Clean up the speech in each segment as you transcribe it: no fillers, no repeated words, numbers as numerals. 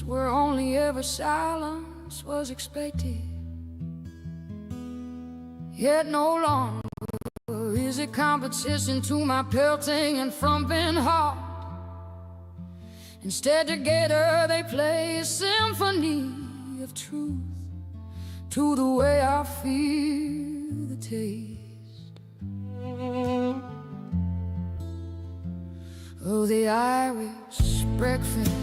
where only ever silence was expected. Yet no longer is it competition to my pelting and thumping heart. Instead together they play a symphony of truth to the way I feel the taste of the Irish breakfast.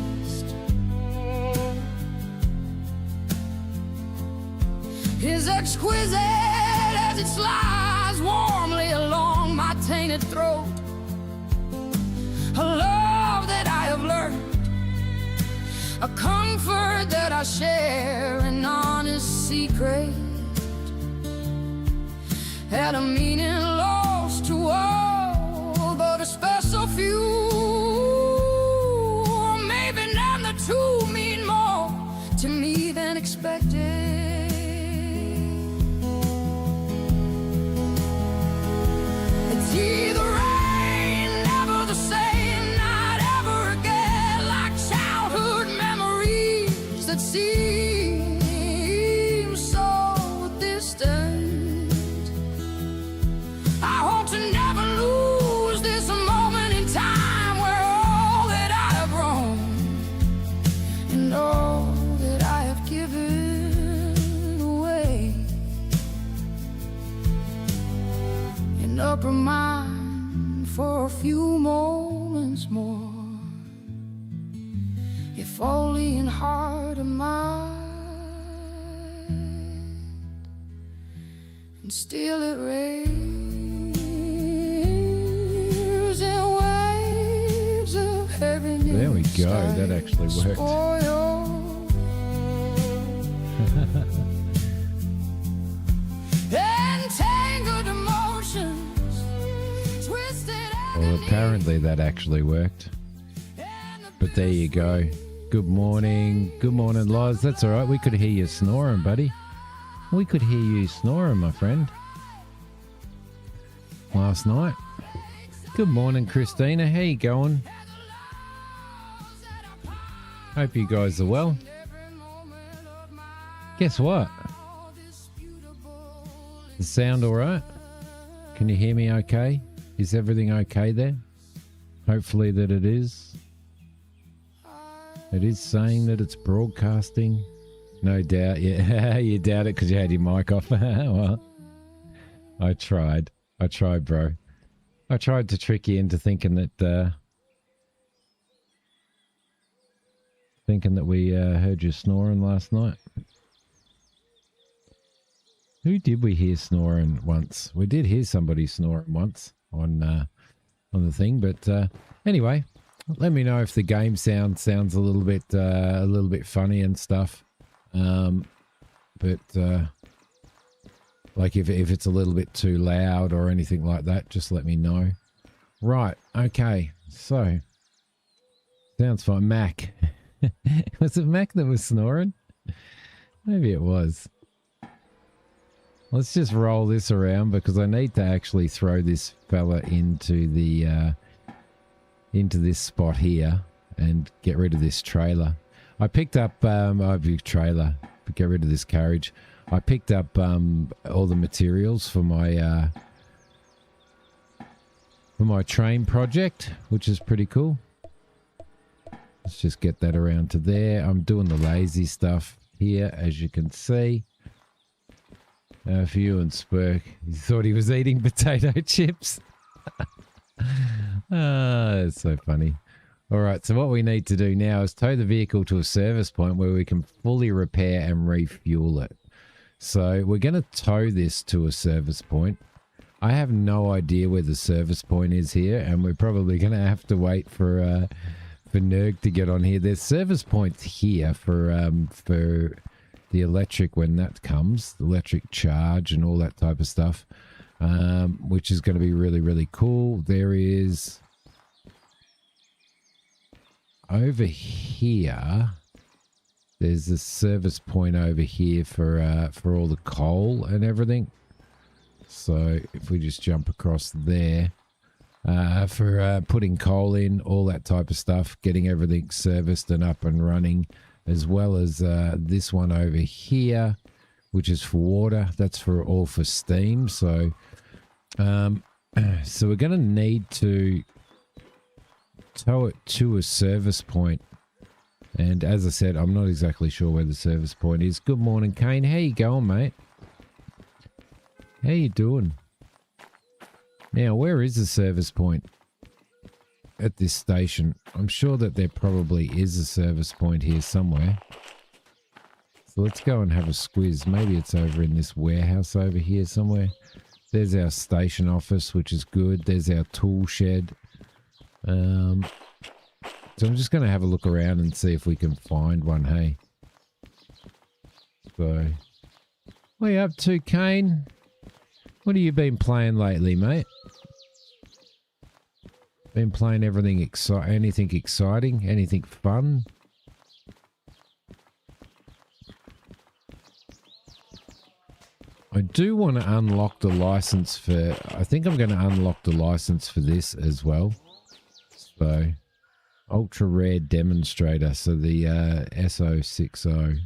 Is exquisite as it slides warmly along my tainted throat. A love that I have learned, a comfort that I share, an honest secret, had a meaning lost to all but a special few. Or maybe none, the two mean more to me than expected. It's either rain, never the same, not ever again, like childhood memories that seem so distant. I hope to never lose this moment in time where all that I have grown and all that I have given away in upper mind for a few moments more, if only in heart of mine. And still it rains and waves of heaven. There we go, that actually worked. Entangled emotions, twisted. Well, apparently that actually worked. But there you go. Good morning, Loz. That's all right. We could hear you snoring, buddy. We could hear you snoring, my friend. Last night. Good morning, Christina. How you going? Hope you guys are well. Guess what? The sound all right? Can you hear me okay? Is everything okay there? Hopefully that it is. It is saying that it's broadcasting. No doubt. Yeah, you doubt it because you had your mic off. Well, I tried, bro. I tried to trick you into thinking that we heard you snoring last night. Who did we hear snoring once? We did hear somebody snoring once on the thing, but anyway, let me know if the game sounds a little bit funny and stuff. But like if it's a little bit too loud or anything like that, just let me know. Right, okay, so sounds fine. Mac. Was it Mac that was snoring? Maybe it was. Let's just roll this around because I need to actually throw this fella into this spot here and get rid of this trailer. I picked up trailer, but get rid of this carriage. I picked up all the materials for my train project, which is pretty cool. Let's just get that around to there. I'm doing the lazy stuff here, as you can see. For you and Spurk, he thought he was eating potato chips. It's so funny. All right, so what we need to do now is tow the vehicle to a service point where we can fully repair and refuel it. So we're going to tow this to a service point. I have no idea where the service point is here, and we're probably going to have to wait for Nerg to get on here. There's service points here for the electric when that comes, the electric charge and all that type of stuff, which is going to be really, really cool. There is over here, there's a service point over here for all the coal and everything. So if we just jump across there, for putting coal in, all that type of stuff, getting everything serviced and up and running. as well as this one over here, which is for water. That's for all for steam. So so we're going to need to tow it to a service point. And as I said, I'm not exactly sure where the service point is. Good morning, Kane. How you going, mate? How you doing? Now, where is the service point at this station? I'm sure that there probably is a service point here somewhere. So let's go and have a squiz. Maybe it's over in this warehouse over here somewhere. There's our station office, which is good. There's our tool shed. So I'm just going to have a look around and see if we can find one, hey? So, what are you up to, Kane? What have you been playing lately, mate? Been playing anything exciting? Anything fun? I do want to unlock the license for... I think I'm going to unlock the license for this as well. So... Ultra rare demonstrator, so the SO60.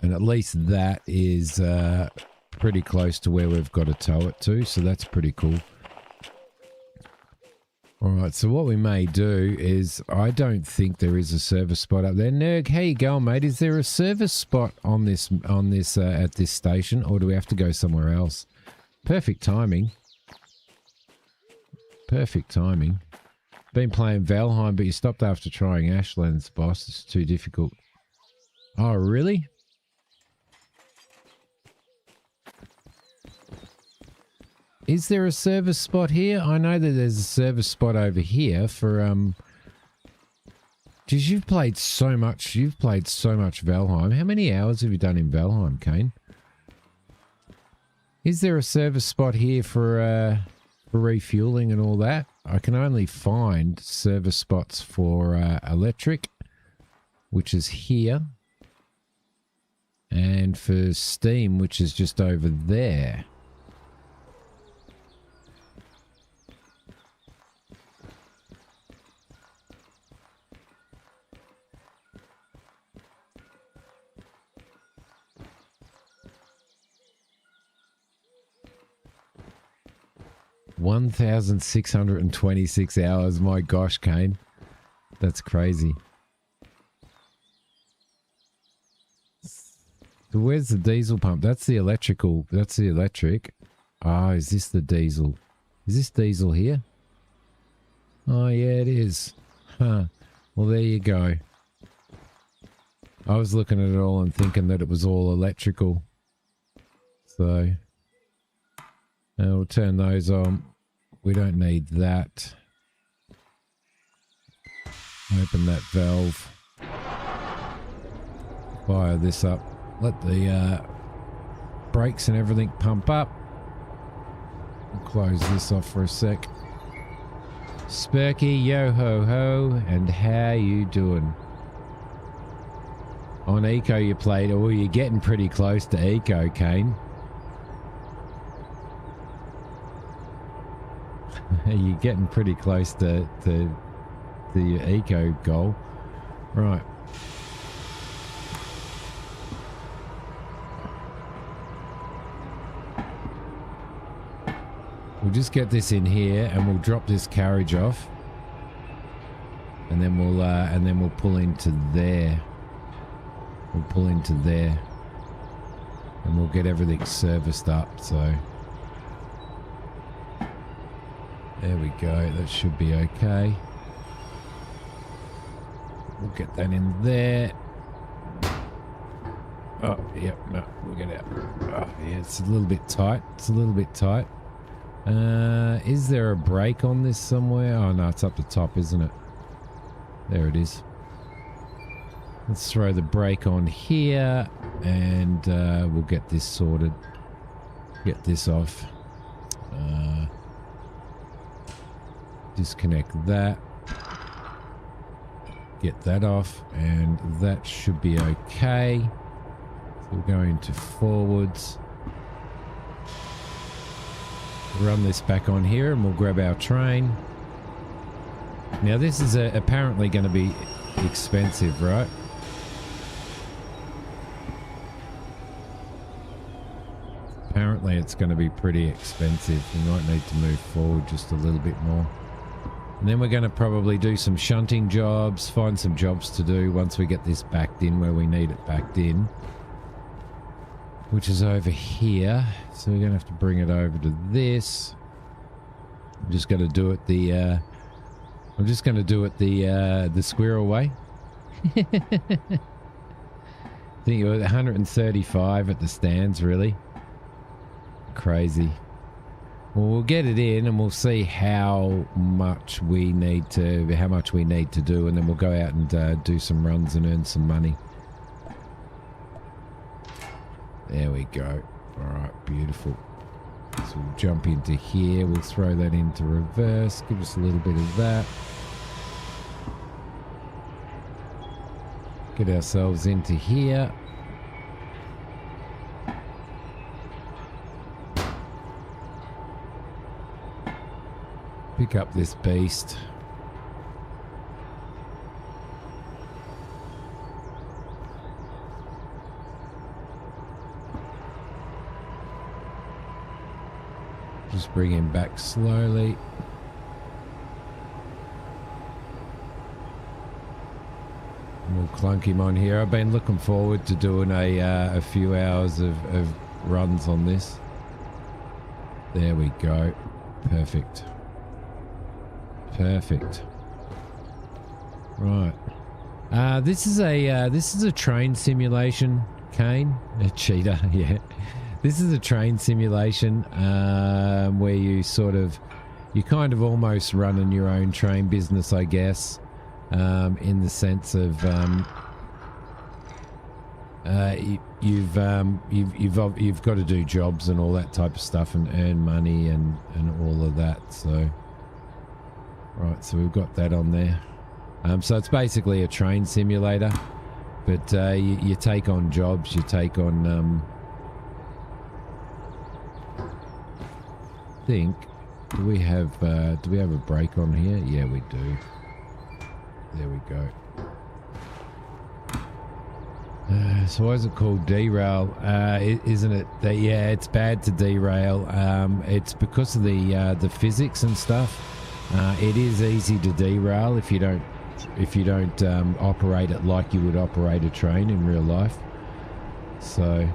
And at least that is pretty close to where we've got to tow it to, so that's pretty cool. Alright, so what we may do is, I don't think there is a service spot up there. Nerg, how you going, mate? Is there a service spot on this at this station, or do we have to go somewhere else? Perfect timing. Perfect timing. Been playing Valheim, but you stopped after trying Ashland's, boss. It's too difficult. Oh, really? Is there a service spot here? I know that there's a service spot over here for, Geez, you've played so much Valheim. How many hours have you done in Valheim, Kane? Is there a service spot here for refueling and all that? I can only find service spots for electric, which is here, and for steam, which is just over there. $1,626 hours. My gosh, Kane. That's crazy. So where's the diesel pump? That's the electrical. That's the electric. Ah, is this the diesel? Is this diesel here? Oh, yeah, it is. Huh. Well, there you go. I was looking at it all and thinking that it was all electrical. So, we'll turn those on. We don't need that. Open that valve. Fire this up. Let the brakes and everything pump up. We'll close this off for a sec. Spurky, yo ho ho, and how you doing? On Eco you played, or you're getting pretty close to Eco, Kane. You're getting pretty close to the Eco goal. Right. We'll just get this in here and we'll drop this carriage off. And then we'll pull into there. We'll pull into there. And we'll get everything serviced up, so there we go. That should be okay. We'll get that in there. Oh, yep, no, we'll get out. Oh, yeah, it's a little bit tight. It's a little bit tight. Is there a brake on this somewhere? Oh, no, it's up the top, isn't it? There it is. Let's throw the brake on here and we'll get this sorted. Get this off. Disconnect that. Get that off and that should be okay. So we'll go into forwards. Run this back on here and we'll grab our train. Now this is apparently going to be expensive, right? Apparently it's going to be pretty expensive. We might need to move forward just a little bit more. And then we're going to probably do some shunting jobs, find some jobs to do once we get this backed in where we need it backed in, which is over here. So we're going to have to bring it over to this. I'm just going to do it the the squirrel way. I think it was 135 at the stands, really. Crazy. Well, we'll get it in and we'll see how much we need to do, and then we'll go out and do some runs and earn some money. There we go. All right, beautiful. So we'll jump into here. We'll throw that into reverse. Give us a little bit of that. Get ourselves into here. Pick up this beast. Just bring him back slowly. And we'll clunk him on here. I've been looking forward to doing a few hours of runs on this. There we go. Perfect. Perfect. Right. This is a train simulation, Kane. A cheetah, yeah. This is a train simulation where you kind of almost running your own train business, I guess, in the sense of you've got to do jobs and all that type of stuff and earn money and all of that. So, right, so we've got that on there. So it's basically a train simulator, but you take on jobs, you take on. Do we have a brake on here? Yeah, we do. There we go. So why is it called derail? Isn't it? Yeah, it's bad to derail. It's because of the physics and stuff. It is easy to derail if you don't operate it like you would operate a train in real life. So.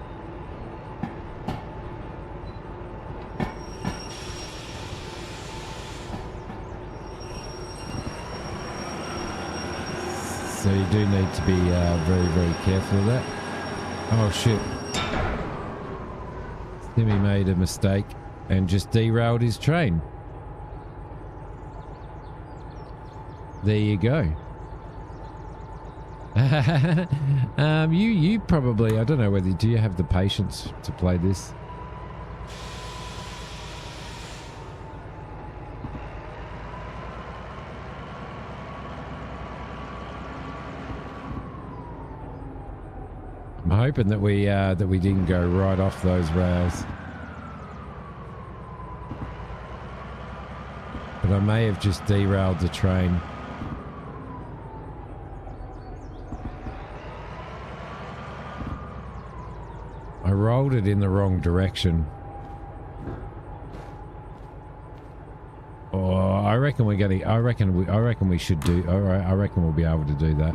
So you do need to be very, very careful of that. Oh shit. Timmy made a mistake and just derailed his train. There you go. You probably, I don't know whether, do you have the patience to play this? I'm hoping that we didn't go right off those rails, but I may have just derailed the train. I rolled it in the wrong direction. Oh, I reckon we're getting. I reckon we should do. All right, I reckon we'll be able to do that.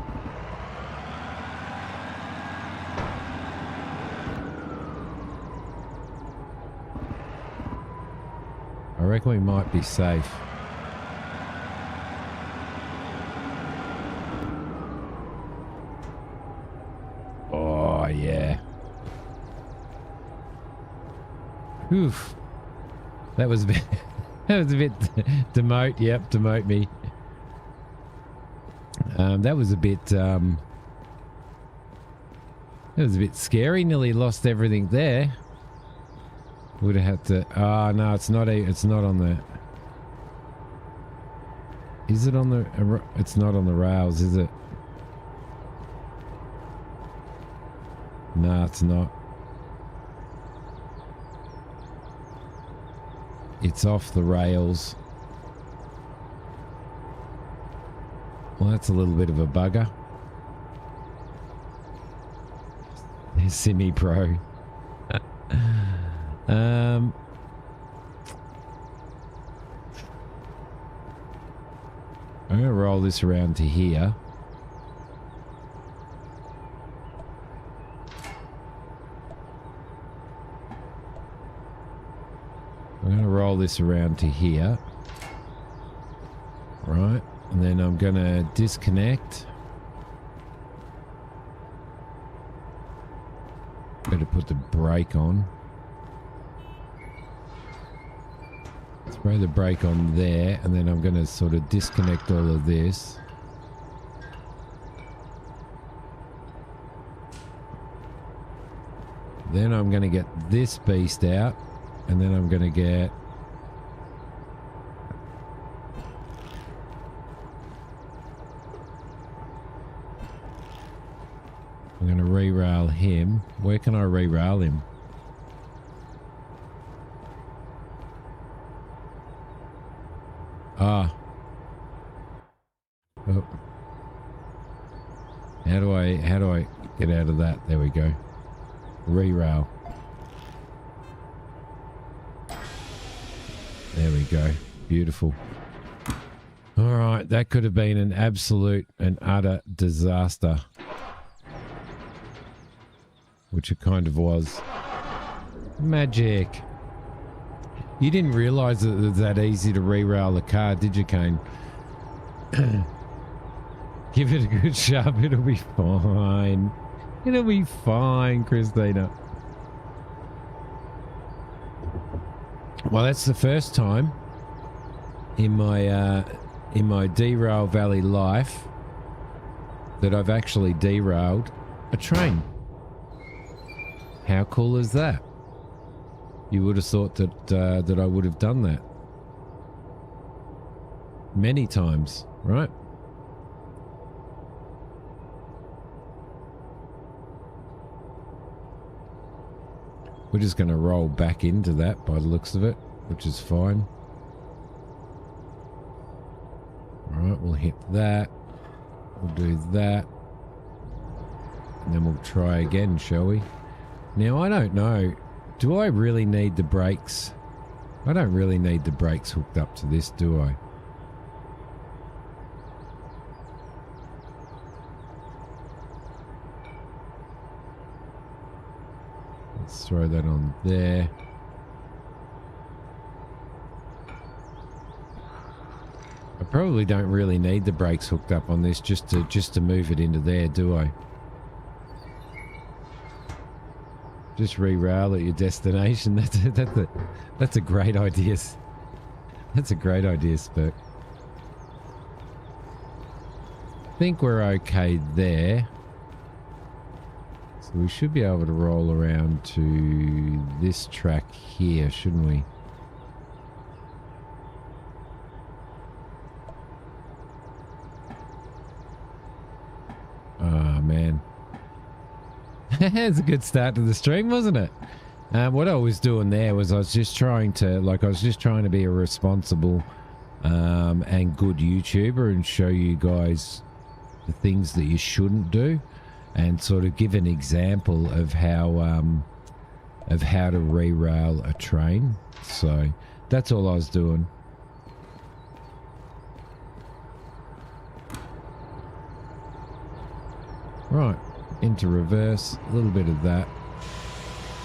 I reckon we might be safe. Oh, yeah. Oof. That was a bit... that was a bit... demote, yep, demote me. That was a bit... that was a bit scary. Nearly lost everything there. Would have had to... Oh, no, it's not on the... Is it on the... It's not on the rails, is it? No, it's not. It's off the rails. Well, that's a little bit of a bugger. Simi Pro. I'm going to roll this around to here. I'm going to roll this around to here. Right. And then I'm going to disconnect. Better put the brake on. Spray the brake on there, and then I'm going to sort of disconnect all of this. Then I'm going to get this beast out, and then I'm going to get... I'm going to re-rail him. Where can I re-rail him? Ah. Oh. How do I get out of that? There we go. Re-rail. There we go. Beautiful. All right, that could have been an absolute and utter disaster. Which it kind of was. Magic. You didn't realise that it was that easy to re-rail the car, did you, Kane? Give it a good shove. It'll be fine. It'll be fine, Christina. Well, that's the first time in my Derail Valley life that I've actually derailed a train. How cool is that? You would have thought that that I would have done that many times, right? We're just going to roll back into that by the looks of it, which is fine. All right, we'll hit that. We'll do that. And then we'll try again, shall we? Now, I don't know. Do I really need the brakes? I don't really need the brakes hooked up to this, do I? Let's throw that on there. I probably don't really need the brakes hooked up on this just to move it into there, do I? Just re-rail at your destination. That's a great idea. That's a great idea, Spurk. I think we're okay there. So we should be able to roll around to this track here, shouldn't we? Oh, man. It's a good start to the stream, wasn't it? What I was doing there was I was just trying to be a responsible and good YouTuber and show you guys the things that you shouldn't do, and sort of give an example of how to re-rail a train. So that's all I was doing. Right. Into reverse, a little bit of that,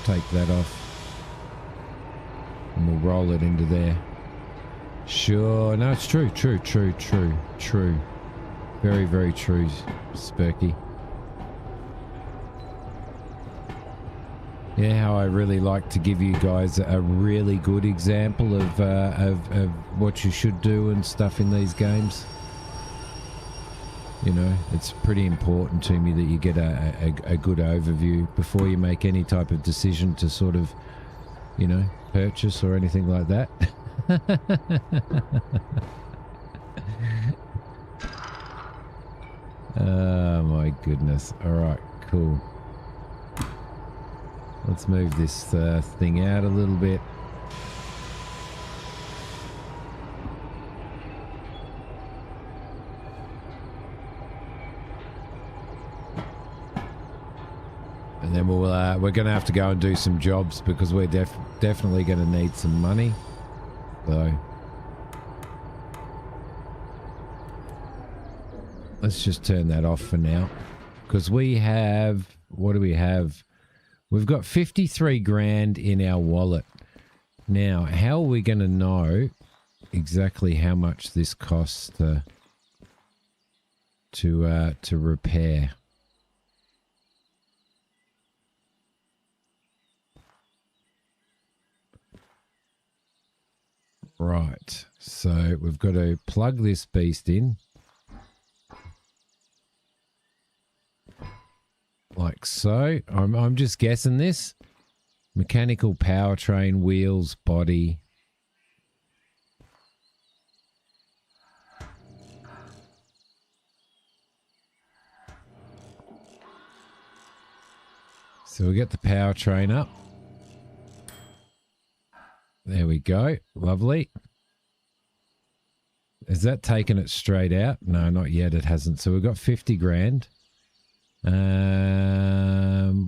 take that off, and we'll roll it into there. Sure, no, it's true. Very, very true, Spurky. Yeah, how I really like to give you guys a really good example of what you should do and stuff in these games. You know, it's pretty important to me that you get a good overview before you make any type of decision to sort of, you know, purchase or anything like that. Oh my goodness. All right, cool. Let's move this thing out a little bit. And then we're going to have to go and do some jobs because we're definitely going to need some money. So let's just turn that off for now. Because we have, what do we have? We've got 53 grand in our wallet. Now, how are we going to know exactly how much this costs to repair? Right, so we've got to plug this beast in. Like so. I'm just guessing this. Mechanical powertrain, wheels, body. So we get the powertrain up. There we go. Lovely. Has that taken it straight out? No, not yet. It hasn't. So we've got 50 grand.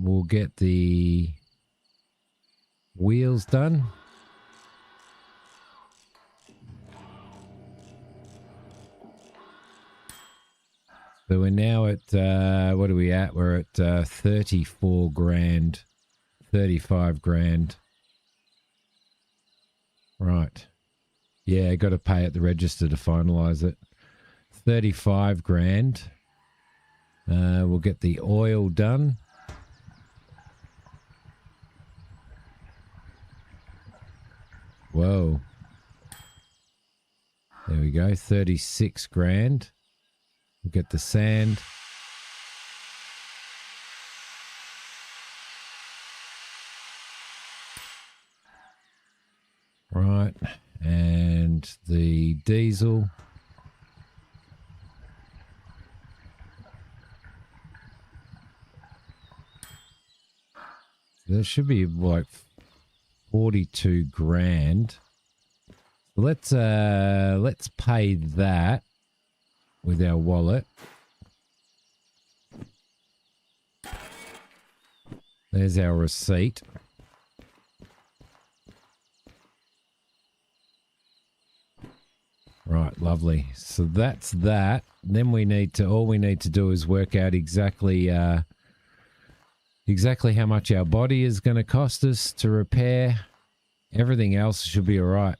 We'll get the wheels done. So we're now at, what are we at? We're at 34 grand, 35 grand. Right. Yeah, got to pay at the register to finalize it. 35 grand. We'll get the oil done. Whoa. There we go. 36 grand. We'll get the sand. Right. And the diesel. There should be like 42 grand. Let's pay that with our wallet. There's our receipt. Right, lovely. So that's that. Then we need to, all we need to do is work out exactly how much our body is going to cost us to repair. Everything else should be all right.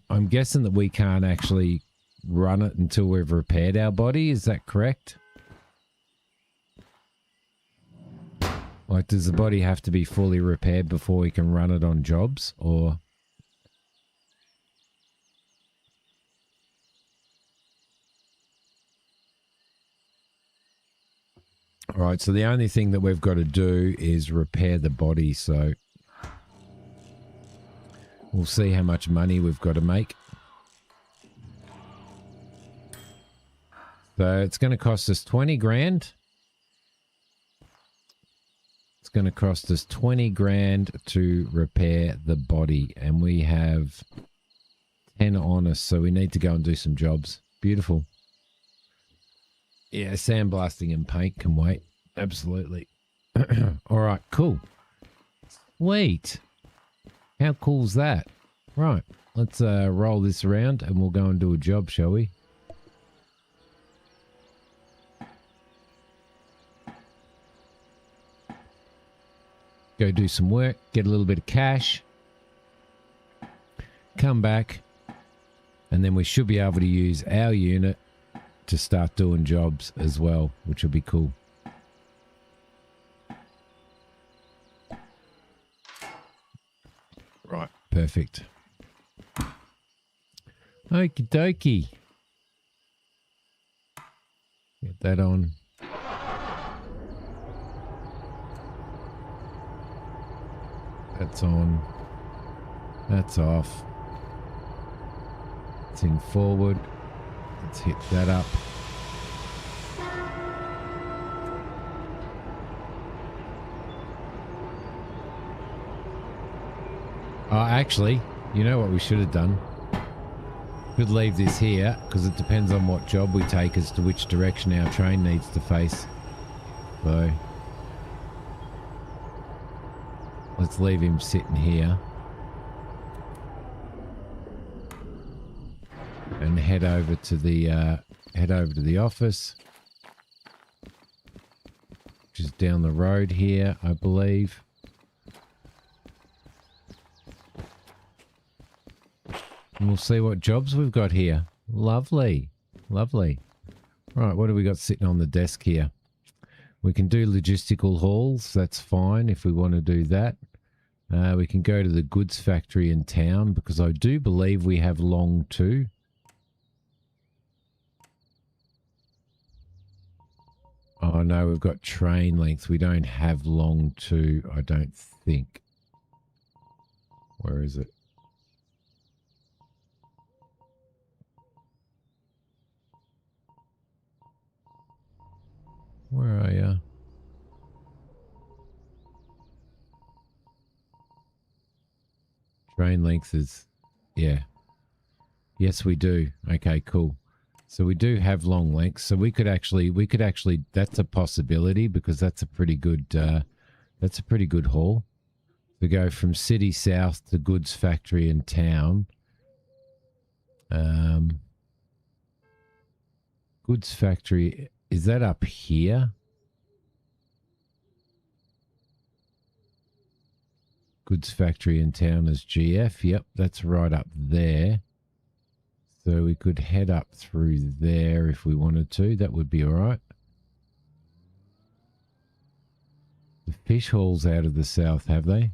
I'm guessing that we can't actually run it until we've repaired our body. Is that correct? Like, does the body have to be fully repaired before we can run it on jobs, or? All right, so the only thing that we've got to do is repair the body, so we'll see how much money we've got to make. So it's going to cost us 20 grand. It's going to cost us 20 grand to repair the body, and we have 10 on us, so we need to go and do some jobs. Beautiful. Yeah, sandblasting and paint can wait. Absolutely. All right, cool. Sweet. How cool's that? Right, let's roll this around and we'll go and do a job, shall we? Go do some work, get a little bit of cash, come back, and then we should be able to use our unit to start doing jobs as well, which will be cool. Right, perfect. Okie dokie. Get that on. That's on. That's off. It's in forward. Let's hit that up. Oh, actually, you know what we should have done? Could leave this here because it depends on what job we take as to which direction our train needs to face. So Let's leave him sitting here. And head over to the office. Which is down the road here, I believe. And we'll see what jobs we've got here. Lovely. Lovely. Right, what do we got sitting on the desk here? We can do logistical hauls. That's fine if we want to do that. We can go to the goods factory in town because I do believe we have long too. Oh no, we've got train length. We don't have long too, I don't think. Where is it? Where are you? Train length is, yeah. Yes, we do. Okay, cool. So we do have long lengths. So we could actually, that's a possibility because that's a pretty good haul. We go from city south to goods factory in town. Goods factory, is that up here? Goods factory in town is GF. Yep, that's right up there. So we could head up through there if we wanted to. That would be all right. The fish hauls out of the south, have they?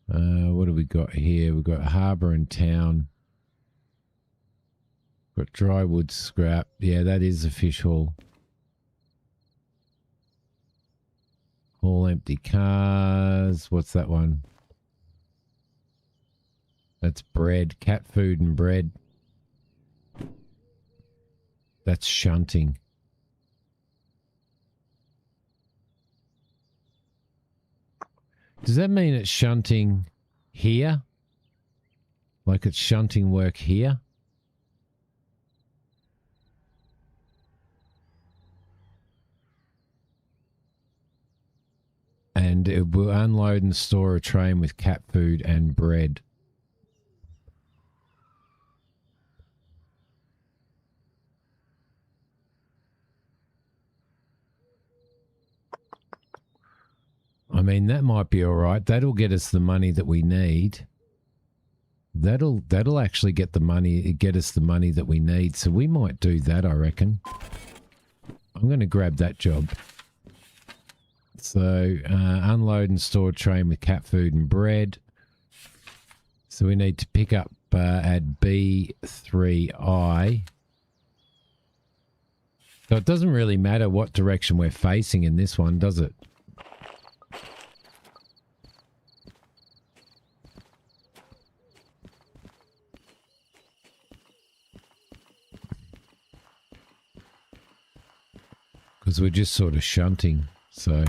What have we got here? We've got harbour and town. Got dry wood scrap. Yeah, that is a fish haul. All empty cars. What's that one? That's bread. Cat food and bread. That's shunting. Does that mean it's shunting here? Like it's shunting work here? And it will unload and store a train with cat food and bread. I mean, that might be all right. That'll get us the money that we need. That'll actually get us the money that we need. So we might do that, I reckon. I'm going to grab that job. So unload and store train with cat food and bread. So we need to pick up at B3I. So it doesn't really matter what direction we're facing in this one, does it? Because we're just sort of shunting. So,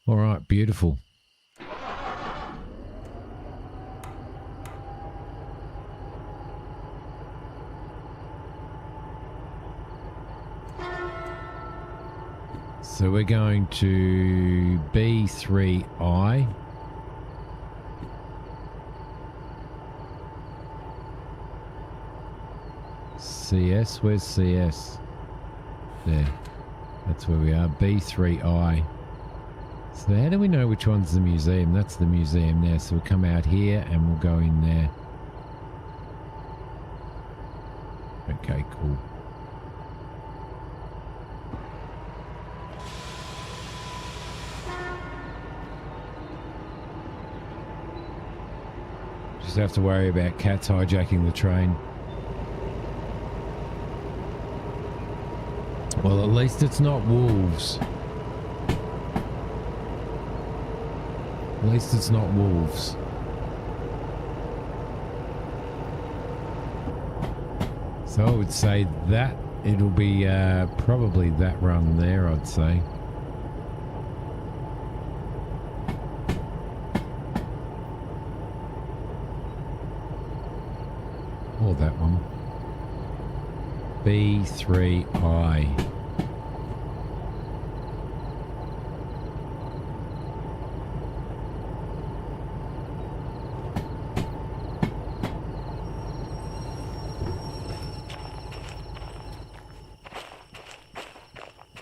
all right, beautiful. So we're going to B3I. CS, where's CS? There. That's where we are, B3I. So how do we know which one's the museum? That's the museum there. So we'll come out here and we'll go in there. Okay, cool. Just have to worry about cats hijacking the train. Well, at least it's not wolves. At least it's not wolves. So I would say that it'll be probably that run there, I'd say. Or that one. B3I.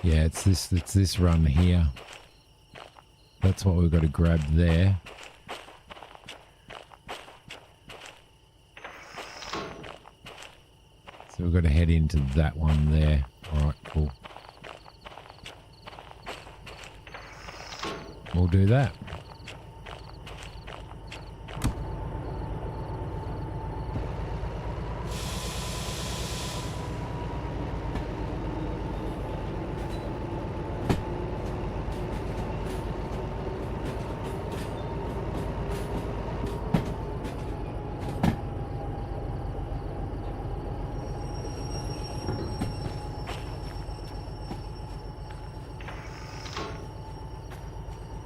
Yeah, it's this run here. That's what we've got to grab there. So we've got to head into that one there. All right, cool. We'll do that.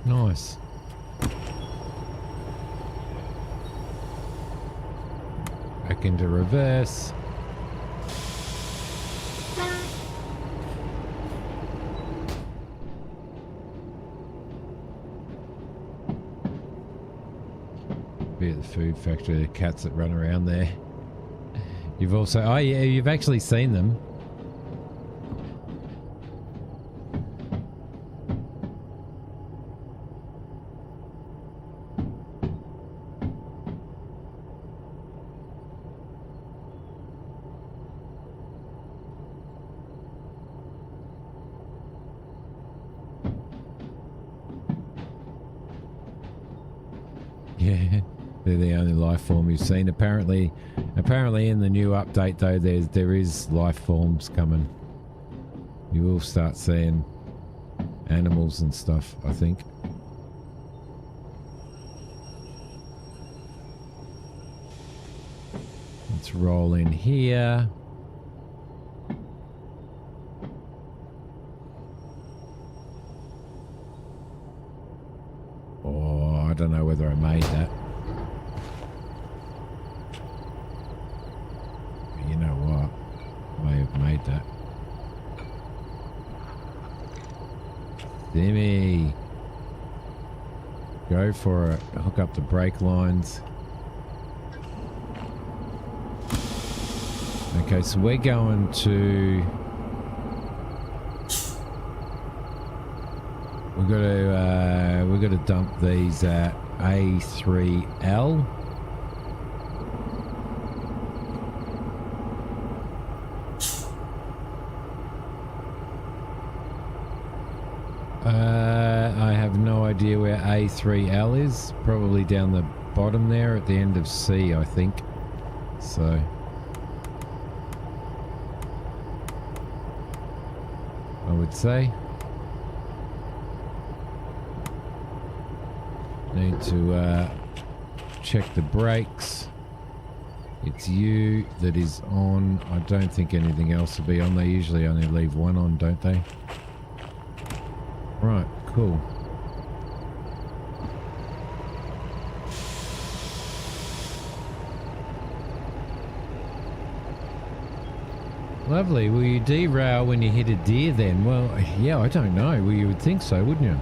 Nice. Back into reverse. Be at the food factory, the cats that run around there. You've also, oh yeah, you've actually seen them. Yeah, they're the only life form you've seen. Apparently in the new update though, there is life forms coming. You will start seeing animals and stuff, I think. Let's roll in here. I don't know whether I made that. But you know what? I may have made that. Dimmy. Go for it. Hook up the brake lines. Okay, so we're going to... We've got to dump these at A3L. I have no idea where A3L is. Probably down the bottom there at the end of C, I think. So... I would say. Need to check the brakes. It's you that is on. I don't think anything else will be on. They usually only leave one on, don't they? Right, cool. Lovely. Will you derail when you hit a deer then? Well, yeah, I don't know. Well, you would think so, wouldn't you?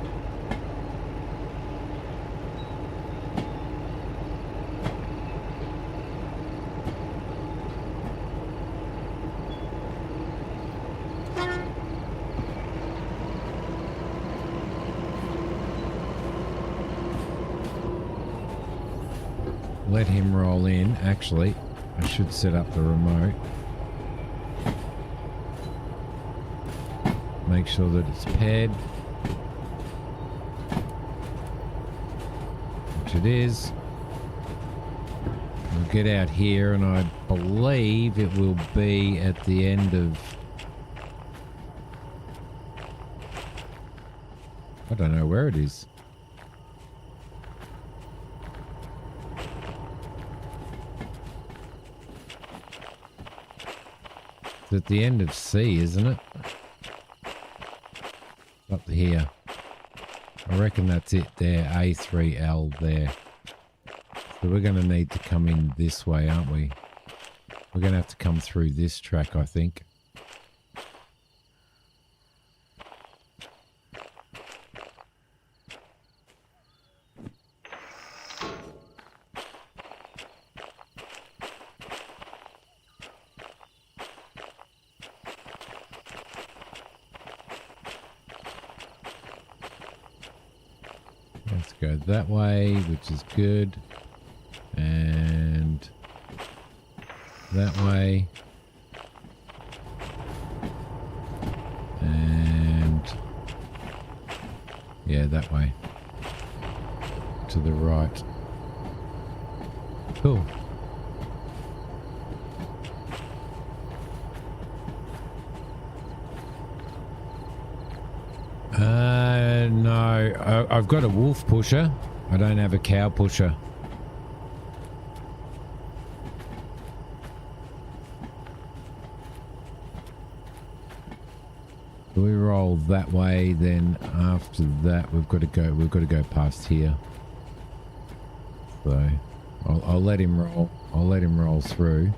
Let him roll in. Actually, I should set up the remote. Make sure that it's paired, which it is. We'll get out here, and I believe it will be at the end of... I don't know where it is. It's at the end of C, isn't it? Up here. I reckon that's it there, A3L there. So we're going to need to come in this way, aren't we? We're going to have to come through this track, I think. let's go that way, which is good. And that way. And yeah, that way. To the right. Cool. No, I've got a wolf pusher. I don't have a cow pusher. We roll that way, then after that we've got to go past here. So I'll let him roll. I'll let him roll through.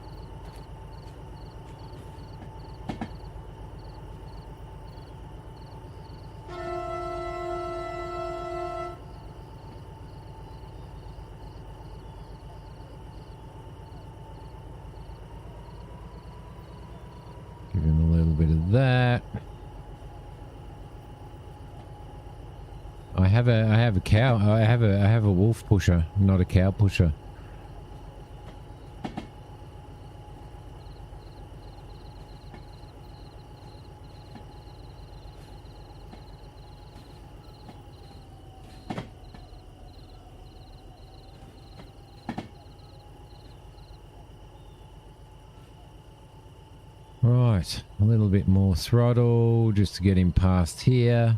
Give him a little bit of that. I have a cow. I have a wolf pusher, not a cow pusher. Right, a little bit more throttle just to get him past here.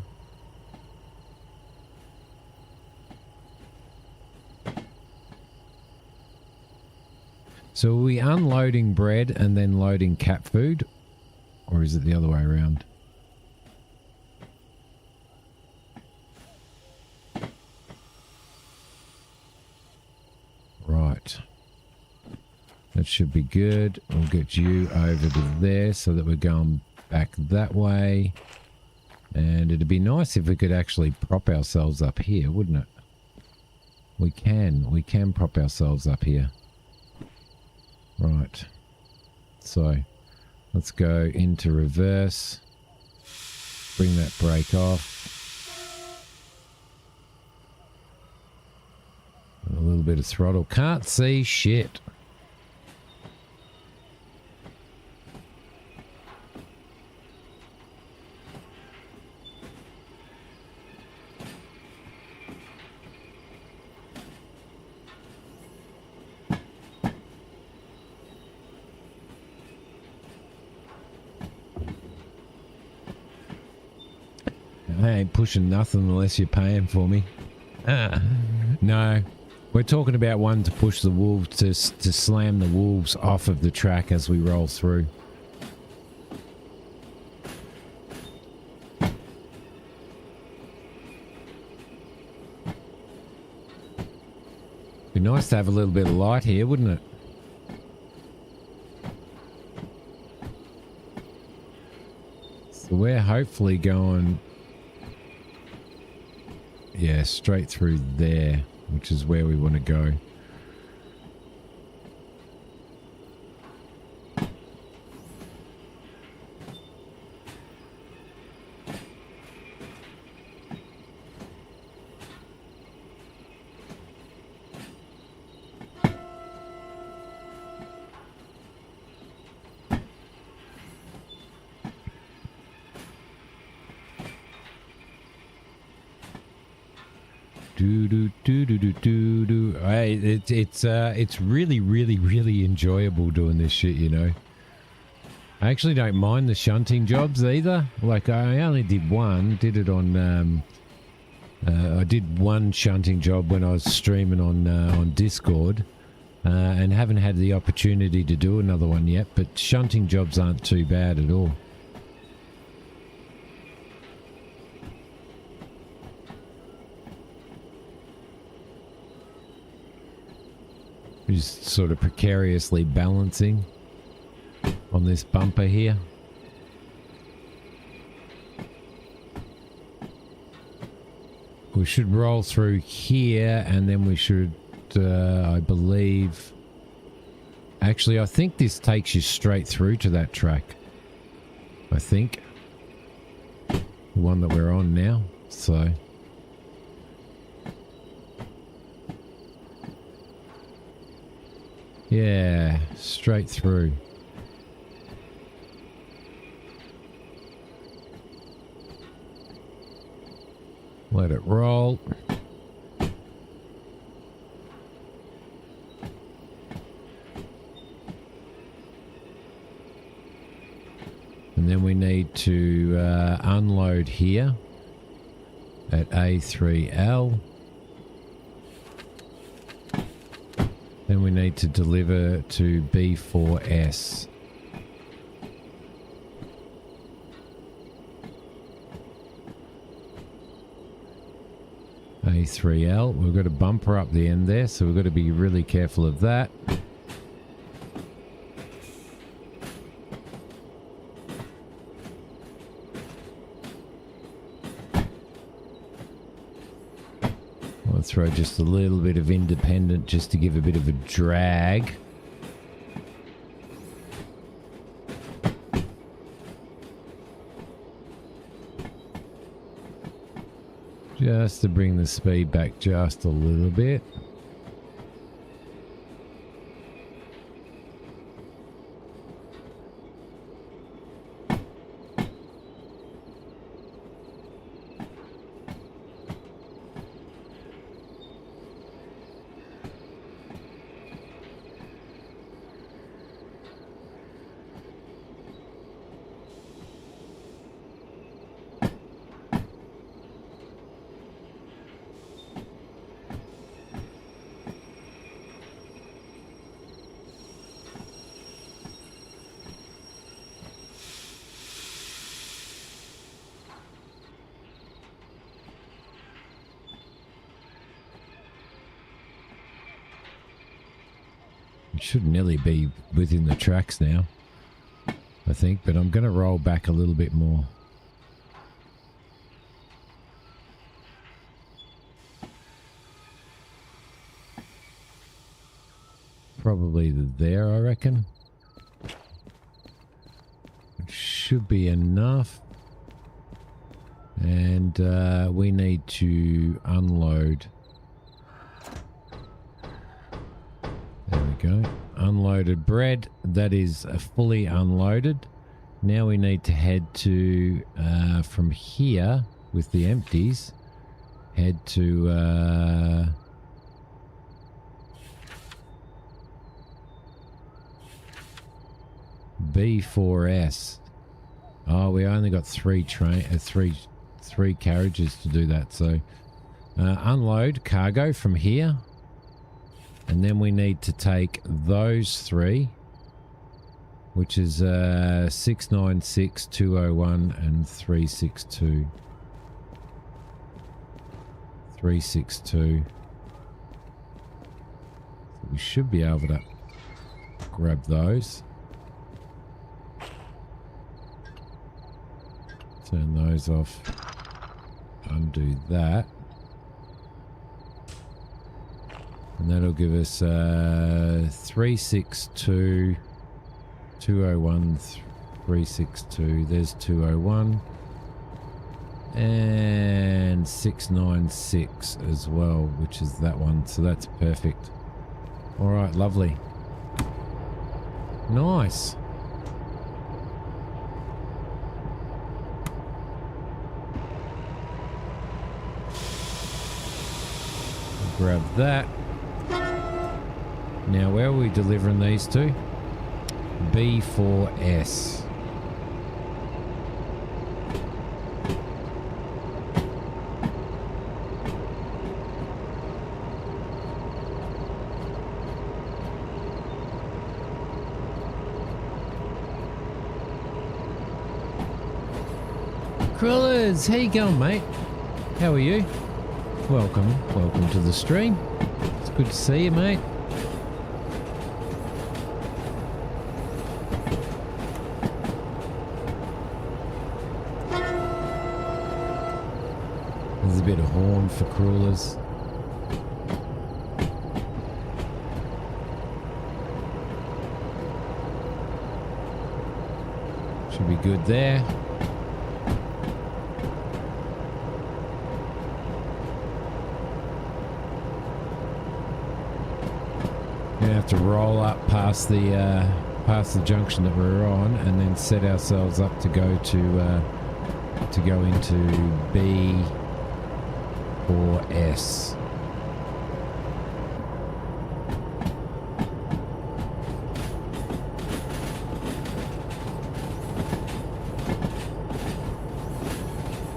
So are we unloading bread and then loading cat food? Or is it the other way around? Right. That should be good. We'll get you over to there so that we're going back that way. And it'd be nice if we could actually prop ourselves up here, wouldn't it? We can prop ourselves up here. Right. So let's go into reverse. Bring that brake off. And a little bit of throttle. Can't see shit. I ain't pushing nothing unless you're paying for me. No, we're talking about one to push the wolves, to slam the wolves off of the track as we roll through. Be nice to have a little bit of light here, wouldn't it? So we're hopefully going... yeah, straight through there, which is where we want to go. Hey, it's really enjoyable doing this shit, you know. I actually don't mind the shunting jobs either. Like I only did one, did it on I did one shunting job when I was streaming on Discord, and haven't had the opportunity to do another one yet, but shunting jobs aren't too bad at all. Just sort of precariously balancing on this bumper here. We should roll through here and then we should, I believe... Actually, I think this takes you straight through to that track. I think. The one that we're on now, so... Yeah, straight through. Let it roll. And then we need to unload here at A3L. Then we need to deliver to B4S. A3L. We've got a bumper up the end there, so we've got to be really careful of that. I'll throw just a little bit of independent just to give a bit of a drag. Just to bring the speed back just a little bit. It should nearly be within the tracks now, I think, but I'm going to roll back a little bit more. Probably there, I reckon. It should be enough. And we need to unload. There we go. Unloaded bread. That is fully unloaded. Now we need to head to, from here with the empties, head to B4S. Oh, we only got three carriages to do that. So unload cargo from here. And then we need to take those three, which is 696, 201, and 362. 362. So we should be able to grab those. Turn those off. Undo that. And that'll give us 362, 201, 362. There's 201. And 696 as well, which is that one. So that's perfect. All right, lovely. Nice. Grab that. Now, where are we delivering these to? B4S. Crawlers, how you going, mate? How are you? Welcome to the stream. It's good to see you, mate. There's a bit of horn for crawlers. Should be good there. Gonna have to roll up past the junction that we're on, and then set ourselves up to go into B or S.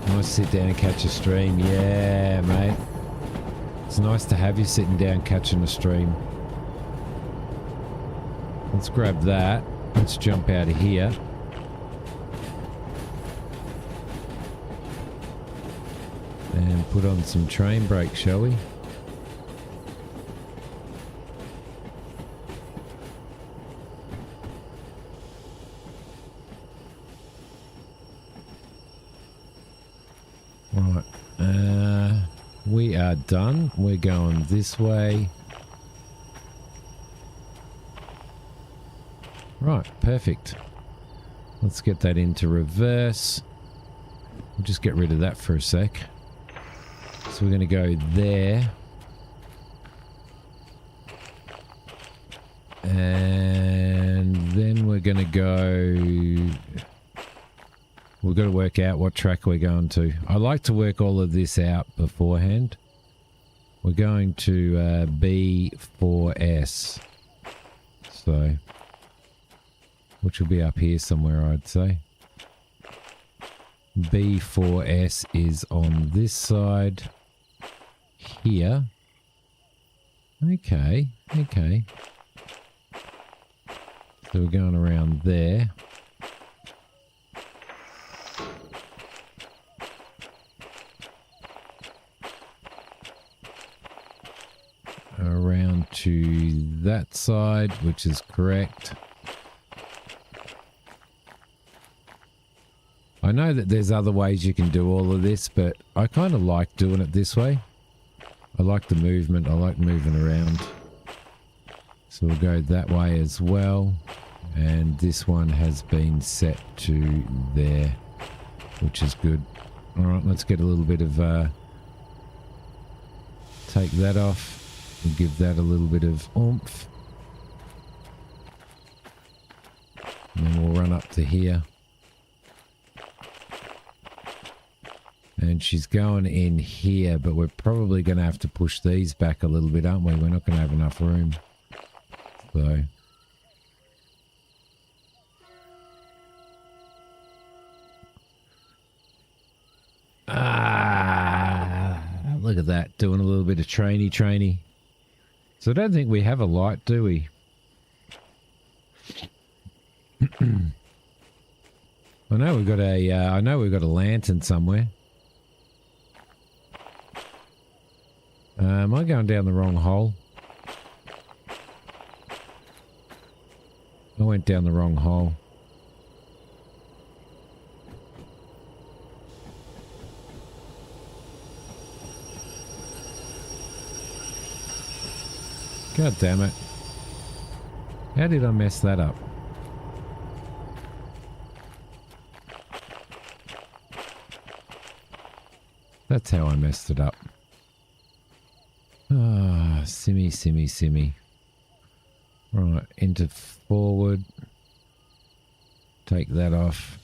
I want to sit down and catch a stream. Yeah, mate. It's nice to have you sitting down catching a stream. Let's grab that. Let's jump out of here. And put on some train brakes, shall we? Right. We are done. We're going this way. Right, perfect. Let's get that into reverse. We'll just get rid of that for a sec. So we're going to go there. And then we're going to go... We've got to work out what track we're going to. I like to work all of this out beforehand. We're going to B4S. So... which will be up here somewhere, I'd say. B4S is on this side. Here. Okay, okay. So we're going around there. Around to that side, which is correct. I know that there's other ways you can do all of this, but I kind of like doing it this way. I like the movement. I like moving around. So we'll go that way as well. And this one has been set to there, which is good. All right, let's get a little bit of... take that off and give that a little bit of oomph. And then we'll run up to here. And she's going in here, but we're probably going to have to push these back a little bit, aren't we? We're not going to have enough room. So... look at that, doing a little bit of trainy. So I don't think we have a light, do we? I know we've got a lantern somewhere. Am I going down the wrong hole? I went down the wrong hole. God damn it. How did I mess that up? That's how I messed it up. Ah, simmy. Right, into forward. Take that off.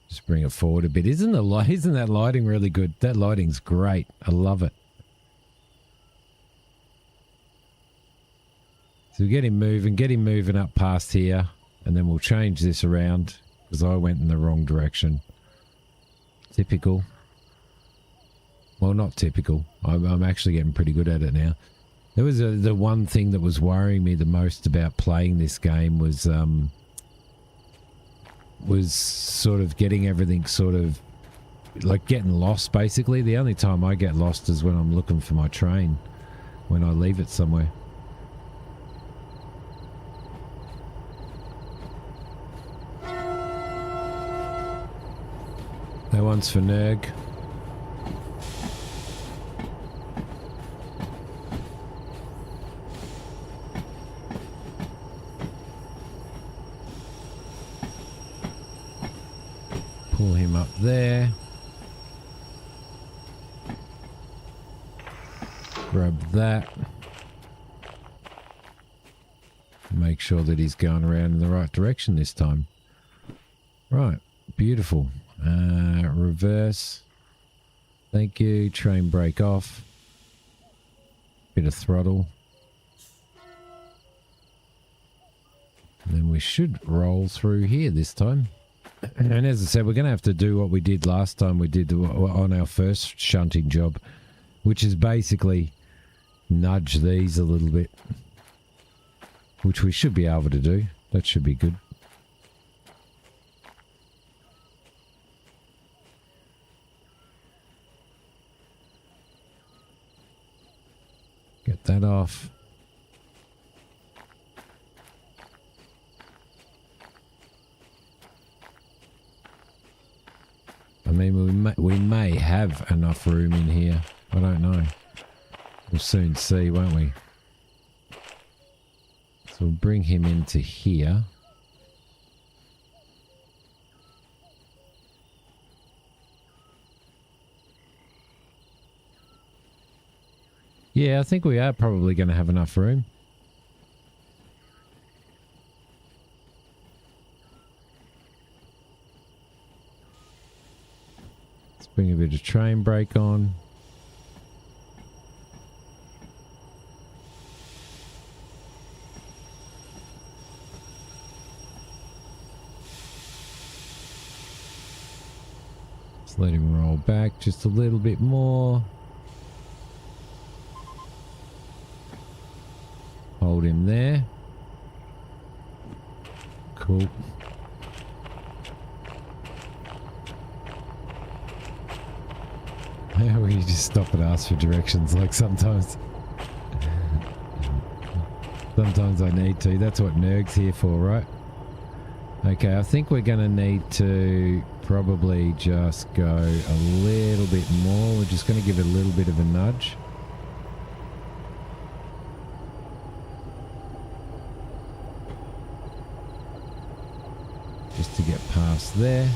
Just bring it forward a bit. Isn't that lighting really good? That lighting's great. I love it. So get him moving up past here, and then we'll change this around because I went in the wrong direction. Typical. Well, not typical. I'm actually getting pretty good at it now. There was the one thing that was worrying me the most about playing this game was sort of getting everything sort of like getting lost. Basically, the only time I get lost is when I'm looking for my train, when I leave it somewhere. That one's for Nerg. Pull him up there. grab that. Make sure that he's going around in the right direction this time. Right, beautiful. Reverse. Thank you. Train brake off. Bit of throttle. And then we should roll through here this time. And as I said, we're going to have to do what we did last time we did on our first shunting job, which is basically nudge these a little bit, which we should be able to do. That should be good. Get that off. I mean, we may have enough room in here. I don't know. We'll soon see, won't we? So we'll bring him into here. Yeah, I think we are probably going to have enough room. Let's bring a bit of train brake on. Let's let him roll back just a little bit more. Hold him there. Cool. How will you just stop and ask for directions like sometimes? Sometimes I need to. That's what Nerg's here for, right? Okay, I think we're going to need to probably just go a little bit more. We're just going to give it a little bit of a nudge. Just to get past there.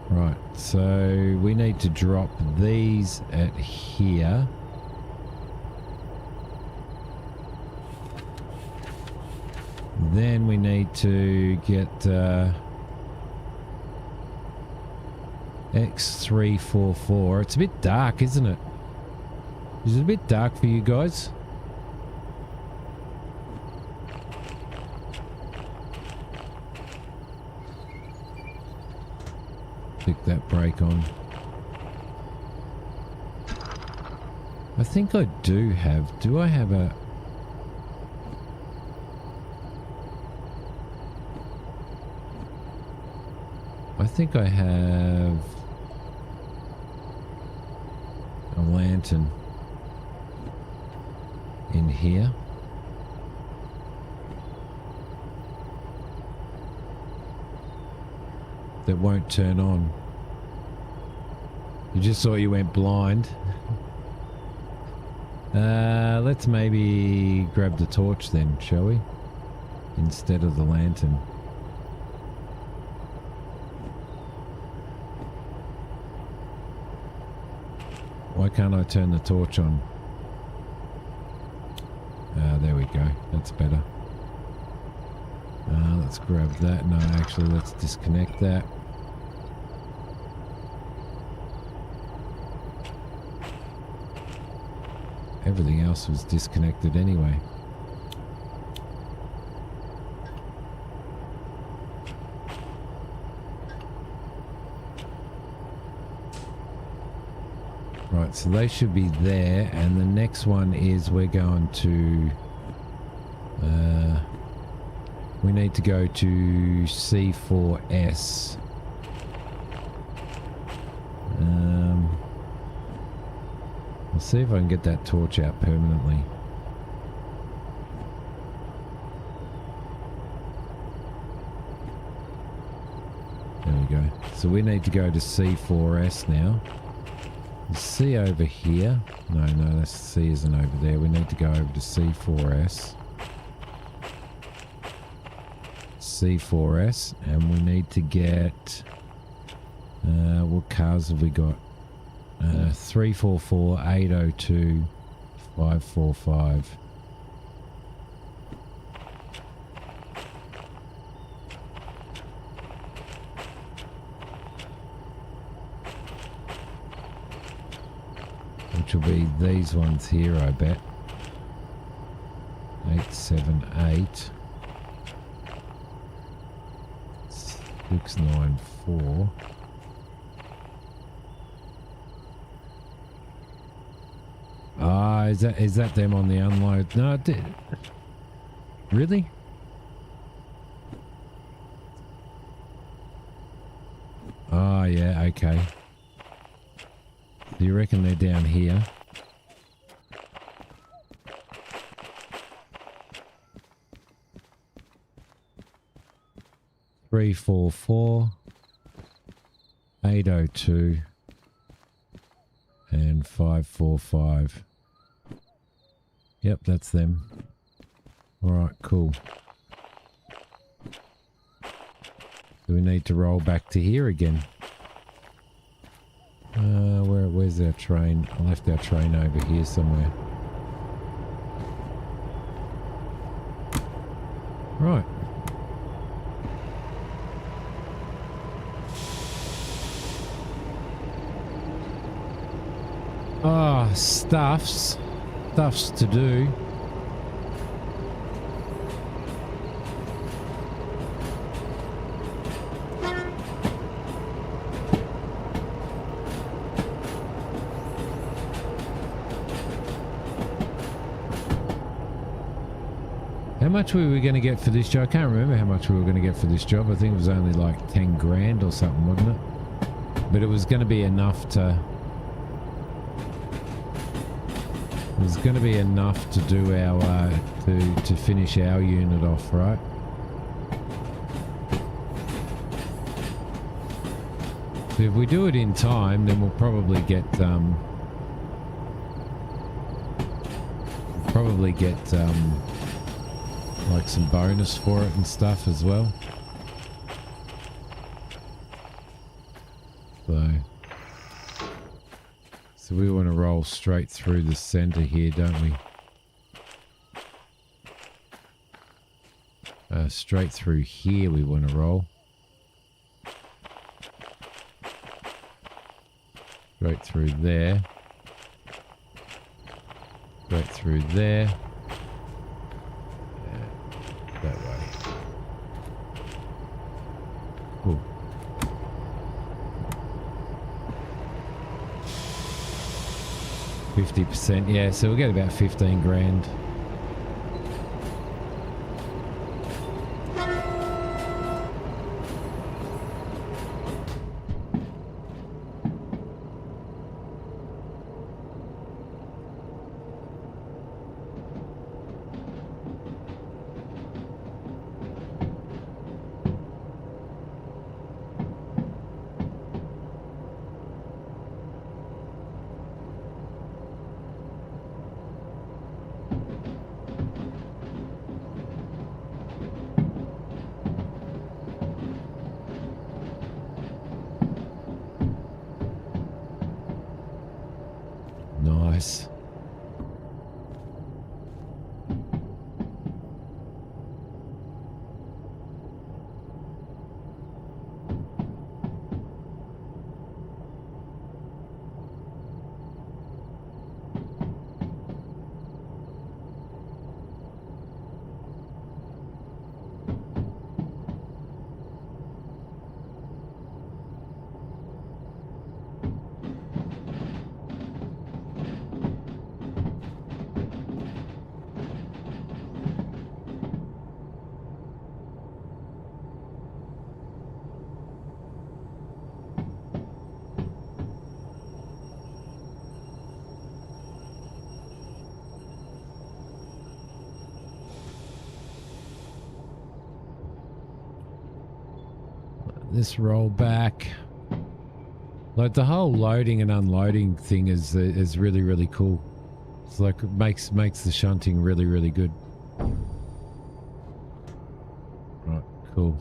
Right, so we need to drop these at here. Then we need to get X344. It's a bit dark, isn't it? Is it a bit dark for you guys? Stick that brake on. I think I do have... Do I have a... I think I have a lantern in here. That won't turn on. You just thought you went blind. Let's maybe grab the torch then, shall we? Instead of the lantern. Why can't I turn the torch on? There we go. That's better. Let's grab that. No, actually, let's disconnect that. Everything else was disconnected anyway. Right, so they should be there, and the next one is we're going to... we need to go to C4S. I'll see if I can get that torch out permanently. There we go. So we need to go to C4S now. Is C over here? No, that's C isn't over there. We need to go over to C4S. C4S, and we need to get... what cars have we got? 344 802 545. Which will be these ones here, I bet. 878 694. Ah, is that them on the unload? No, it did. Really? Oh, yeah, okay. Do you reckon they're down here? Three, 4, 4, 802, and 545. Yep, that's them. All right, cool. Do we need to roll back to here again? Where's our train? I left our train over here somewhere. Right. Ah, stuffs to do. How much were we going to get for this job? I can't remember how much we were going to get for this job. I think it was only like 10 grand or something, wasn't it? But it was going to be enough to... It was going to be enough to do our... to finish our unit off, right? So if we do it in time, then we'll probably get... like some bonus for it and stuff as well. So we want to roll straight through the center here, don't we? Straight through here we want to roll. Straight through there. Straight through there. That way. Cool. %, yeah, so we'll get about 15 grand. Nice. This roll back. Like the whole loading and unloading thing is really, really cool. It's like it makes the shunting really, really good. Right, cool.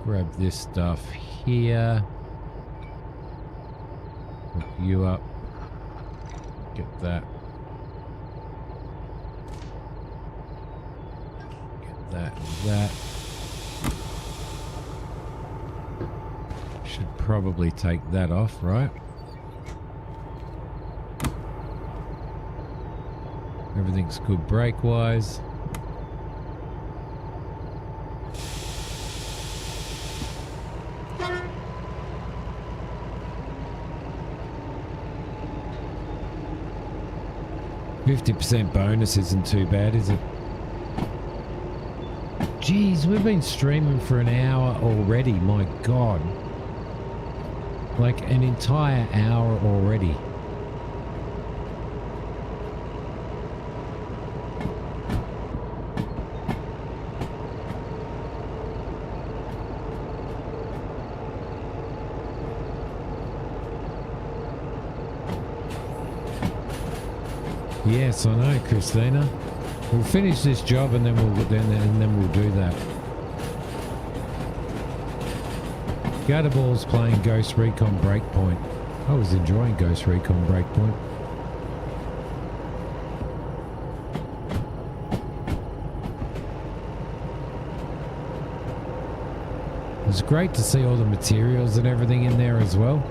Grab this stuff here. Hook you up. Get that. Get that and that. Should probably take that off, right? Everything's good brake-wise. %50 bonus isn't too bad, is it? Jeez, we've been streaming for an hour already, my God. Like an entire hour already. Yes, I know, Christina. We'll finish this job and then we'll do that. Gutterball's playing Ghost Recon Breakpoint. I was enjoying Ghost Recon Breakpoint. It was great to see all the materials and everything in there as well.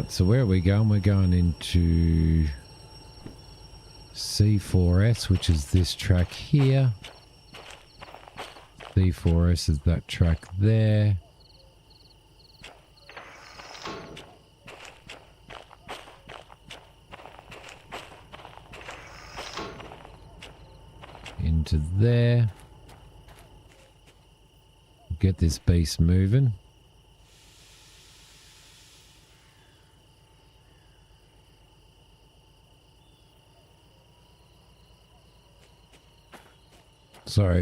So where are we going? We're going into C4S, which is this track here. C4S is that track there. Into there. Get this beast moving.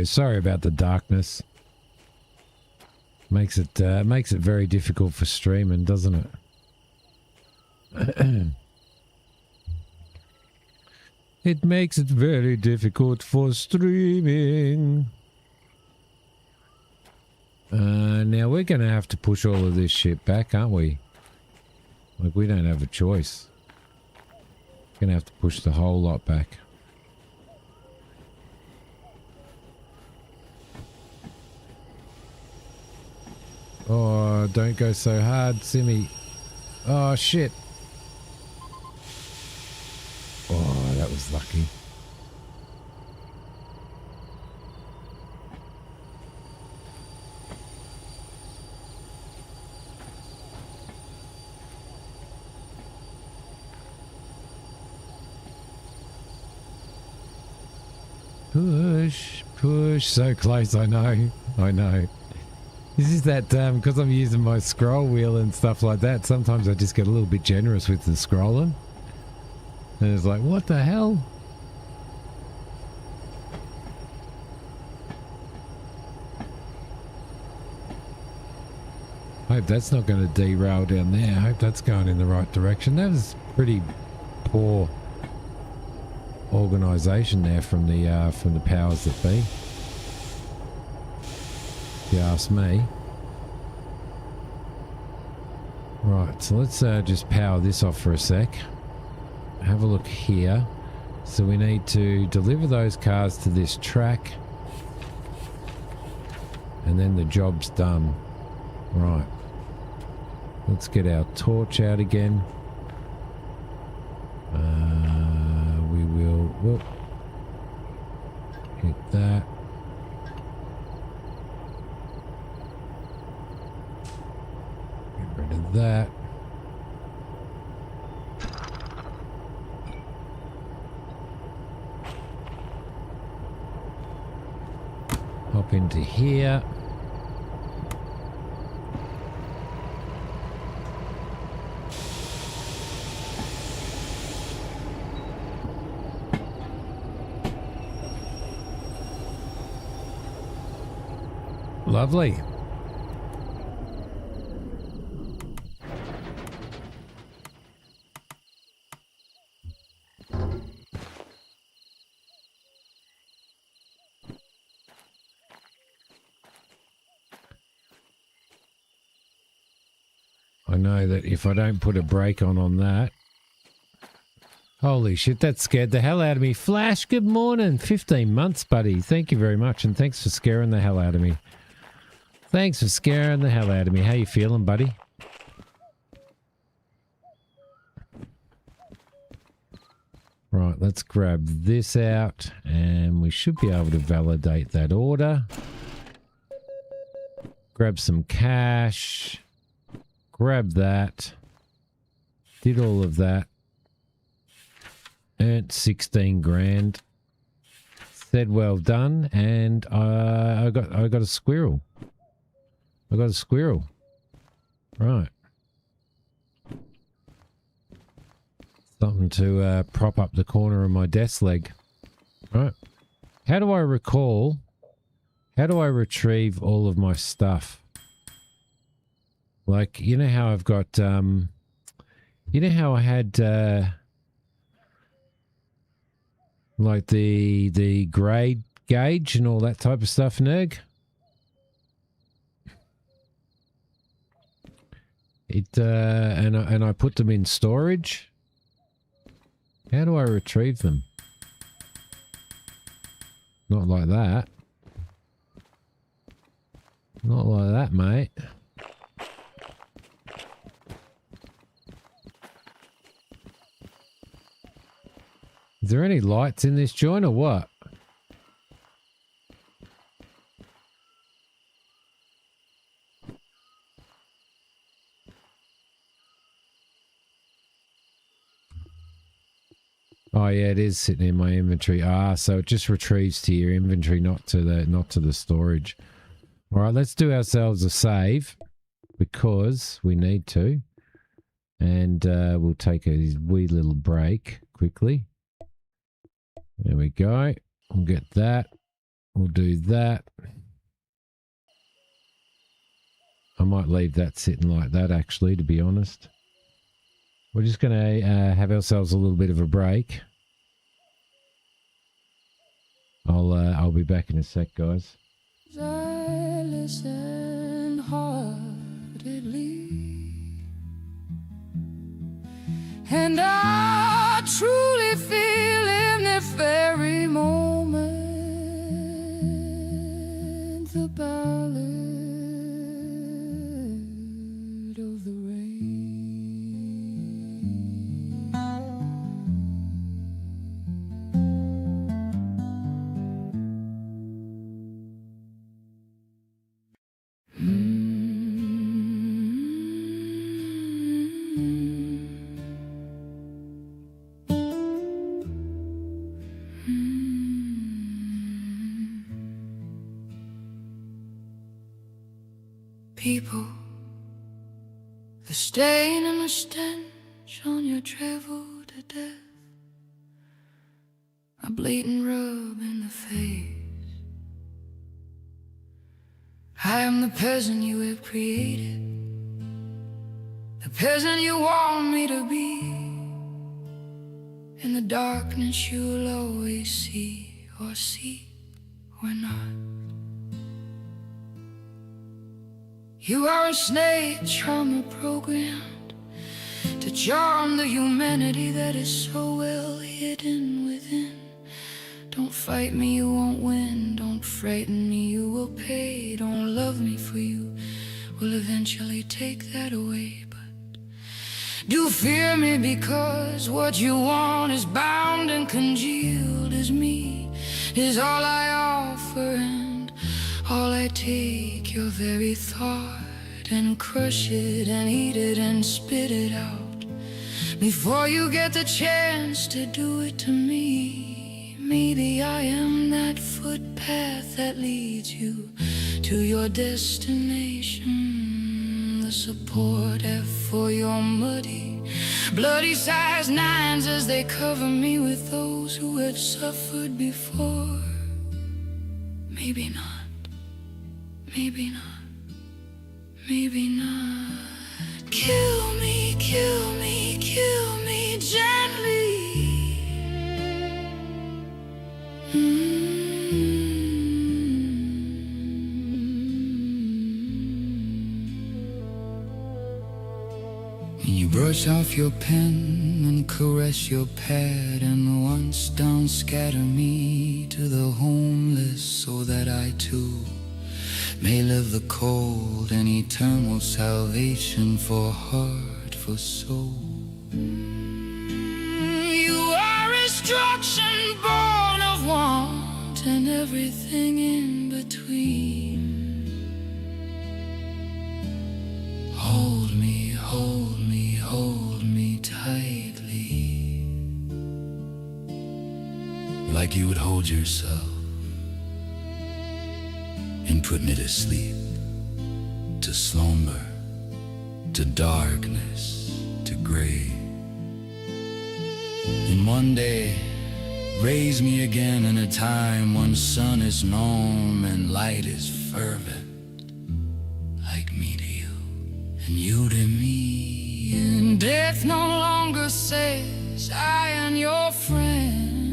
Sorry about the darkness. Makes it very difficult for streaming, doesn't it? It makes it very difficult for streaming. Now we're gonna have to push all of this shit back, aren't we? Like, we don't have a choice. Gonna have to push the whole lot back. Oh, don't go so hard, Simmy. Oh, shit. Oh, that was lucky. Push, push. So close, I know. I know. This is that, because I'm using my scroll wheel and stuff like that, sometimes I just get a little bit generous with the scrolling. And it's like, what the hell? Hope that's not going to derail down there. I hope that's going in the right direction. That was pretty poor organisation there from the powers that be. If you ask me. Right, so let's just power this off for a sec. Have a look here. So we need to deliver those cars to this track. And then the job's done. Right. Let's get our torch out again. We will... Whoop. Hit that. Get rid that. Hop into here. Lovely. I know that if I don't put a brake on that... Holy shit, that scared the hell out of me. Flash, good morning. 15 months, buddy. Thank you very much, and thanks for scaring the hell out of me. Thanks for scaring the hell out of me. How you feeling, buddy? Right, let's grab this out, and we should be able to validate that order. Grab some cash. Grab that. Did all of that. Earned 16 grand. Said well done, and I got a squirrel. I got a squirrel. Right. Something to prop up the corner of my desk leg. Right. How do I recall? How do I retrieve all of my stuff? Like, you know how I've got, you know how I had, like the grade gauge and all that type of stuff, Nerg? It, and I put them in storage. How do I retrieve them? Not like that. Not like that, mate. Is there any lights in this joint or what? Oh yeah, it is sitting in my inventory. Ah, so it just retrieves to your inventory, not to the storage. All right, let's do ourselves a save because we need to, and we'll take a wee little break quickly. There we go. We'll get that. We'll do that. I might leave that sitting like that, actually, to be honest. We're just going to have ourselves a little bit of a break. I'll be back in a sec, guys. I listen heartedly, and I truly feel in the very moment the ballad of the rain. People, the stain and the stench on your travel to death, a bleeding rub in the face. I am the peasant you have created, the peasant you want me to be. In the darkness you'll always see, or see, or not. You are a snake charmer programmed to charm the humanity that is so well hidden within. Don't fight me, you won't win. Don't frighten me, you will pay. Don't love me, for you will eventually take that away. But do fear me, because what you want is bound and congealed as me, is all I offer and all I take. Your very thought it and crush it and eat it and spit it out before you get the chance to do it to me. Maybe I am that footpath that leads you to your destination, the support F for your muddy, bloody size 9s as they cover me with those who have suffered before. Maybe not, maybe not, maybe not. Kill me, kill me, kill me gently. You brush off your pen and caress your pad, and once down scatter me to the homeless, so that I too may live the cold and eternal salvation for heart, for soul. You are instruction born of want and everything in between. Hold me, hold me, hold me tightly, like you would hold yourself, and put me to sleep, to slumber, to darkness, to gray. And one day, raise me again in a time when sun is known and light is fervent, like me to you, and you to me. And death no longer says I am your friend.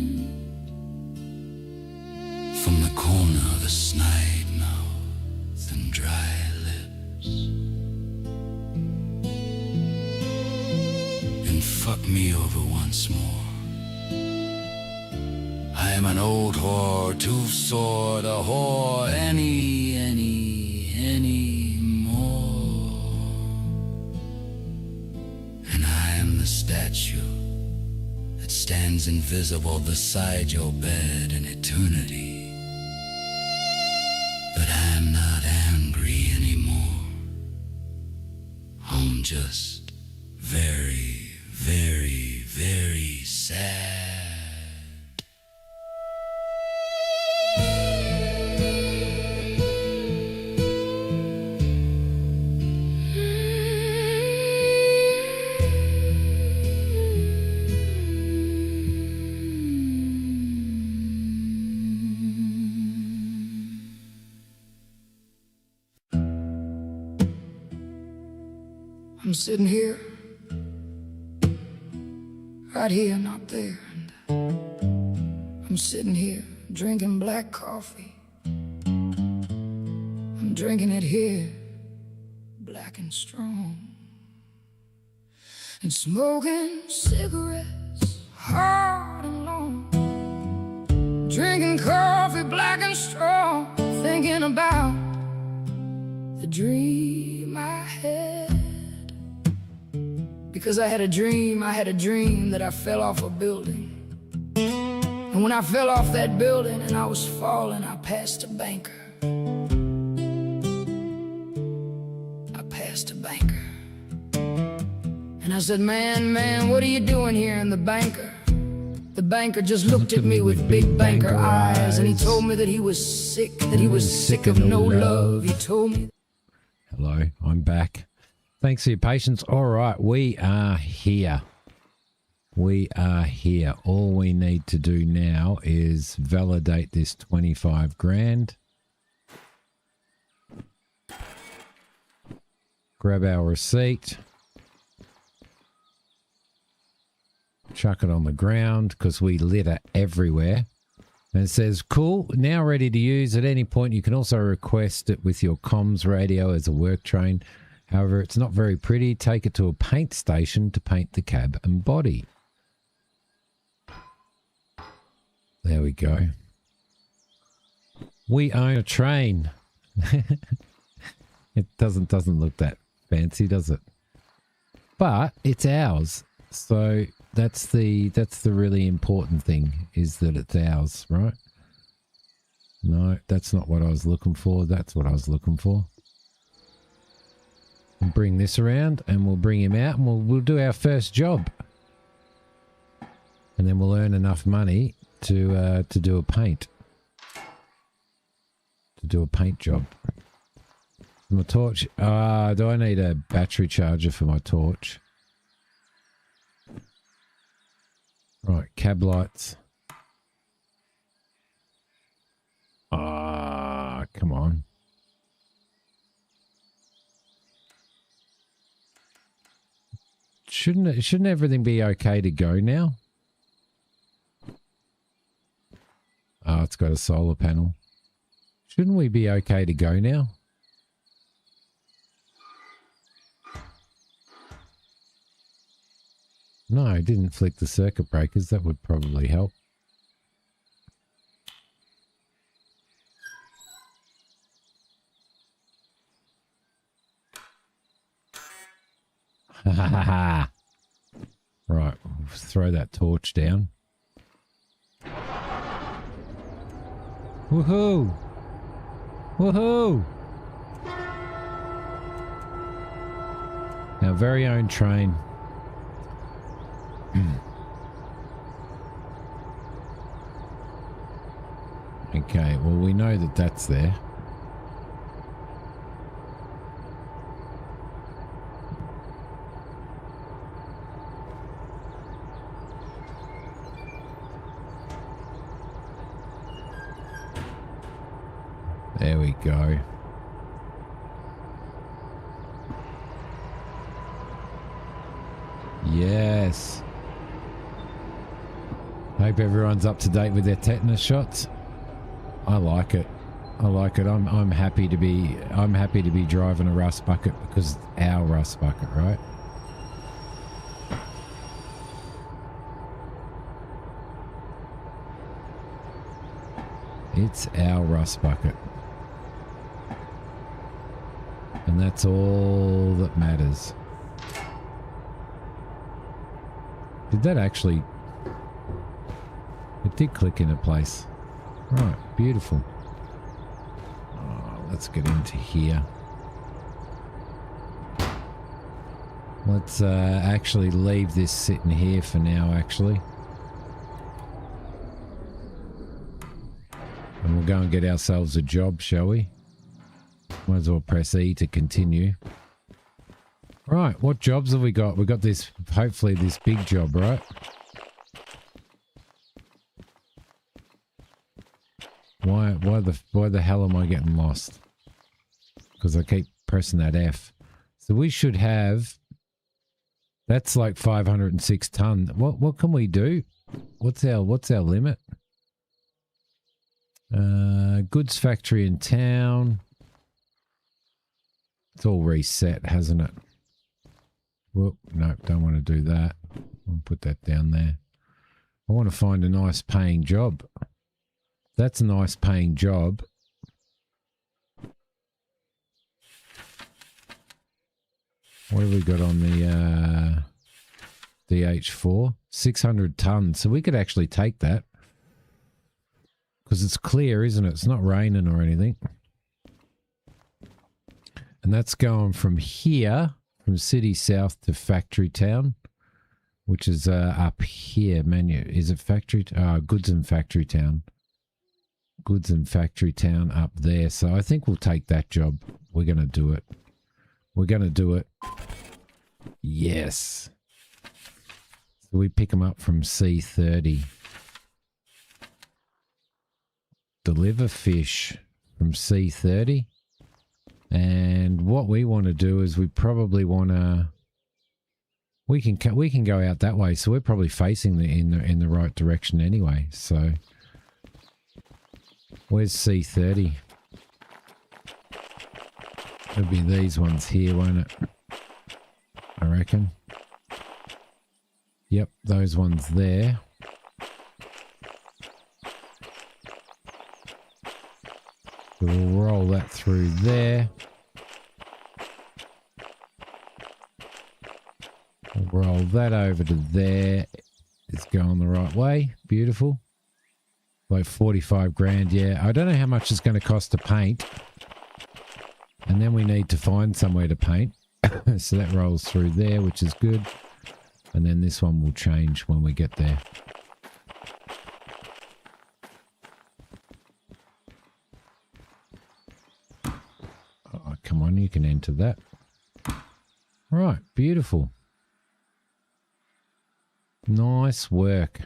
From the corner of the snide mouth and dry lips, and fuck me over once more. I am an old whore, too sore to whore any more. And I am the statue that stands invisible beside your bed in eternity. But I'm not angry anymore. I'm just very, very, very sad. I'm sitting here, right here, not there. And I'm sitting here, drinking black coffee. I'm drinking it here, black and strong. And smoking cigarettes, hard and long. Drinking coffee, black and strong. Thinking about the dream I had. Because I had a dream that I fell off a building. And when I fell off that building and I was falling, I passed a banker. I passed a banker. And I said, man, what are you doing here? And the banker just looked at me with big banker eyes. And he told me that he was sick, of no love. He told me. Hello, I'm back. Thanks for your patience. All right, we are here. We are here. All we need to do now is validate this 25 grand. Grab our receipt. Chuck it on the ground because we litter everywhere. And it says, cool, now ready to use. At any point, you can also request it with your comms radio as a work train. However, it's not very pretty. Take it to a paint station to paint the cab and body. There we go. We own a train. It doesn't look that fancy, does it? But it's ours. So that's the really important thing, is that it's ours, right? No, that's not what I was looking for. That's what I was looking for. Bring this around and we'll bring him out and we'll do our first job. And then we'll earn enough money to do a paint. To do a paint job. My torch. Do I need a battery charger for my torch? Right, cab lights. Come on. Shouldn't everything be okay to go now? Oh, it's got a solar panel. Shouldn't we be okay to go now? No, I didn't flick the circuit breakers. That would probably help. Ha ha ha ha. Right, we'll throw that torch down. Woohoo! Woohoo! Our very own train. Okay, well we know that that's there. There we go. Yes. Hope everyone's up to date with their tetanus shots. I like it. I like it. I'm happy to be driving a rust bucket because it's our rust bucket, right? It's our rust bucket. And that's all that matters. Did that actually... It did click into place. Right, beautiful. Oh, let's get into here. Let's actually leave this sitting here for now, actually. And we'll go and get ourselves a job, shall we? Might as well press E to continue. Right, what jobs have we got? We've got this, hopefully this big job, right? Why the hell am I getting lost? Because I keep pressing that F. So we should have... That's like 506 ton. What can we do? What's our limit? Goods factory in town. It's all reset, hasn't it? Whoop, nope, don't want to do that. I'll put that down there. I want to find a nice paying job. That's a nice paying job. What have we got on the DH4? 600 tons. So we could actually take that. Because it's clear, isn't it? It's not raining or anything. And that's going from here, from city south to factory town, which is up here. Menu. Is it factory? Goods and factory town. Goods and factory town up there. So I think we'll take that job. We're going to do it. We're going to do it. Yes. So we pick them up from C30. Deliver fish from C30. And what we want to do is we probably want to... We can go out that way. So we're probably facing in the right direction anyway. So... Where's C30? It'll be these ones here, won't it? I reckon. Yep, those ones there. So we'll roll that through there. We'll roll that over to there. It's going the right way. Beautiful. Like 45 grand, yeah. I don't know how much it's going to cost to paint. And then we need to find somewhere to paint. So that rolls through there, which is good. And then this one will change when we get there. Oh, come on, you can enter that. Right, beautiful. Nice work.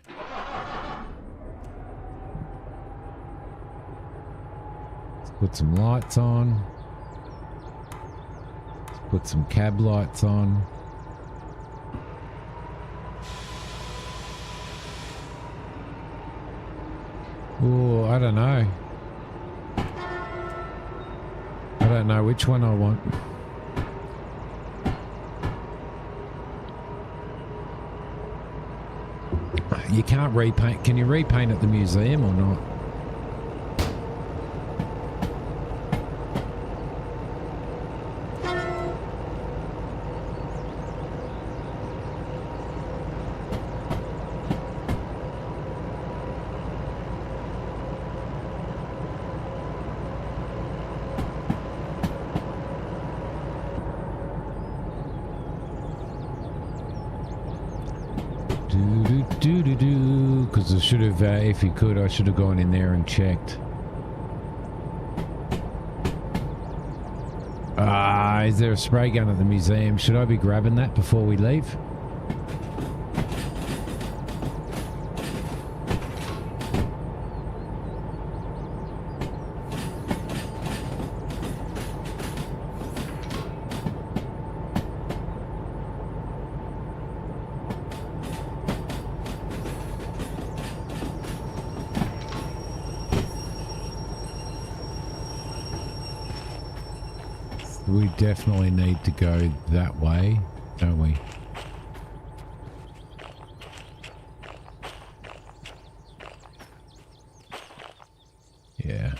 Let's put some lights on. Let's put some cab lights on. Oh, I don't know. I don't know which one I want. You can't repaint. Can you repaint at the museum or not? Because I should have, if you could, I should have gone in there and checked. Is there a spray gun at the museum? Should I be grabbing that before we leave? We definitely need to go that way, don't we? Yeah.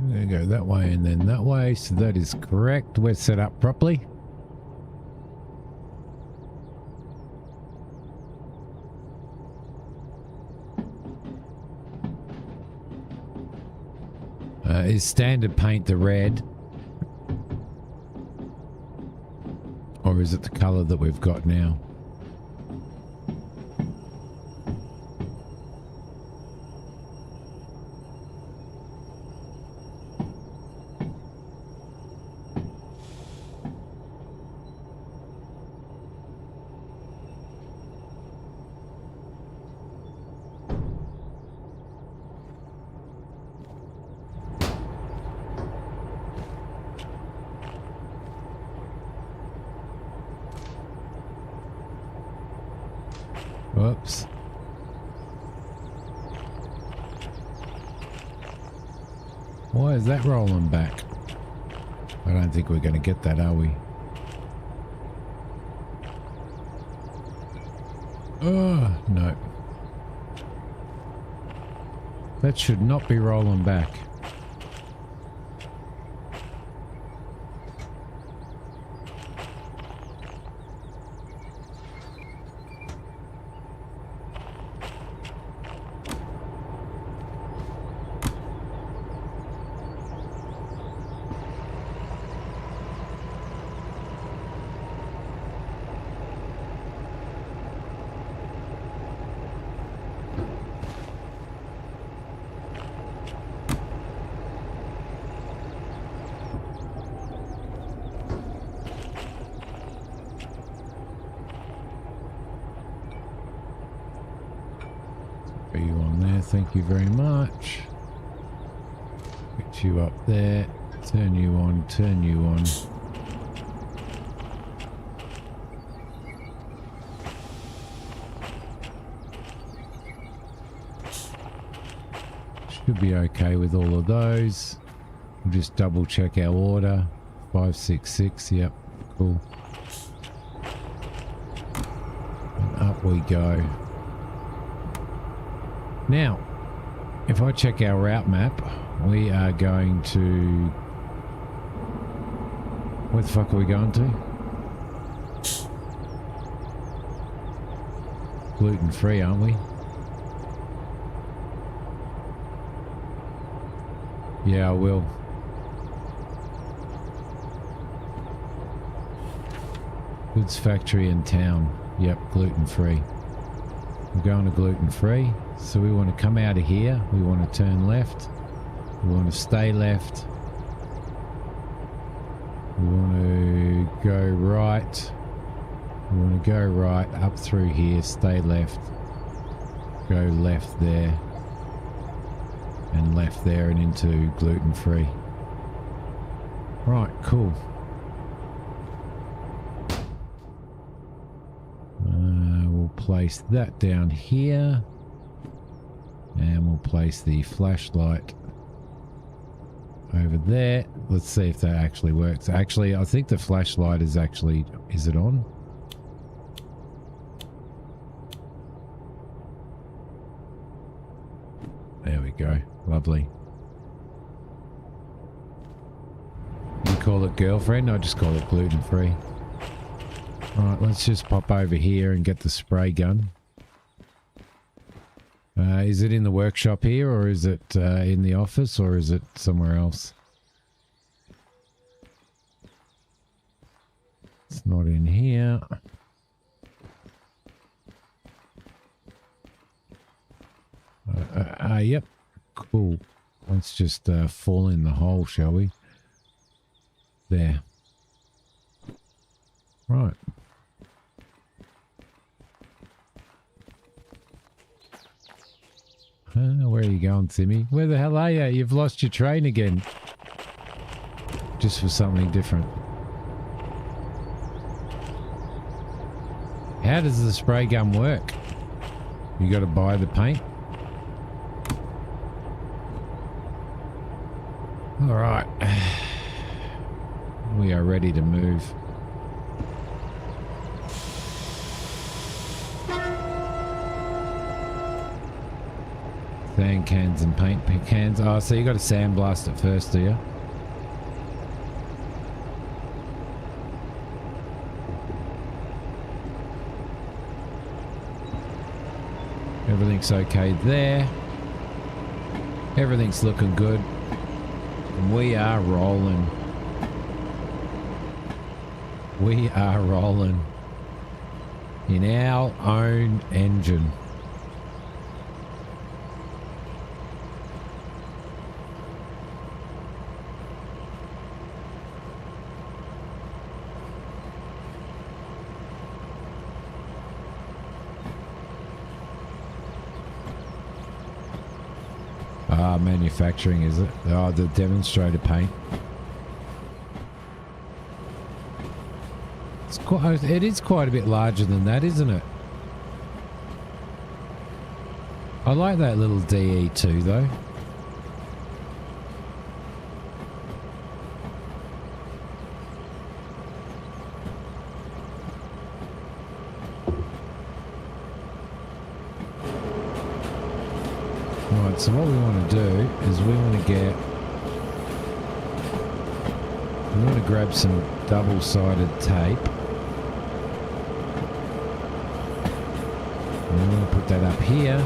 There you go, that way and then that way. So that is correct. We're set up properly. Is standard paint the red? Or is it the colour that we've got now? Whoops. Why is that rolling back? I don't think we're going to get that, are we? Oh, no. That should not be rolling back. Put you on there, thank you very much. Put you up there, turn you on, turn you on. Should be okay with all of those. We'll just double check our order. 566, yep, cool. And up we go. Now, if I check our route map, we are going to... Where the fuck are we going to? Gluten-free, aren't we? Yeah, I will. Goods factory in town. Yep, gluten-free. We're going to gluten-free. So we want to come out of here. We want to turn left. We want to stay left. We want to go right. We want to go right up through here. Stay left. Go left there. And left there and into gluten-free. Right, cool. We'll place that down here. And we'll place the flashlight over there. Let's see if that actually works. Actually, I think the flashlight is actually... Is it on? There we go. Lovely. You call it girlfriend? I just call it gluten-free. Alright, let's just pop over here and get the spray gun. Is it in the workshop here, or is it in the office, or is it somewhere else? It's not in here. Yep. Cool. Let's just fall in the hole, shall we? There. Right. Where are you going, Timmy? Where the hell are you? You've lost your train again. Just for something different. How does the spray gun work? You got to buy the paint? All right. We are ready to move. Sand cans and paint cans. Oh, so you got to sandblast it first, do you? Everything's okay there. Everything's looking good. We are rolling. We are rolling in our own engine. Manufacturing, is it? Oh, the demonstrator paint. It's quite, it is quite a bit larger than that, isn't it? I like that little DE2 though. Right, so what we want to do is we want to grab some double-sided tape. And we want to put that up here,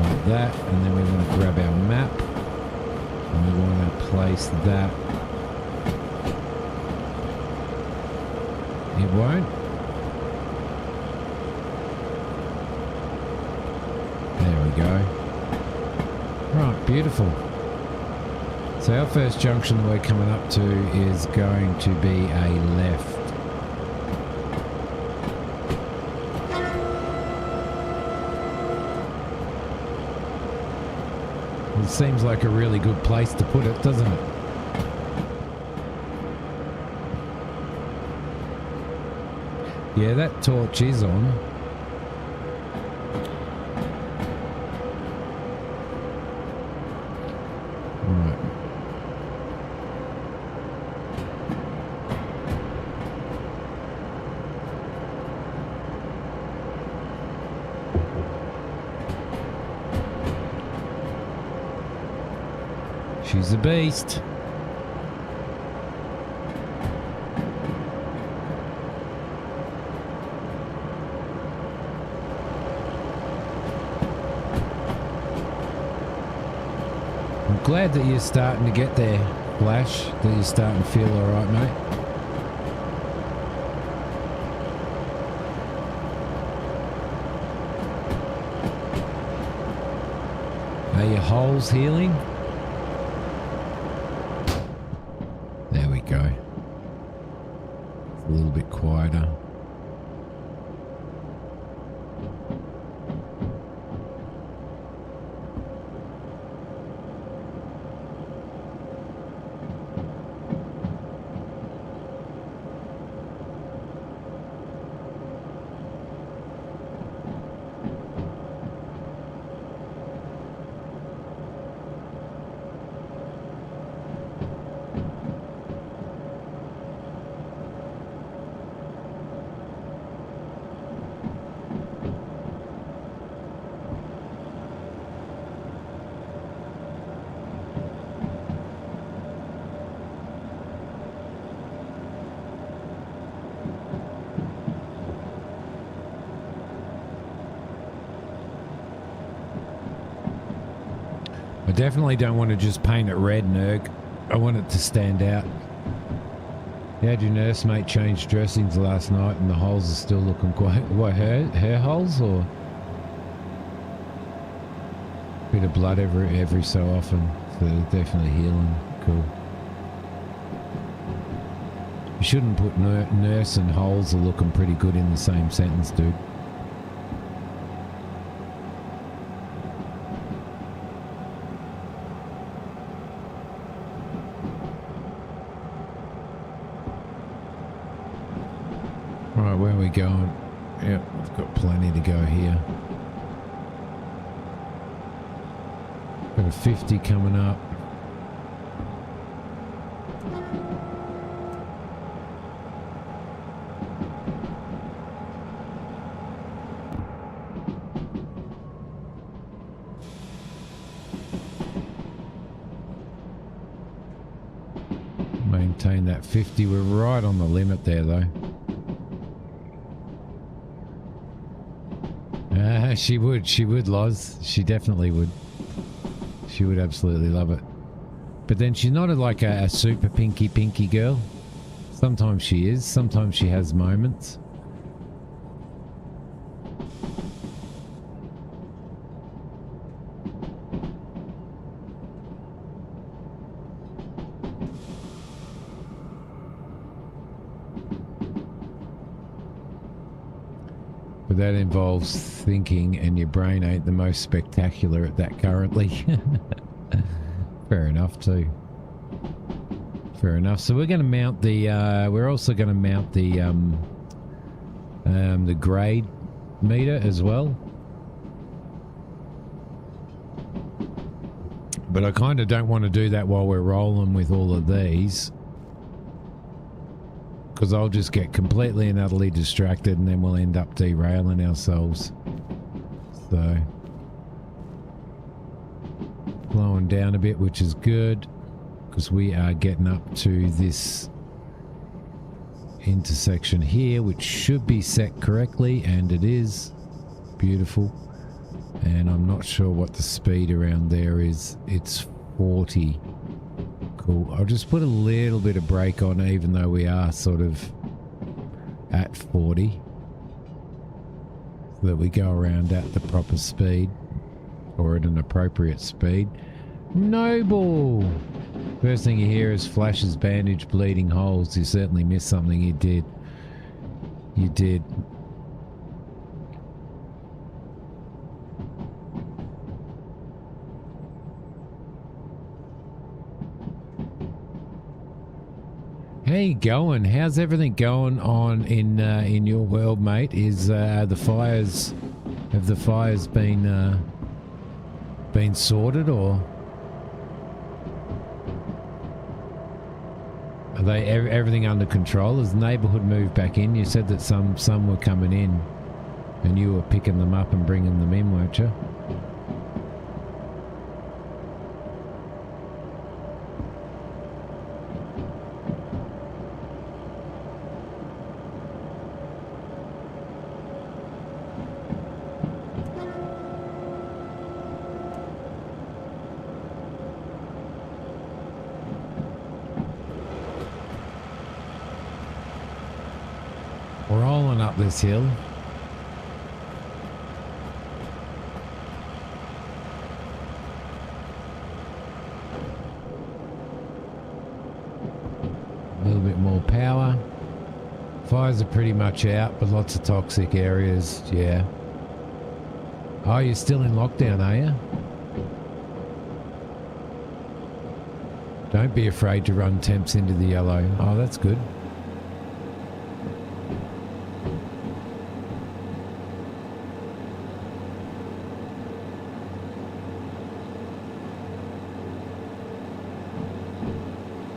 like that, and then we want to grab our map, and we want to place that. It won't. There we go. Right, beautiful. So our first junction that we're coming up to is going to be a left. It seems like a really good place to put it, doesn't it? Yeah, that torch is on. She's a beast. I'm glad that you're starting to get there, Flash, that you're starting to feel all right, mate. Are your holes healing? There we go. It's a little bit quieter. I definitely don't want to just paint it red, Nerg. I want it to stand out. You had your nursemaid change dressings last night and the holes are still looking quite... What, her holes or... Bit of blood every so often. So they're definitely healing. Cool. You shouldn't put nurse and holes are looking pretty good in the same sentence, dude. Right, where are we going? Yep, we've got plenty to go here. Got a 50 coming up. Maintain that 50. We're right on the limit there though. She would, Loz. She definitely would. She would absolutely love it. But then she's not like a super pinky girl. Sometimes she is. Sometimes she has moments. But that involves thinking, and your brain ain't the most spectacular at that currently. Fair enough too. Fair enough. So we're going to mount the. We're also going to mount the grade meter as well. But I kind of don't want to do that while we're rolling with all of these. Because I'll just get completely and utterly distracted and then we'll end up derailing ourselves. So, slowing down a bit, which is good. Because we are getting up to this intersection here, which should be set correctly, and it is. Beautiful. And I'm not sure what the speed around there is. It's 40. Cool. I'll just put a little bit of brake on, even though we are sort of at 40, so that we go around at the proper speed, or at an appropriate speed. Noble! First thing you hear is Flash's bandage, bleeding holes. You certainly missed something. You did. You did. How you going? How's everything going on in your world, mate? Is the fires, have the fires been sorted, or are they everything under control? Has the neighbourhood moved back in? You said that some were coming in, and you were picking them up and bringing them in, weren't you? Rolling up this hill. A little bit more power. Fires are pretty much out, but lots of toxic areas, yeah. Oh, you're still in lockdown, are you? Don't be afraid to run temps into the yellow. Oh, that's good.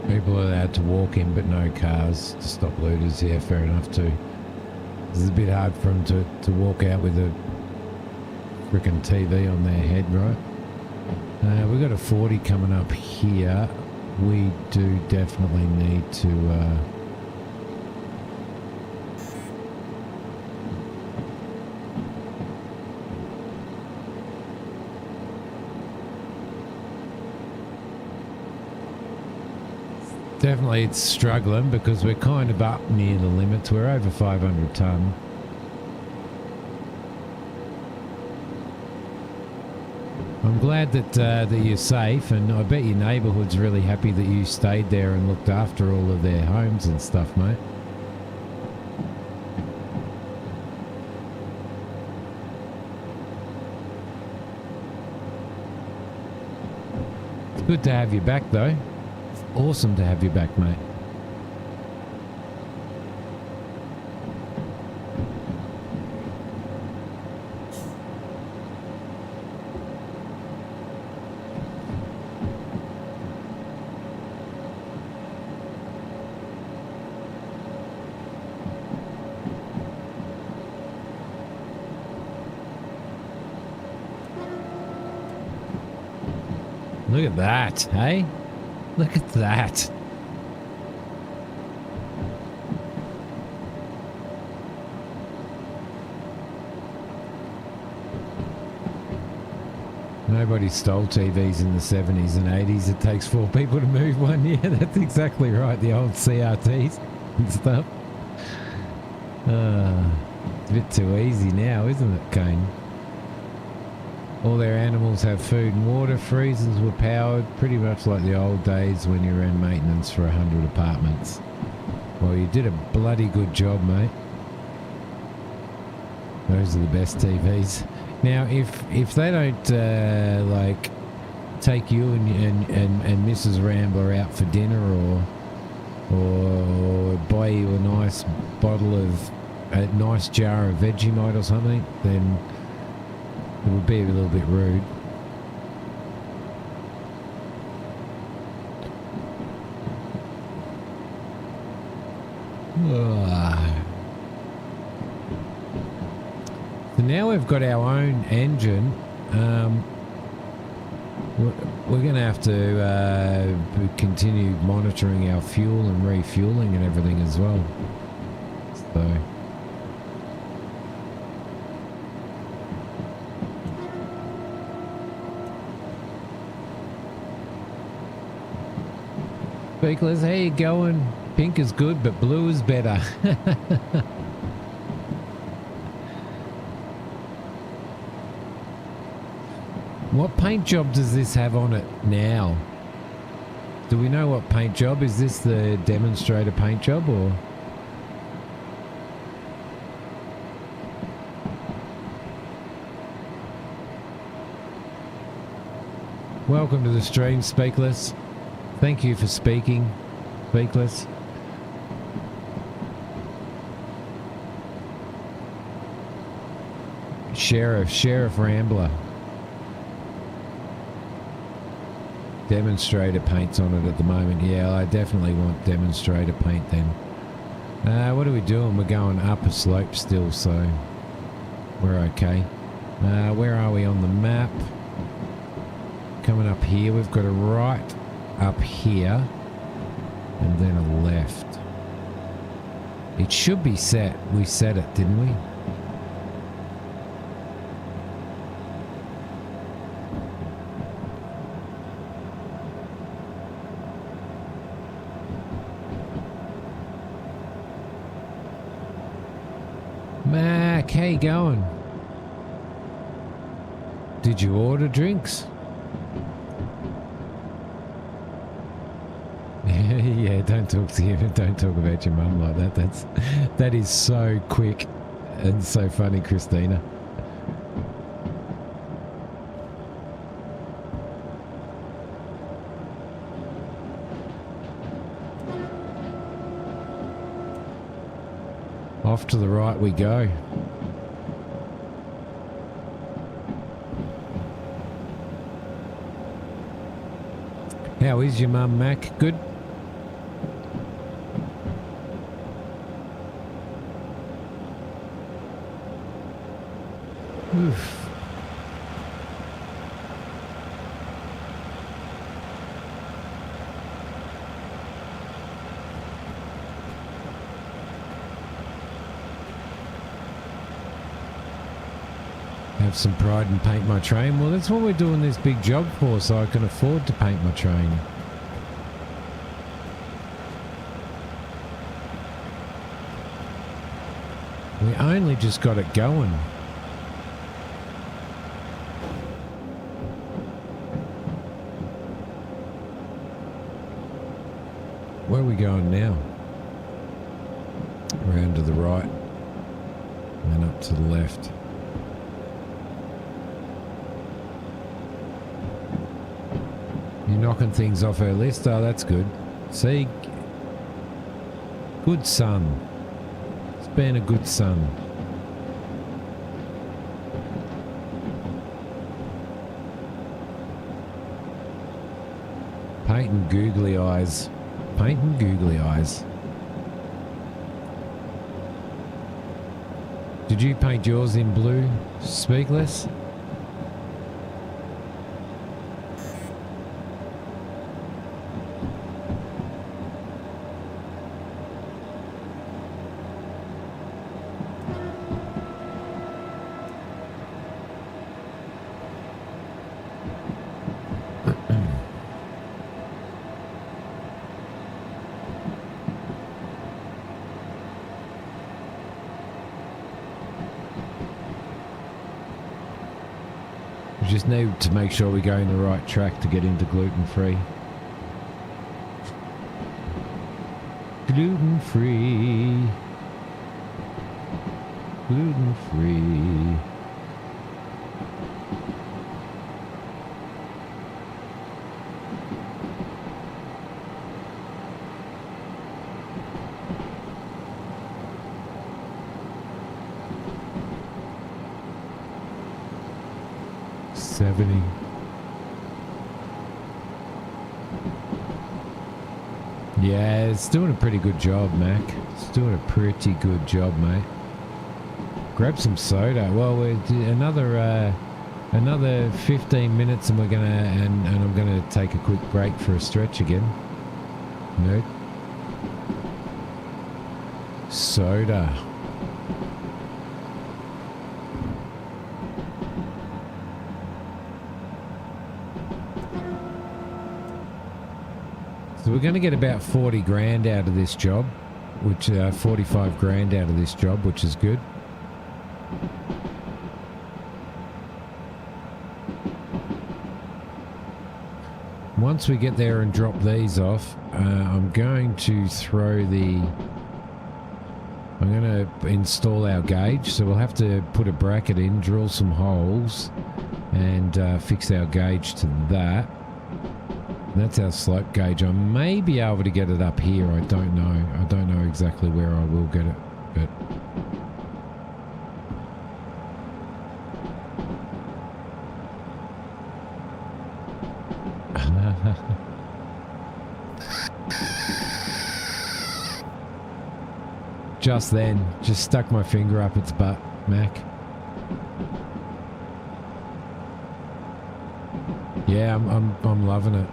People are allowed to walk in, but no cars to stop looters. Yeah, fair enough too. It's a bit hard for them to walk out with a freaking TV on their head, right? We've got a 40 coming up here. We do definitely need to... Definitely it's struggling because we're kind of up near the limits. We're over 500 tonne. I'm glad that you're safe, and I bet your neighbourhood's really happy that you stayed there and looked after all of their homes and stuff, mate. It's good to have you back, though. Awesome to have you back, mate. Look at that, hey? Look at that. Nobody stole TVs in the 70s and 80s. It takes 4 people to move one. Yeah, that's exactly right. The old CRTs and stuff. It's a bit too easy now, isn't it, Kane? All their animals have food and water. Freezers were powered, pretty much like the old days when you ran maintenance for 100 apartments. Well, you did a bloody good job, mate. Those are the best TVs. Now, if they don't like take you and Mrs. Rambler out for dinner, or buy you a nice nice jar of Vegemite or something, then it would be a little bit rude. So now we've got our own engine. We're going to have to continue monitoring our fuel and refueling and everything as well. So... Speakless, how you going? Pink is good, but blue is better. What paint job does this have on it now? Do we know what paint job? Is this the demonstrator paint job, or? Welcome to the stream, Speakless. Thank you for speaking, Speakless. Sheriff Rambler. Demonstrator paint's on it at the moment. Yeah, I definitely want demonstrator paint then. What are we doing? We're going up a slope still, so we're okay. Where are we on the map? Coming up here, we've got a right up here and then a left. It should be set. We set it, didn't we? Mac, how you going? Did you order drinks? Yeah, don't talk to him. Don't talk about your mum like that. That is so quick and so funny, Christina. Off to the right we go. How is your mum, Mac? Good? Oof. Have some pride and paint my train. Well, that's what we're doing this big job for, so I can afford to paint my train. We only just got it going. Where are we going now? Around to the right and up to the left. You're knocking things off her list. Oh, that's good. See? Good son. It's been a good son. Painting googly eyes. Painting googly eyes. Did you paint yours in blue, Speakless? Just need to make sure we go in the right track to get into gluten-free. Gluten-free. Gluten-free. Yeah, it's doing a pretty good job, Mac. It's doing a pretty good job, mate. Grab some soda. Well, we're another 15 minutes, and we're gonna and I'm gonna take a quick break for a stretch again. Nope. Soda. So we're going to get about 40 grand out of this job, which 45 grand out of this job, which is good. Once we get there and drop these off, I'm going to install our gauge. So we'll have to put a bracket in, drill some holes, and fix our gauge to that. That's our slope gauge. I may be able to get it up here. I don't know. I don't know exactly where I will get it, but just then, just stuck my finger up its butt, Mac. Yeah, I'm loving it.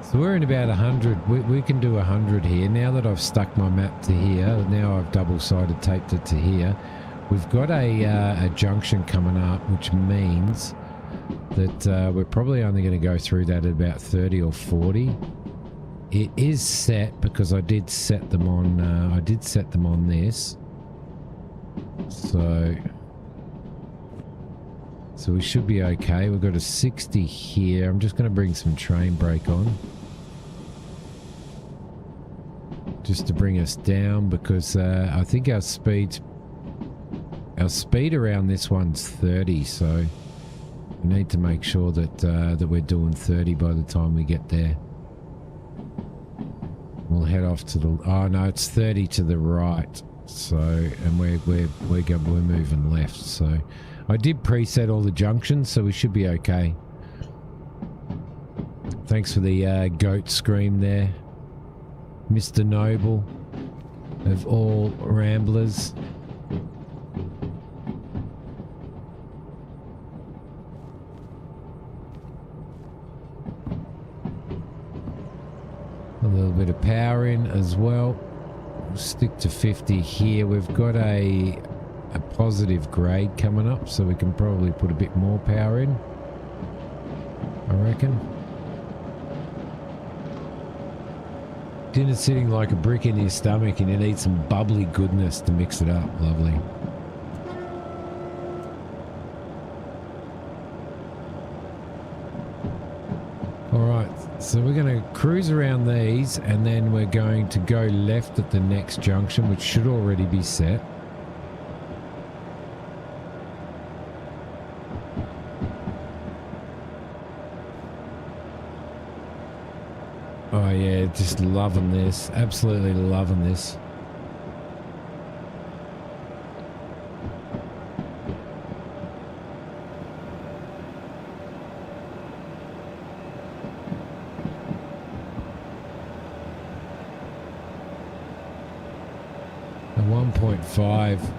So we're in about 100. We can do 100 here. Now that I've stuck my map to here, now I've double-sided taped it to here. We've got a junction coming up, which means that we're probably only going to go through that at about 30 or 40. It is set because I did set them on. I did set them on this. So we should be okay. We've got a 60 here. I'm just going to bring some train brake on. Just to bring us down, because I think our speed around this one's 30, so we need to make sure that that we're doing 30 by the time we get there. We'll head off to the... Oh no, it's 30 to the right. So, and we're moving left. So, I did preset all the junctions, so we should be okay. Thanks for the goat scream there, Mr. Noble of all ramblers. A little bit of power in as well. We'll stick to 50 here. We've got a positive grade coming up, so we can probably put a bit more power in, I reckon. Dinner's sitting like a brick in your stomach and you need some bubbly goodness to mix it up. Lovely. Alright, so we're going to cruise around these and then we're going to go left at the next junction, which should already be set. Oh yeah, just loving this. Absolutely loving this. A 1.5.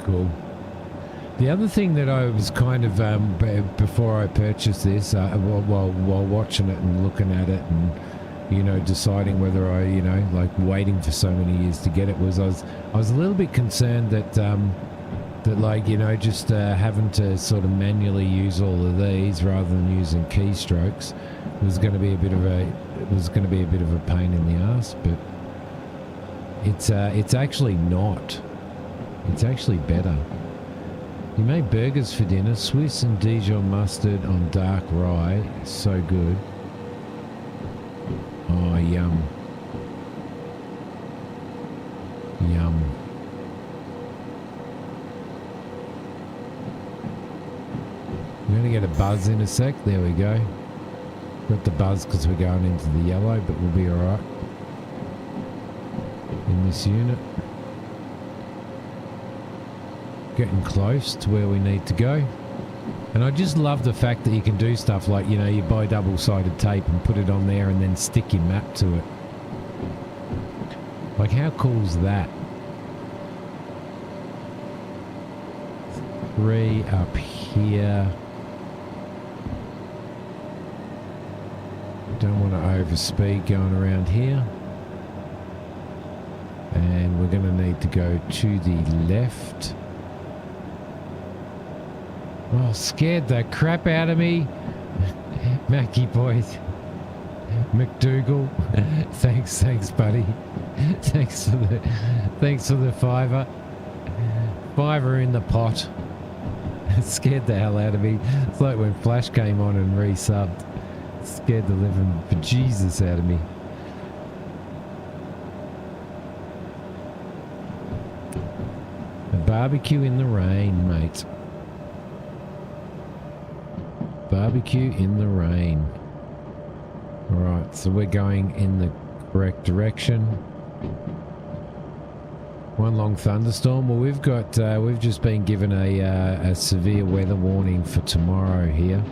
Cool. The other thing that I was kind of before I purchased this, while watching it and looking at it, and you know, deciding whether I, you know, like waiting for so many years to get it, was I was a little bit concerned that that, like, you know, just having to sort of manually use all of these rather than using keystrokes was going to be a bit of a pain in the ass, but it's actually not. It's actually better. You made burgers for dinner, Swiss and Dijon mustard on dark rye. So good. Oh, yum. Yum. We're going to get a buzz in a sec. There we go. Got the buzz because we're going into the yellow, but we'll be alright in this unit. Getting close to where we need to go. And I just love the fact that you can do stuff like, you know, you buy double-sided tape and put it on there and then stick your map to it. Like, how cool is that? 3 up here. Don't want to overspeed going around here. And we're going to need to go to the left. Oh, scared the crap out of me. Mackie boy. McDougal. Thanks, buddy. Thanks for the $5. $5 in the pot. It scared the hell out of me. It's like when Flash came on and resubbed. It scared the living bejesus out of me. A barbecue in the rain, mate. Barbecue in the rain. Alright, so we're going in the correct direction. One long thunderstorm. Well, we've just been given a severe weather warning for tomorrow here.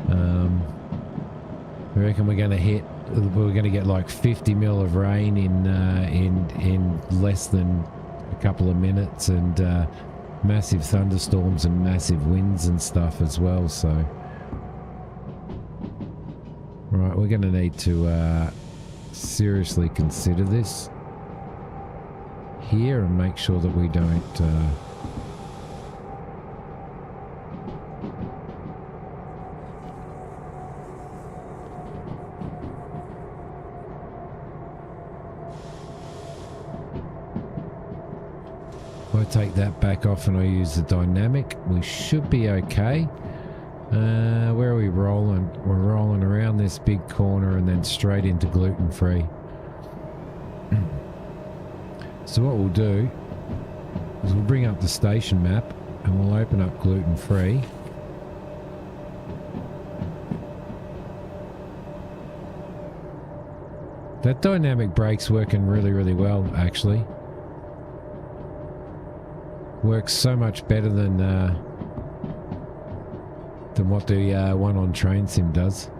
I reckon we're going to get like 50 mil of rain in less than a couple of minutes, and massive thunderstorms and massive winds and stuff as well. So, right, we're going to need to seriously consider this here and make sure that we don't if I take that back off and I use the dynamic, we should be okay. Where are we rolling? We're rolling around this big corner and then straight into gluten-free. So what we'll do is we'll bring up the station map and we'll open up gluten-free. That dynamic brake's working really, really well, actually. Works so much better than what the one on Train Sim does.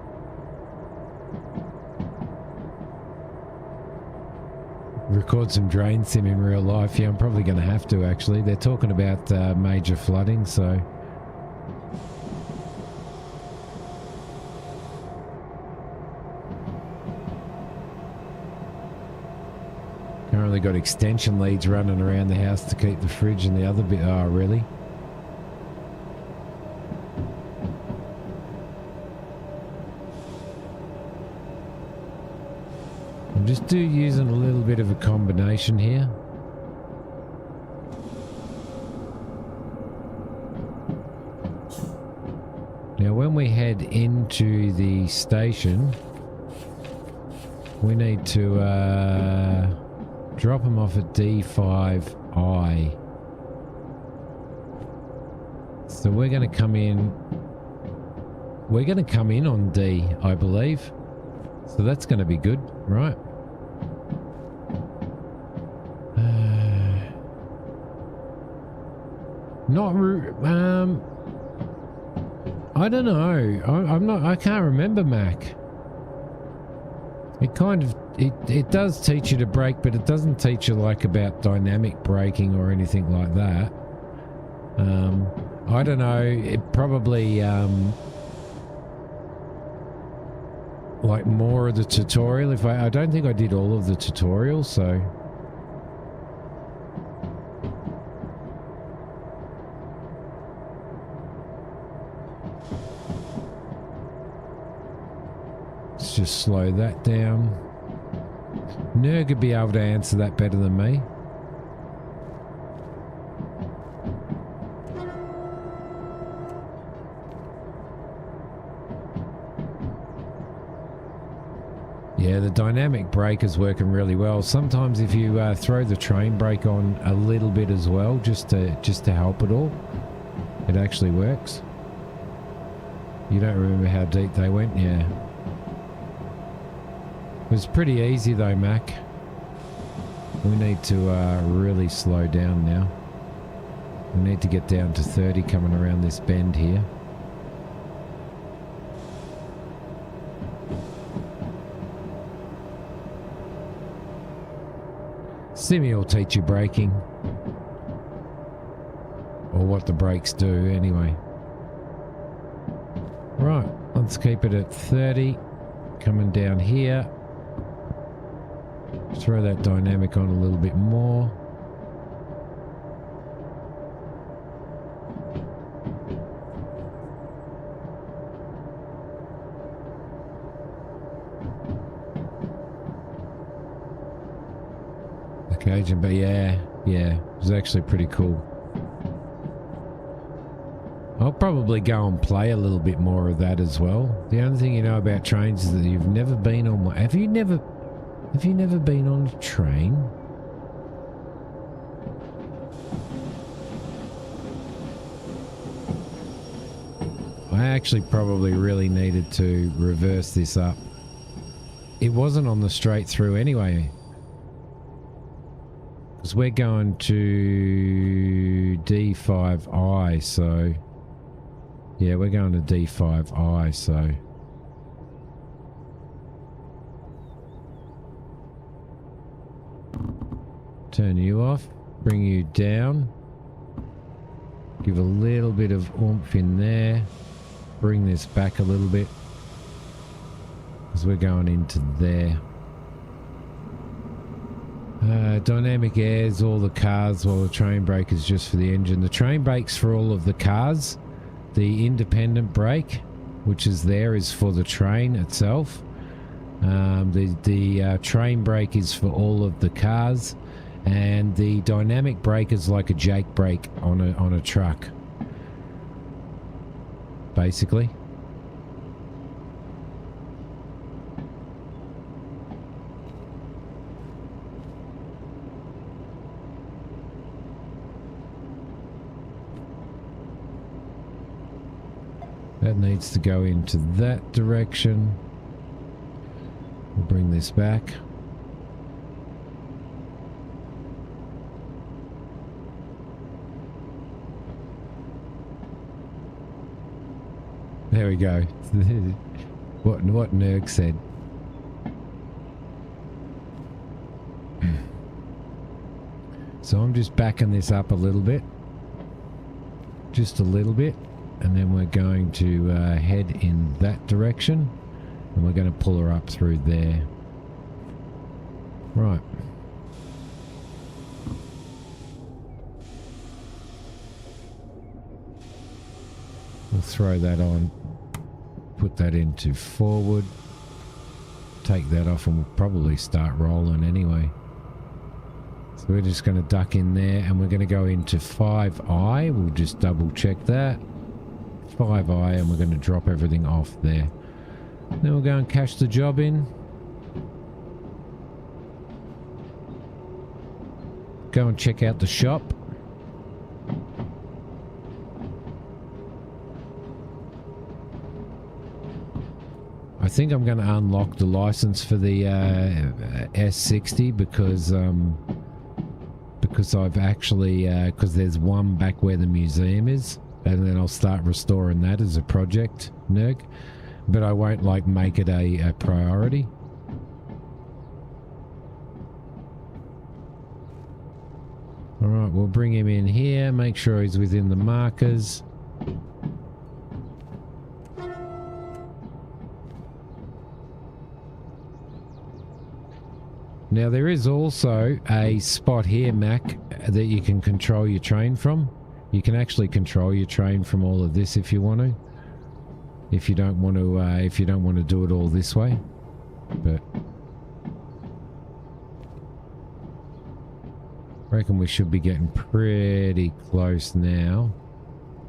Record some Drain Sim in real life. Yeah, I'm probably going to have to, actually. They're talking about major flooding, so... Currently got extension leads running around the house to keep the fridge and the other bit... Oh, really? I'm just using a little bit of a combination here. Now when we head into the station, we need to drop them off at D5I. So we're going to come in. We're going to come in on D, I believe. So that's going to be good, right? I don't know. I'm not. I can't remember, Mac. It kind of it does teach you to brake, but it doesn't teach you like about dynamic braking or anything like that. I don't know. It probably like more of the tutorial. If I don't think I did all of the tutorial, so. Just slow that down. Nerg would be able to answer that better than me. Yeah, the dynamic brake is working really well. Sometimes if you throw the train brake on a little bit as well, just to help it all, it actually works. You don't remember how deep they went? Yeah. It was pretty easy though, Mac. We need to really slow down now. We need to get down to 30 coming around this bend here. Simi will teach you braking. Or what the brakes do anyway. Right, let's keep it at 30. Coming down here. Throw that dynamic on a little bit more. Occasion, but yeah, it was actually pretty cool. I'll probably go and play a little bit more of that as well. The only thing you know about trains is that you've never been on one. Have you never been on a train? I actually probably really needed to reverse this up. It wasn't on the straight through anyway. Because we're going to D5I, so... Yeah, we're going to D5I, so... Turn you off, bring you down, give a little bit of oomph in there, bring this back a little bit, because we're going into there. Dynamic airs all the cars, while the train brake is just for the engine. The train brake's for all of the cars. The independent brake, which is there, is for the train itself. The train brake is for all of the cars, and the dynamic brake is like a Jake brake on a truck, basically. That needs to go into that direction. We'll bring this back. There we go. what Nerg said. So I'm just backing this up a little bit. Just a little bit. And then we're going to head in that direction. And we're going to pull her up through there. Right. We'll throw that on. Put that into forward. Take that off and we'll probably start rolling anyway. So we're just going to duck in there and we're going to go into 5i. We'll just double check that. 5i, and we're going to drop everything off there. Then we'll go and cash the job in. Go and check out the shop. I think I'm going to unlock the license for the S60 because I've actually because there's one back where the museum is. And then I'll start restoring that as a project, Nerg. But I won't, like, make it a priority. Alright, we'll bring him in here. Make sure he's within the markers. Now, there is also a spot here, Mac, that you can control your train from. You can actually control your train from all of this if you want to. If you don't want to do it all this way. But I reckon we should be getting pretty close now.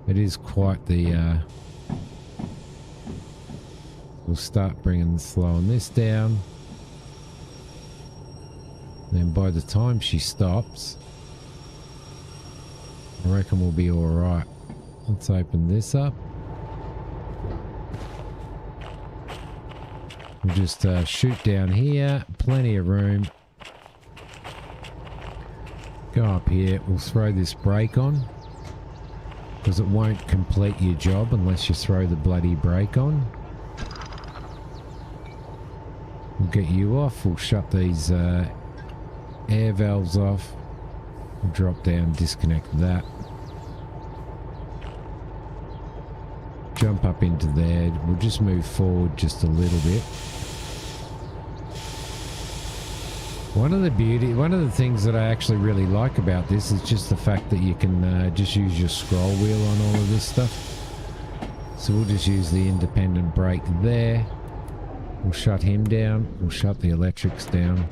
It is quite the we'll start slowing this down. Then by the time she stops, I reckon we'll be alright. Let's open this up. We'll just shoot down here. Plenty of room. Go up here. We'll throw this brake on. Because it won't complete your job unless you throw the bloody brake on. We'll get you off. We'll shut these air valves off. We'll drop down, disconnect that. Jump up into there. We'll just move forward just a little bit. One of the things that I actually really like about this is just the fact that you can just use your scroll wheel on all of this stuff. So we'll just use the independent brake there. We'll shut him down. We'll shut the electrics down.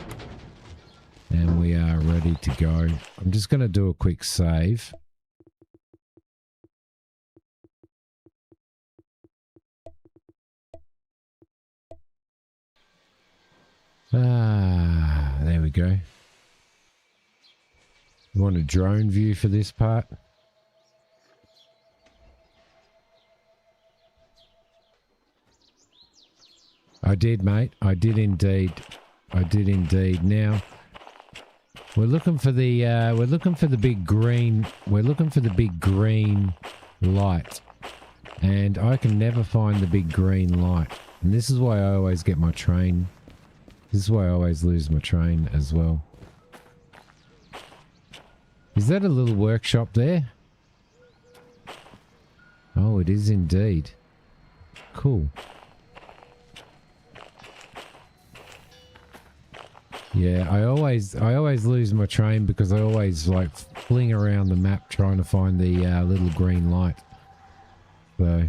And we are ready to go. I'm just going to do a quick save. There we go. You want a drone view for this part? I did, mate. I did indeed. I did indeed. Now we're looking for the big green. We're looking for the big green light, and I can never find the big green light. And this is why I always get my train. This is why I always lose my train as well. Is that a little workshop there? Oh, it is indeed. Cool. Yeah, I always lose my train because I always like fling around the map trying to find the little green light. So,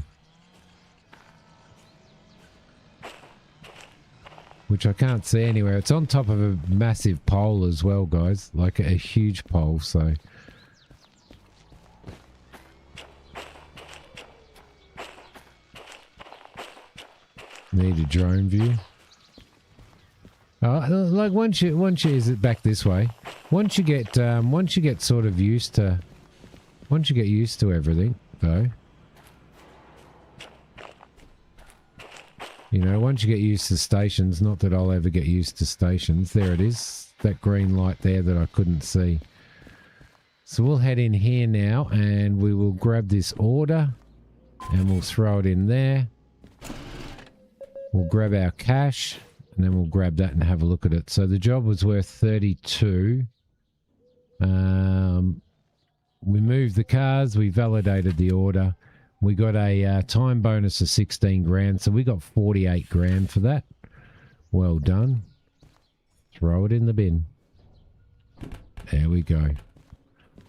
which I can't see anywhere. It's on top of a massive pole as well, guys, like a huge pole. So, need a drone view. Like once you is it back this way? Once you get sort of used to, once you get used to everything, though, you know, once you get used to stations. Not that I'll ever get used to stations. There it is, that green light there that I couldn't see. So we'll head in here now, and we will grab this order, and we'll throw it in there. We'll grab our cash. And then we'll grab that and have a look at it. So the job was worth 32. We moved the cars. We validated the order. We got a time bonus of 16 grand. So we got 48 grand for that. Well done. Throw it in the bin. There we go. At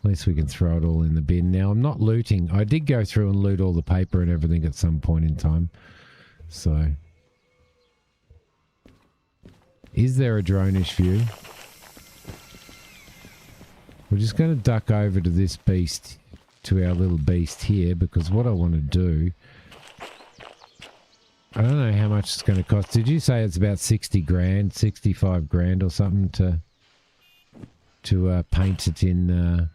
least we can throw it all in the bin. Now, I'm not looting. I did go through and loot all the paper and everything at some point in time. So... is there a drone-ish view? We're just going to duck over to this beast, to our little beast here, because what I want to do... I don't know how much it's going to cost. Did you say it's about 60 grand, 65 grand or something to paint it in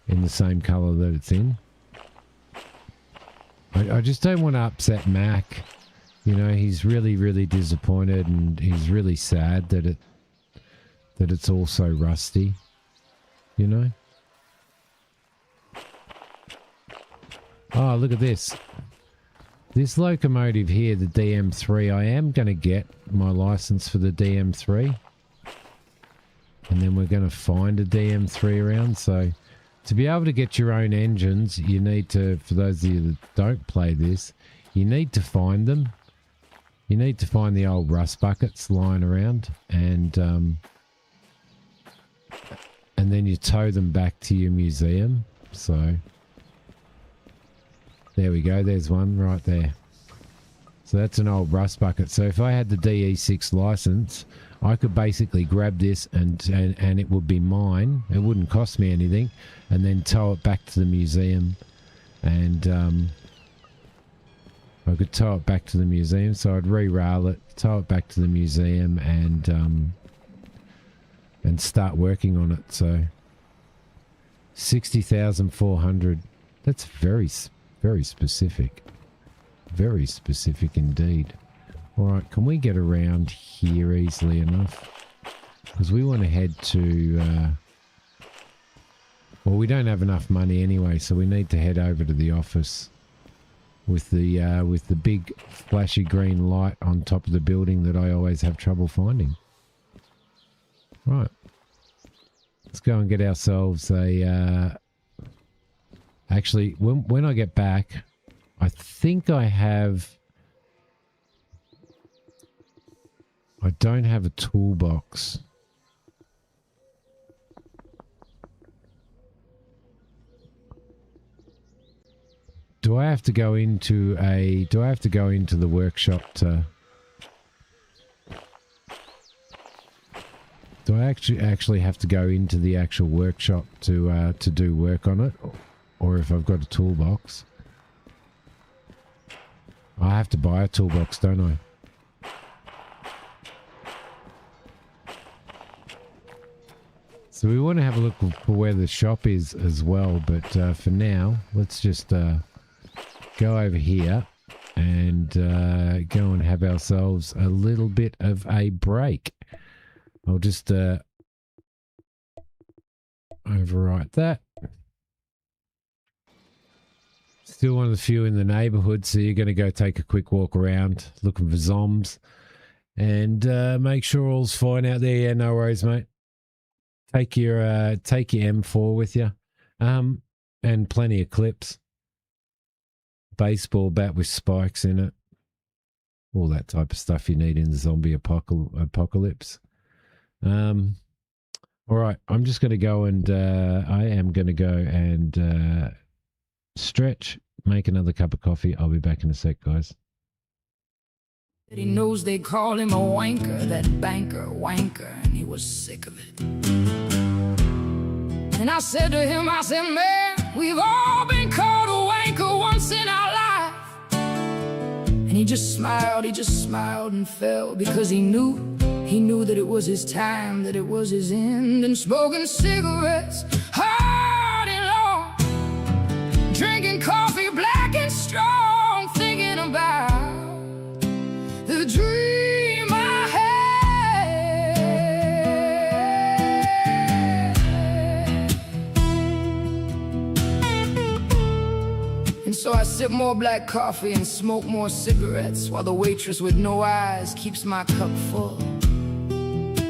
the same colour that it's in? I just don't want to upset Mac. You know, he's really, really disappointed, and he's really sad that it's all so rusty, you know? Oh, look at this. This locomotive here, the DM3, I am going to get my license for the DM3. And then we're going to find a DM3 around. So to be able to get your own engines, you need to, for those of you that don't play this, you need to find them. You need to find the old rust buckets lying around, and then you tow them back to your museum. So there we go. There's one right there. So that's an old rust bucket. So if I had the DE6 license, I could basically grab this and it would be mine. It wouldn't cost me anything, and then tow it back to the museum, and I could tow it back to the museum. So I'd re-rail it, tow it back to the museum, and start working on it. So 60,400. That's very, very specific. Very specific indeed. All right, can we get around here easily enough? Because we want to head to... well, we don't have enough money anyway, so we need to head over to the office with the big flashy green light on top of the building that I always have trouble finding. Right. Let's go and get ourselves a... actually, when I get back, I think I have... I don't have a toolbox. Do I have to go into the workshop to... Do I actually have to go into the actual workshop to do work on it? Or if I've got a toolbox? I have to buy a toolbox, don't I? So we want to have a look for where the shop is as well, but for now, let's just go over here and go and have ourselves a little bit of a break. I'll just overwrite that. Still one of the few in the neighborhood, so you're going to go take a quick walk around looking for zombs and make sure all's fine out there. Yeah, no worries, mate. Take your M4 with you, and plenty of clips. Baseball bat with spikes in it. all that type of stuff you need in the zombie apocalypse. All right, I'm just going to go and I am going to go and stretch, make another cup of coffee. I'll be back in a sec, guys. He knows they call him a wanker, that banker wanker, and he was sick of it. And I said to him, I said, man, we've all been called a wanker once in our life. And he just smiled and fell, because he knew that it was his time, that it was his end. And smoking cigarettes hard and long, drinking coffee black and strong, thinking about the dream I had. And so I sip more black coffee and smoke more cigarettes, while the waitress with no eyes keeps my cup full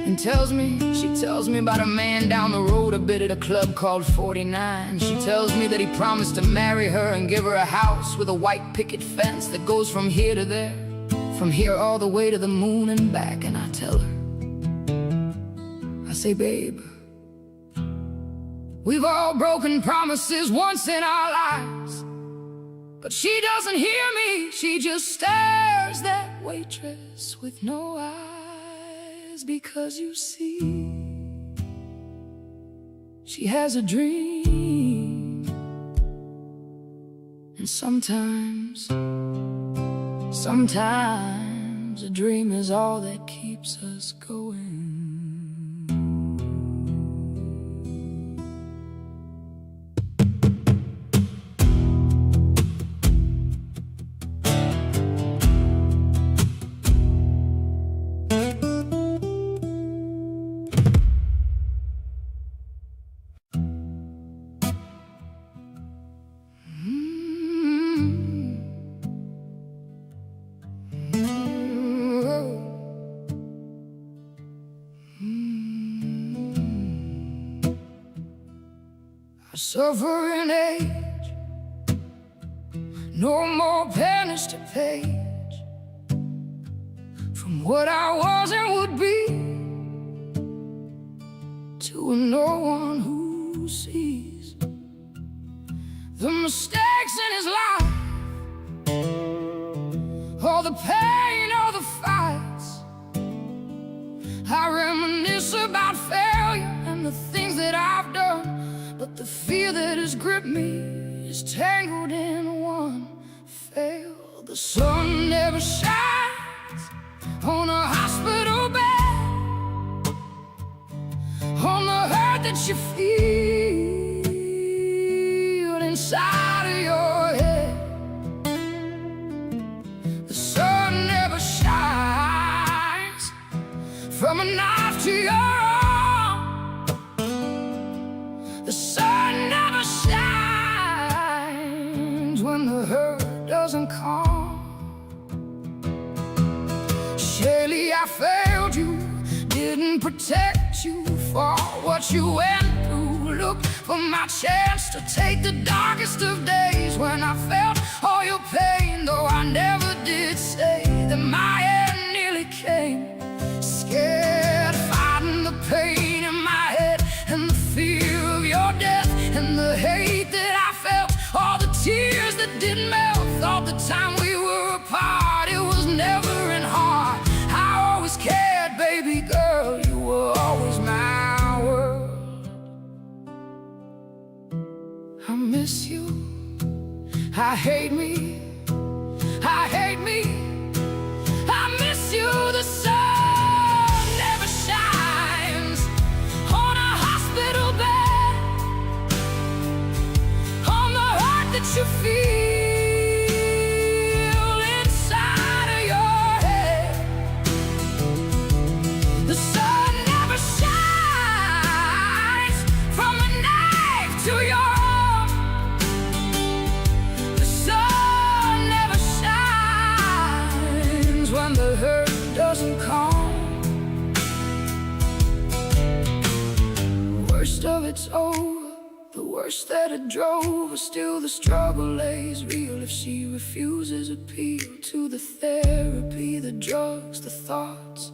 and she tells me about a man down the road a bit at a club called 49. She tells me that he promised to marry her and give her a house with a white picket fence that goes from here to there, from here all the way to the moon and back. And I tell her, I say, babe, we've all broken promises once in our lives. But she doesn't hear me, she just stares, that waitress with no eyes. Because you see, she has a dream. And sometimes a dream is all that keeps us going. I suffer in age, no more pennies to page, from what I was and would be, to no one who sees the mistakes in his life, all the pain, all the fights. I reminisce about failure and the things that I've done, but the fear that has gripped me is tangled in one fail. The sun never shines on a hospital bed, on the hurt that you feel inside of your head. The sun never shines from a knife to your arm. The sun never shines when the hurt doesn't come. Surely I failed you, didn't protect you for what you went through. Look for my chance to take the darkest of days, when I felt all your pain, though I never did say that my end nearly came. Scared, fighting the pain in my head and the fear of your death, and the hate that I felt, all the tears that didn't melt, all the time we were apart. It was never in heart. I always cared, baby girl, you were always my world. I miss you, I hate me, I hate me, I miss you. The sun never shines on a hospital bed, on the hurt that you feel inside of your head. The sun never shines from a knife to your arm. The sun never shines when the hurt doesn't come. Worst of it's over, The worst that it drove, but still the struggle lays real if she refuses appeal to the therapy, the drugs, the thoughts,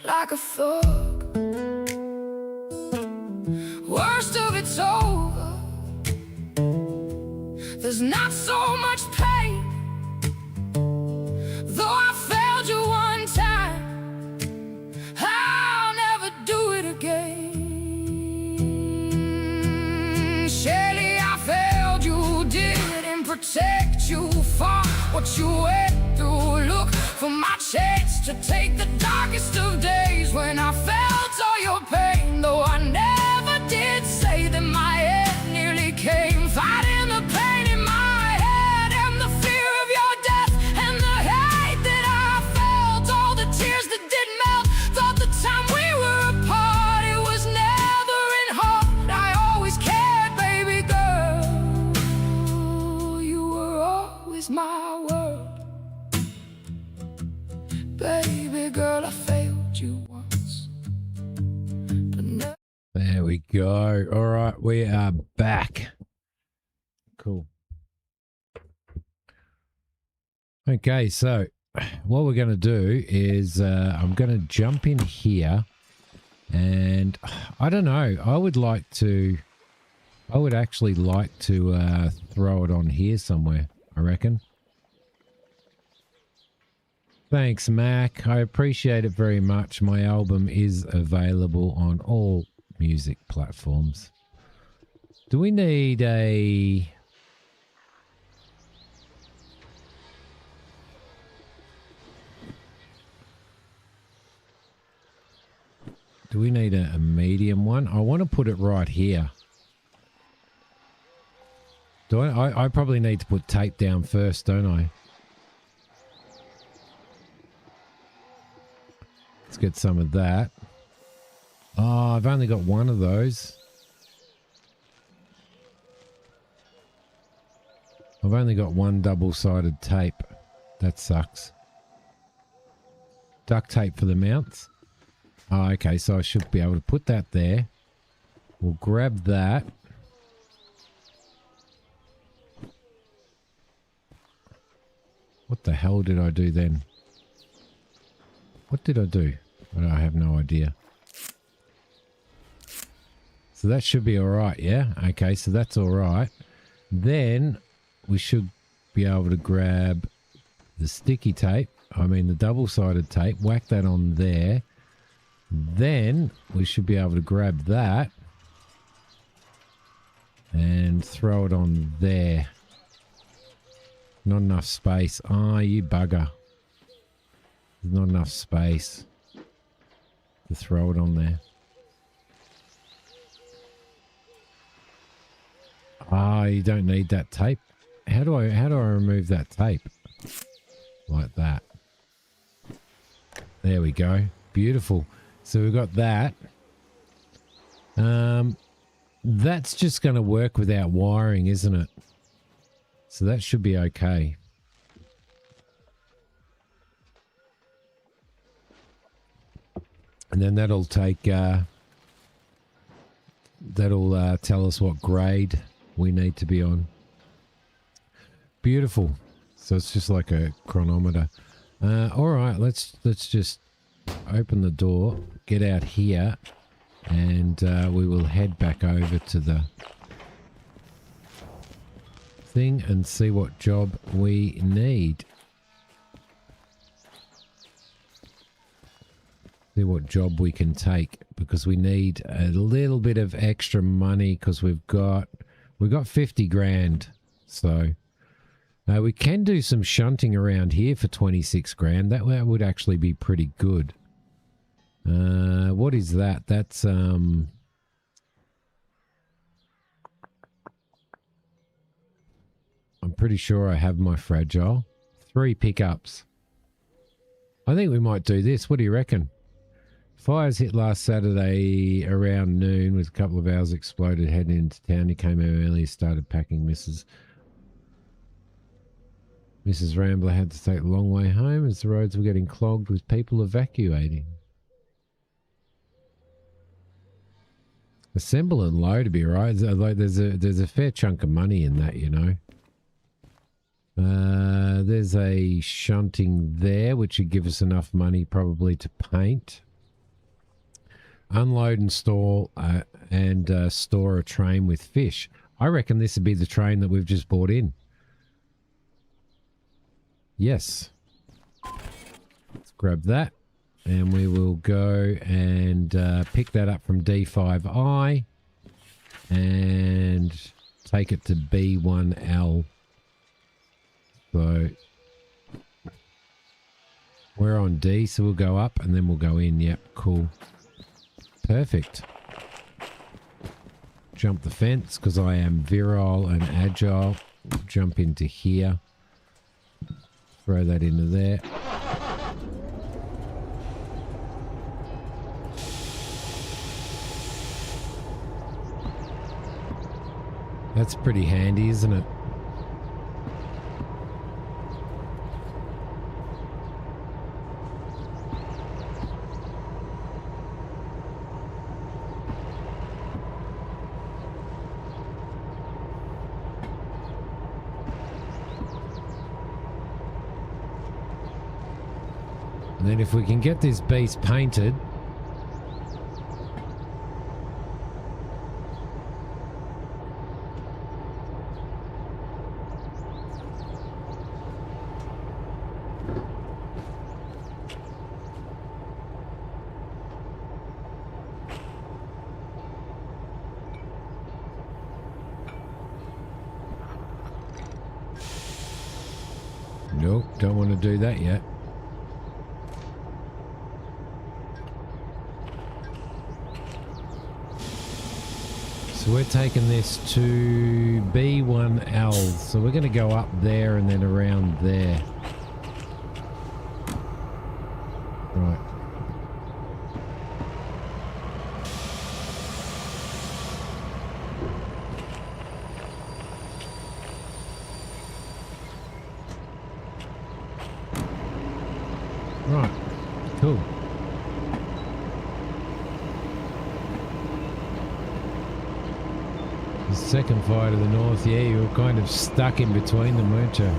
like a thug. Worst of it's over, there's not so much pain. Though I failed you one time, I'll never do it again. Shelley, I failed you, didn't protect you, fought what you went through. Look for my chance to take the darkest of days when I felt all your pain. Though I never did say that my end nearly came, fighting the pain in my head and the fear of your death and the hate that I felt, all the tears that didn't melt. Thought the time we were apart, it was never in heart. I always cared, baby girl, you were always my world. Baby girl, I failed you once, but never. There we go. All right, we are back. Cool. Okay, so what we're going to do is I'm going to jump in here, and I don't know. I would actually like to throw it on here somewhere, I reckon. Thanks, Mac. I appreciate it very much. My album is available on all music platforms. Do we need a... Do we need a medium one? I want to put it right here. Do I probably need to put tape down first, don't I? Let's get some of that. Oh, I've only got one of those. I've only got one double-sided tape. That sucks. Duct tape for the mounts. Oh, okay, so I should be able to put that there. We'll grab that. What the hell did I do then? What did I do? I have no idea. So that should be all right, yeah? Okay, so that's all right. Then we should be able to grab the sticky tape. I mean the double-sided tape. Whack that on there. Then we should be able to grab that and throw it on there. Not enough space. Ah, you bugger. There's not enough space to throw it on there. Ah, you don't need that tape. How do I remove that tape? Like that. There we go. Beautiful. So we've got that. That's just going to work without wiring, isn't it? So that should be okay. And then that'll take, that'll tell us what grade we need to be on. Beautiful. So it's just like a chronometer. All right, let's just open the door, get out here, and we will head back over to the thing and see what job we need. See what job we can take, because we need a little bit of extra money, because we've got 50 grand. So we can do some shunting around here for 26 grand. That would actually be pretty good. What is that? That's I'm pretty sure I have my fragile. 3 pickups. I think we might do this. What do you reckon? Fires hit last Saturday around noon with a couple of hours exploded heading into town. He came out early, started packing. Mrs. Rambler had to take the long way home as the roads were getting clogged with people evacuating. Assemble and load to be right. Like there's a fair chunk of money in that, you know. There's a shunting there, which would give us enough money probably to paint. Unload and store store a train with fish. I reckon this would be the train that we've just bought in. Yes. Let's grab that. And we will go and pick that up from D5I and take it to B1L. So we're on D, so we'll go up and then we'll go in. Yep, cool. Perfect. Jump the fence because I am virile and agile. Jump into here. Throw that into there. That's pretty handy, isn't it? And then if we can get this beast painted, nope, don't want to do that yet. So we're taking this to B1L. So we're going to go up there and then around there. Right. Right. Cool. The second fire to the north, yeah, you were kind of stuck in between them, weren't you?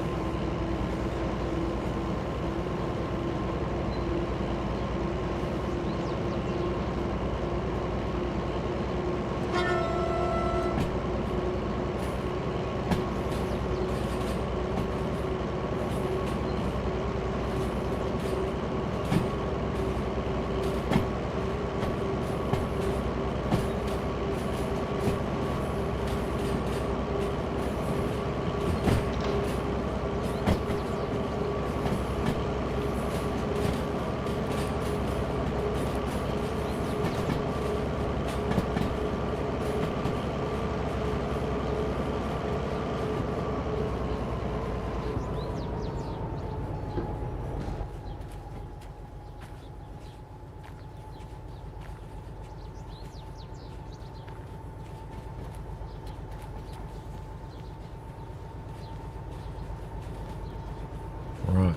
Right.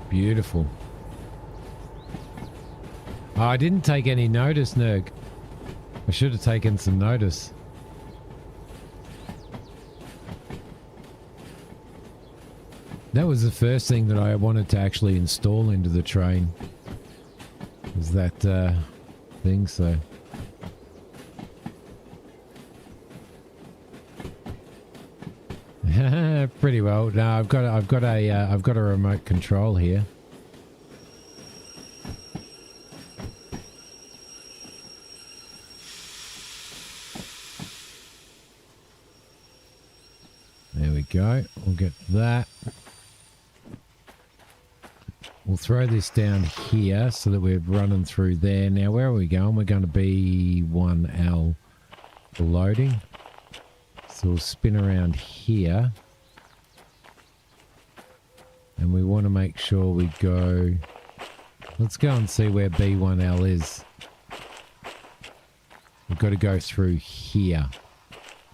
Beautiful. Oh, I didn't take any notice, Nerg. I should have taken some notice. That was the first thing that I wanted to actually install into the train. Was that thing, so... Pretty well. No, I've got a remote control here. There we go. We'll get that. We'll throw this down here so that we're running through there. Now, where are we going? We're going to be 1L for loading. So we'll spin around here. And we want to make sure we go... Let's go and see where B1L is. We've got to go through here.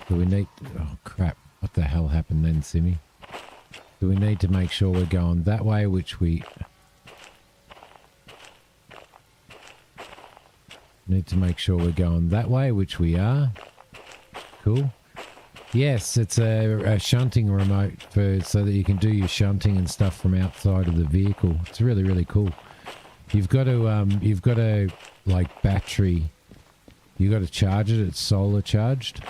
So we need... Oh, crap. What the hell happened then, Simmy? So we need to make sure we're going that way, which we need to make sure we're going that way, which we are. Cool. Yes, it's a shunting remote so that you can do your shunting and stuff from outside of the vehicle. It's really, really cool. You've got to like battery. You've got to charge it. It's solar charged.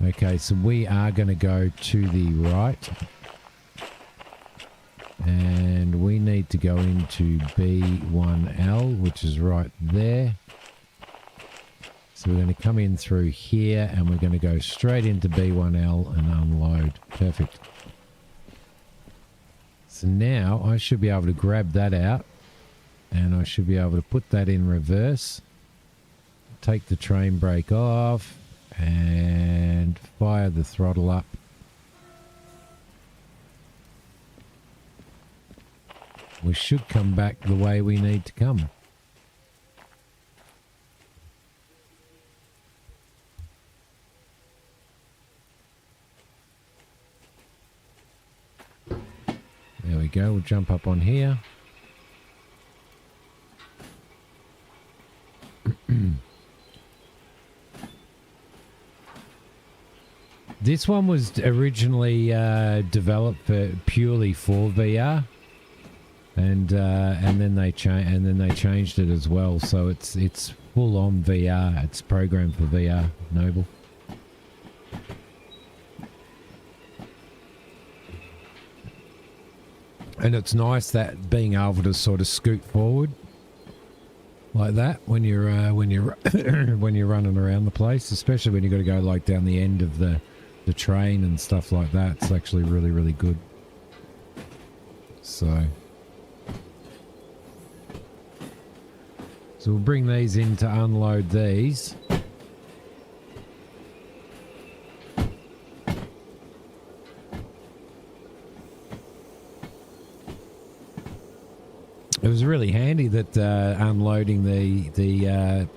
Okay, so we are going to go to the right. And we need to go into B1L, which is right there. So we're going to come in through here and we're going to go straight into B1L and unload. Perfect. So now I should be able to grab that out and I should be able to put that in reverse. Take the train brake off and fire the throttle up. We should come back the way we need to come. There we go. We'll jump up on here. This one was originally developed purely for VR, and then they changed it as well. So it's full on VR. It's programmed for VR. Noble. And it's nice that being able to sort of scoot forward like that when you're when you're running around the place, especially when you got to go like down the end of the train and stuff like that. It's actually really, really good. So we'll bring these in to unload these. It was really handy that unloading the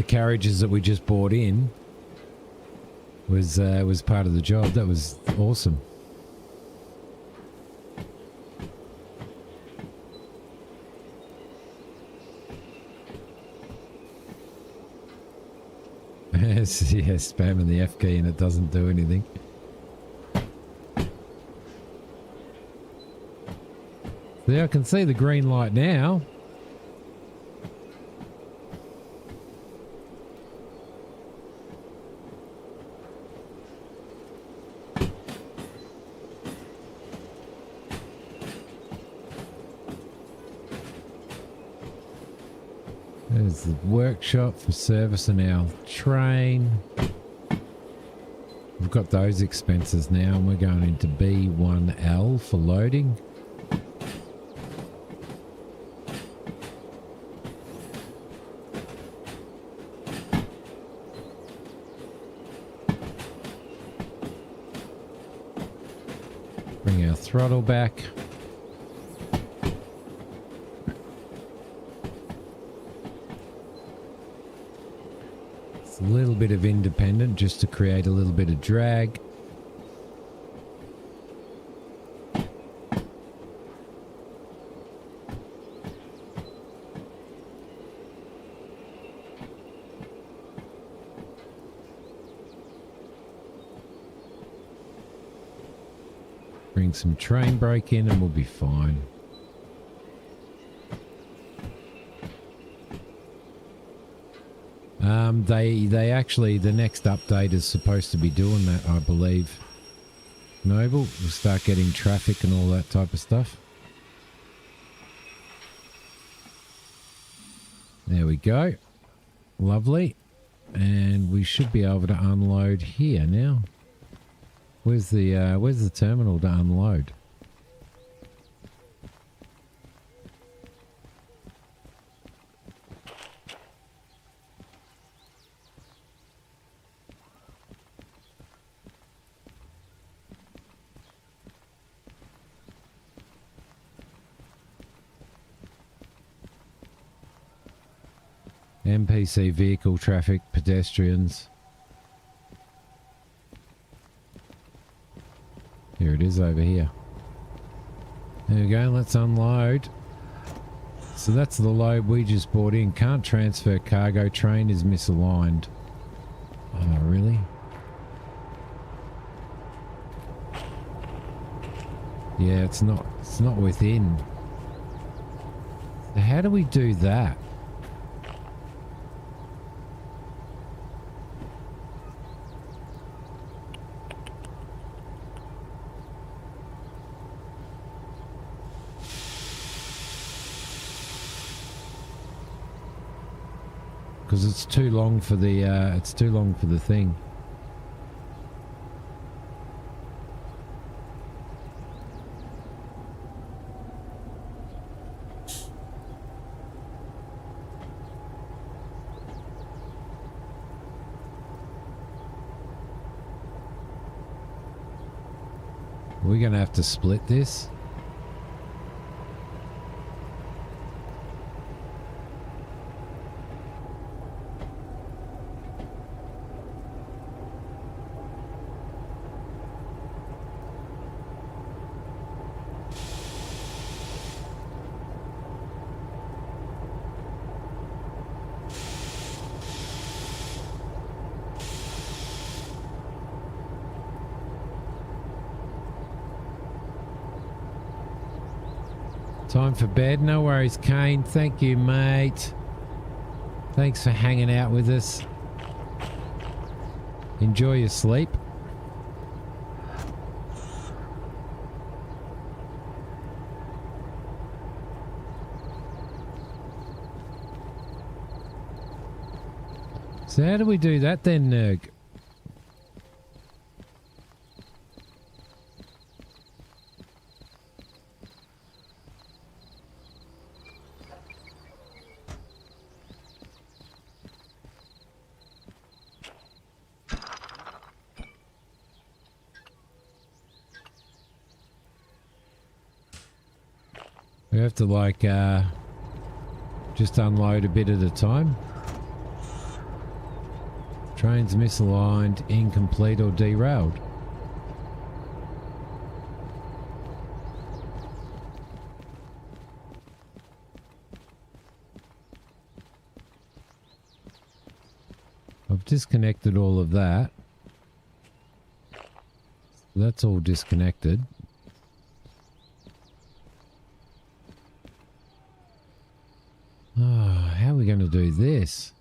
carriages that we just bought in was part of the job. That was awesome. Yeah, spamming the F key and it doesn't do anything. See, I can see the green light now. There's the workshop for servicing our train. We've got those expenses now and we're going into B1L for loading. Bring our throttle back. It's a little bit of independent just to create a little bit of drag. Bring some train brake in and we'll be fine. They actually, the next update is supposed to be doing that, I believe. Noble, we'll start getting traffic and all that type of stuff. There we go. Lovely. And we should be able to unload here now. Where's the terminal to unload? NPC vehicle traffic pedestrians. Here it is over here. There we go, let's unload. So that's the load we just brought in. Can't transfer cargo, train is misaligned. Oh, really? Yeah, it's not within. So how do we do that? Because it's too long for the thing. We're gonna have to split this. Time for bed. No worries, Kane. Thank you, mate. Thanks for hanging out with us. Enjoy your sleep. So how do we do that then, Nerg? We have to like just unload a bit at a time. Trains misaligned, incomplete or derailed. I've disconnected all of that. That's all disconnected. Oh, how are we going to do this?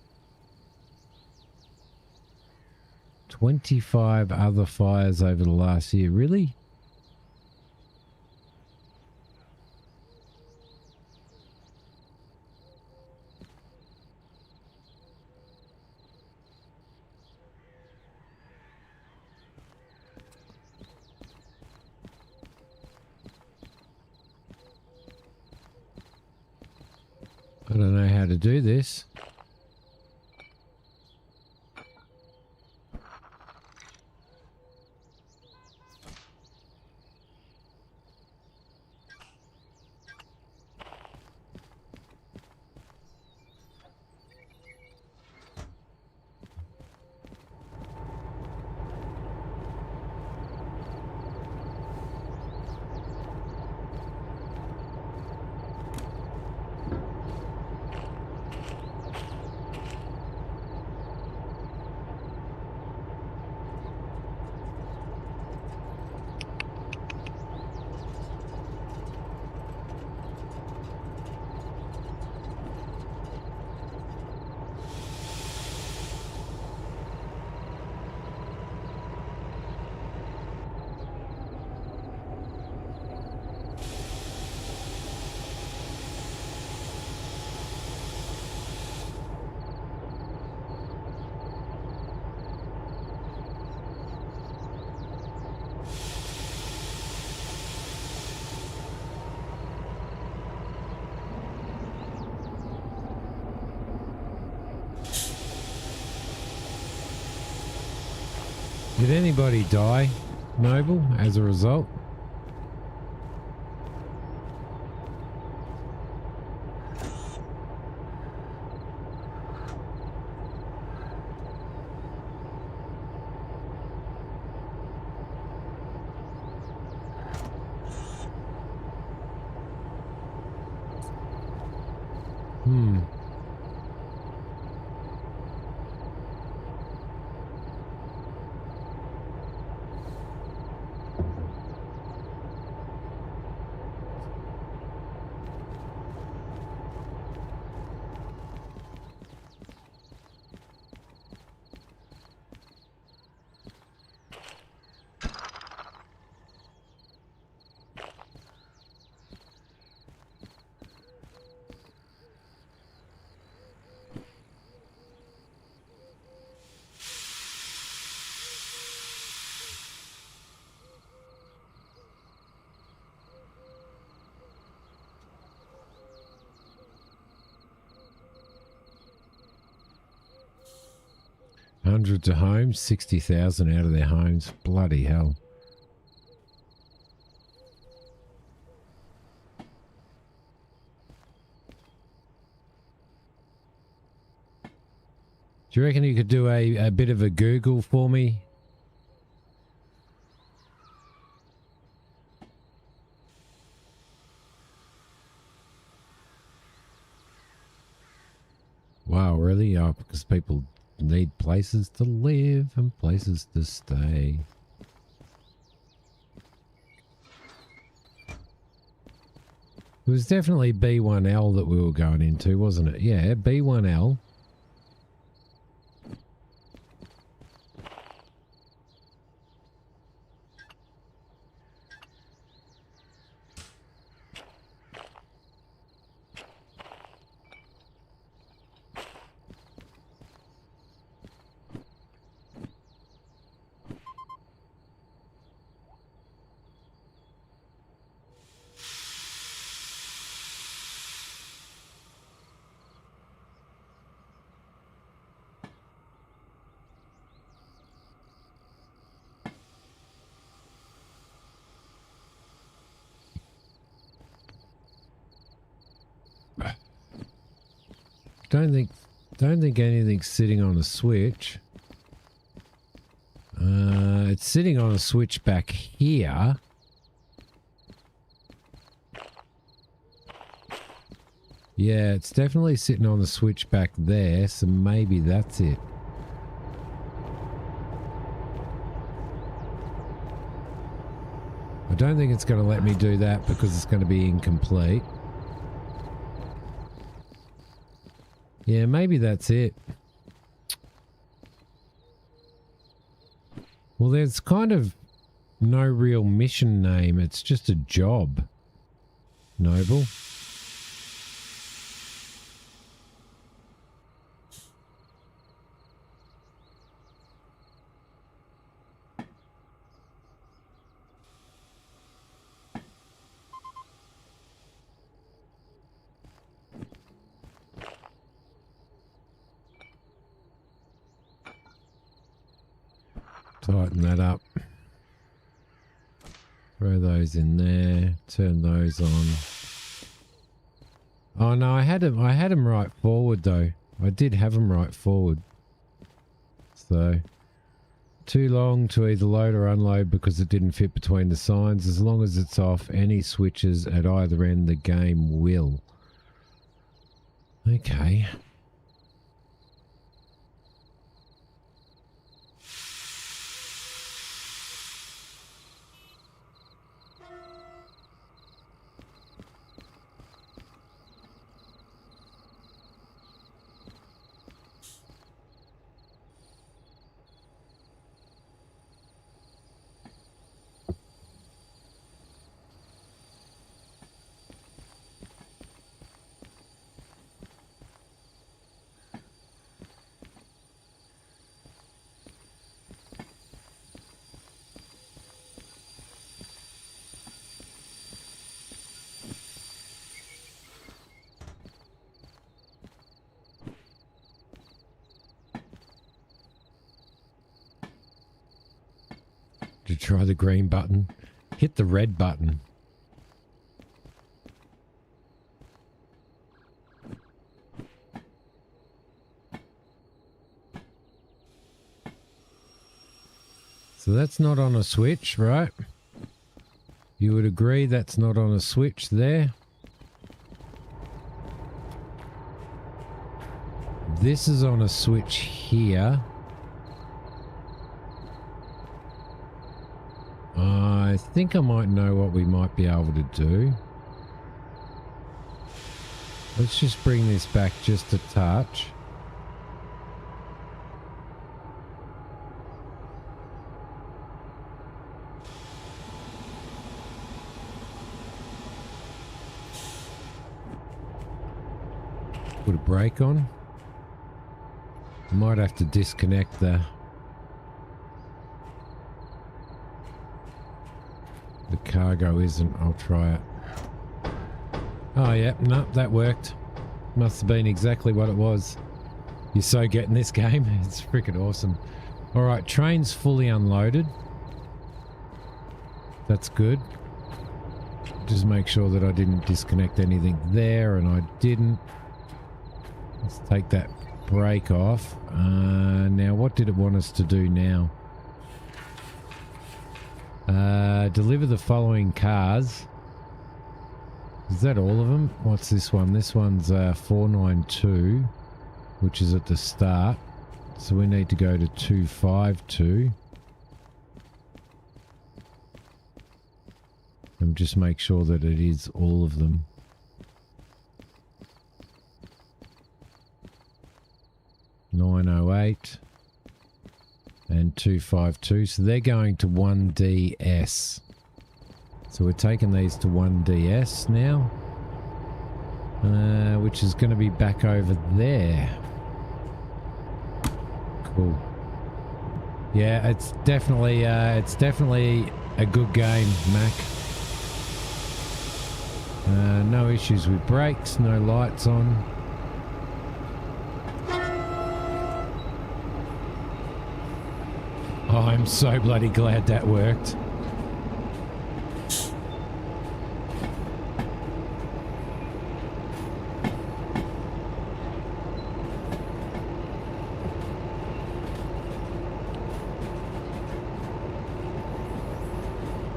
25 other fires over the last year. Really? I don't know how to do this. Did anybody die, Noble, as a result? Hmm. Hundreds of homes, 60,000 out of their homes. Bloody hell. Do you reckon you could do a bit of a Google for me? Wow, really? Oh, because people need places to live and places to stay. It was definitely B1L that we were going into, wasn't it? Yeah, B1L. Don't think anything's sitting on a switch. It's sitting on a switch back here. Yeah, it's definitely sitting on the switch back there, so maybe that's it. I don't think it's going to let me do that because it's going to be incomplete. Yeah, maybe that's it. Well, there's kind of no real mission name. It's just a job. Noble. Tighten that up. Throw those in there. Turn those on. Oh no, I had them right forward though. I did have them right forward. So too long to either load or unload because it didn't fit between the signs. As long as it's off any switches at either end, the game will. Okay. To try the green button, hit the red button. So that's not on a switch, right? You would agree that's not on a switch there. this is on a switch here. I think I might know what we might be able to do. Let's just bring this back just a touch. Put a brake on. I might have to disconnect the cargo isn't. I'll try it. Oh yeah, no, that worked. Must have been exactly what it was. You're so getting this game. It's freaking awesome. Alright, train's fully unloaded. That's good. Just make sure that I didn't disconnect anything there, and I didn't. Let's take that brake off. Now, what did it want us to do now? Deliver the following cars. Is that all of them? What's this one? This one's 492, which is at the start. So we need to go to 252. And just make sure that it is all of them. (908) and 252. So they're going to 1DS. So we're taking these to 1DS now, which is going to be back over there. Cool. Yeah, it's definitely a good game, Mac. No issues with brakes, no lights on. Oh, I'm so bloody glad that worked.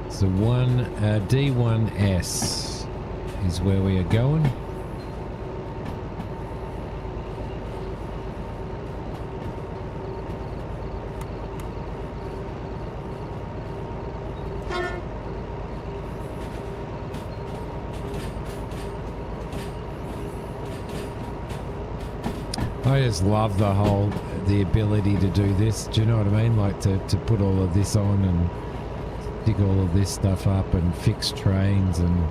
So D1S is where we are going. I just love the ability to do this. Do you know what I mean? Like to put all of this on and dig all of this stuff up and fix trains and...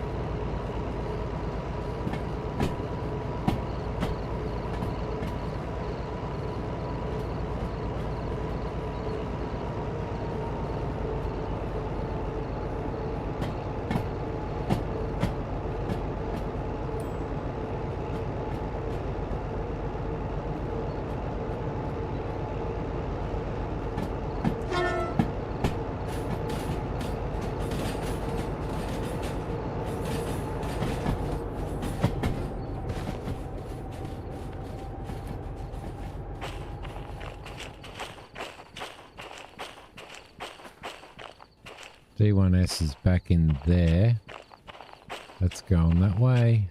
D1S is back in there. Let's go on that way.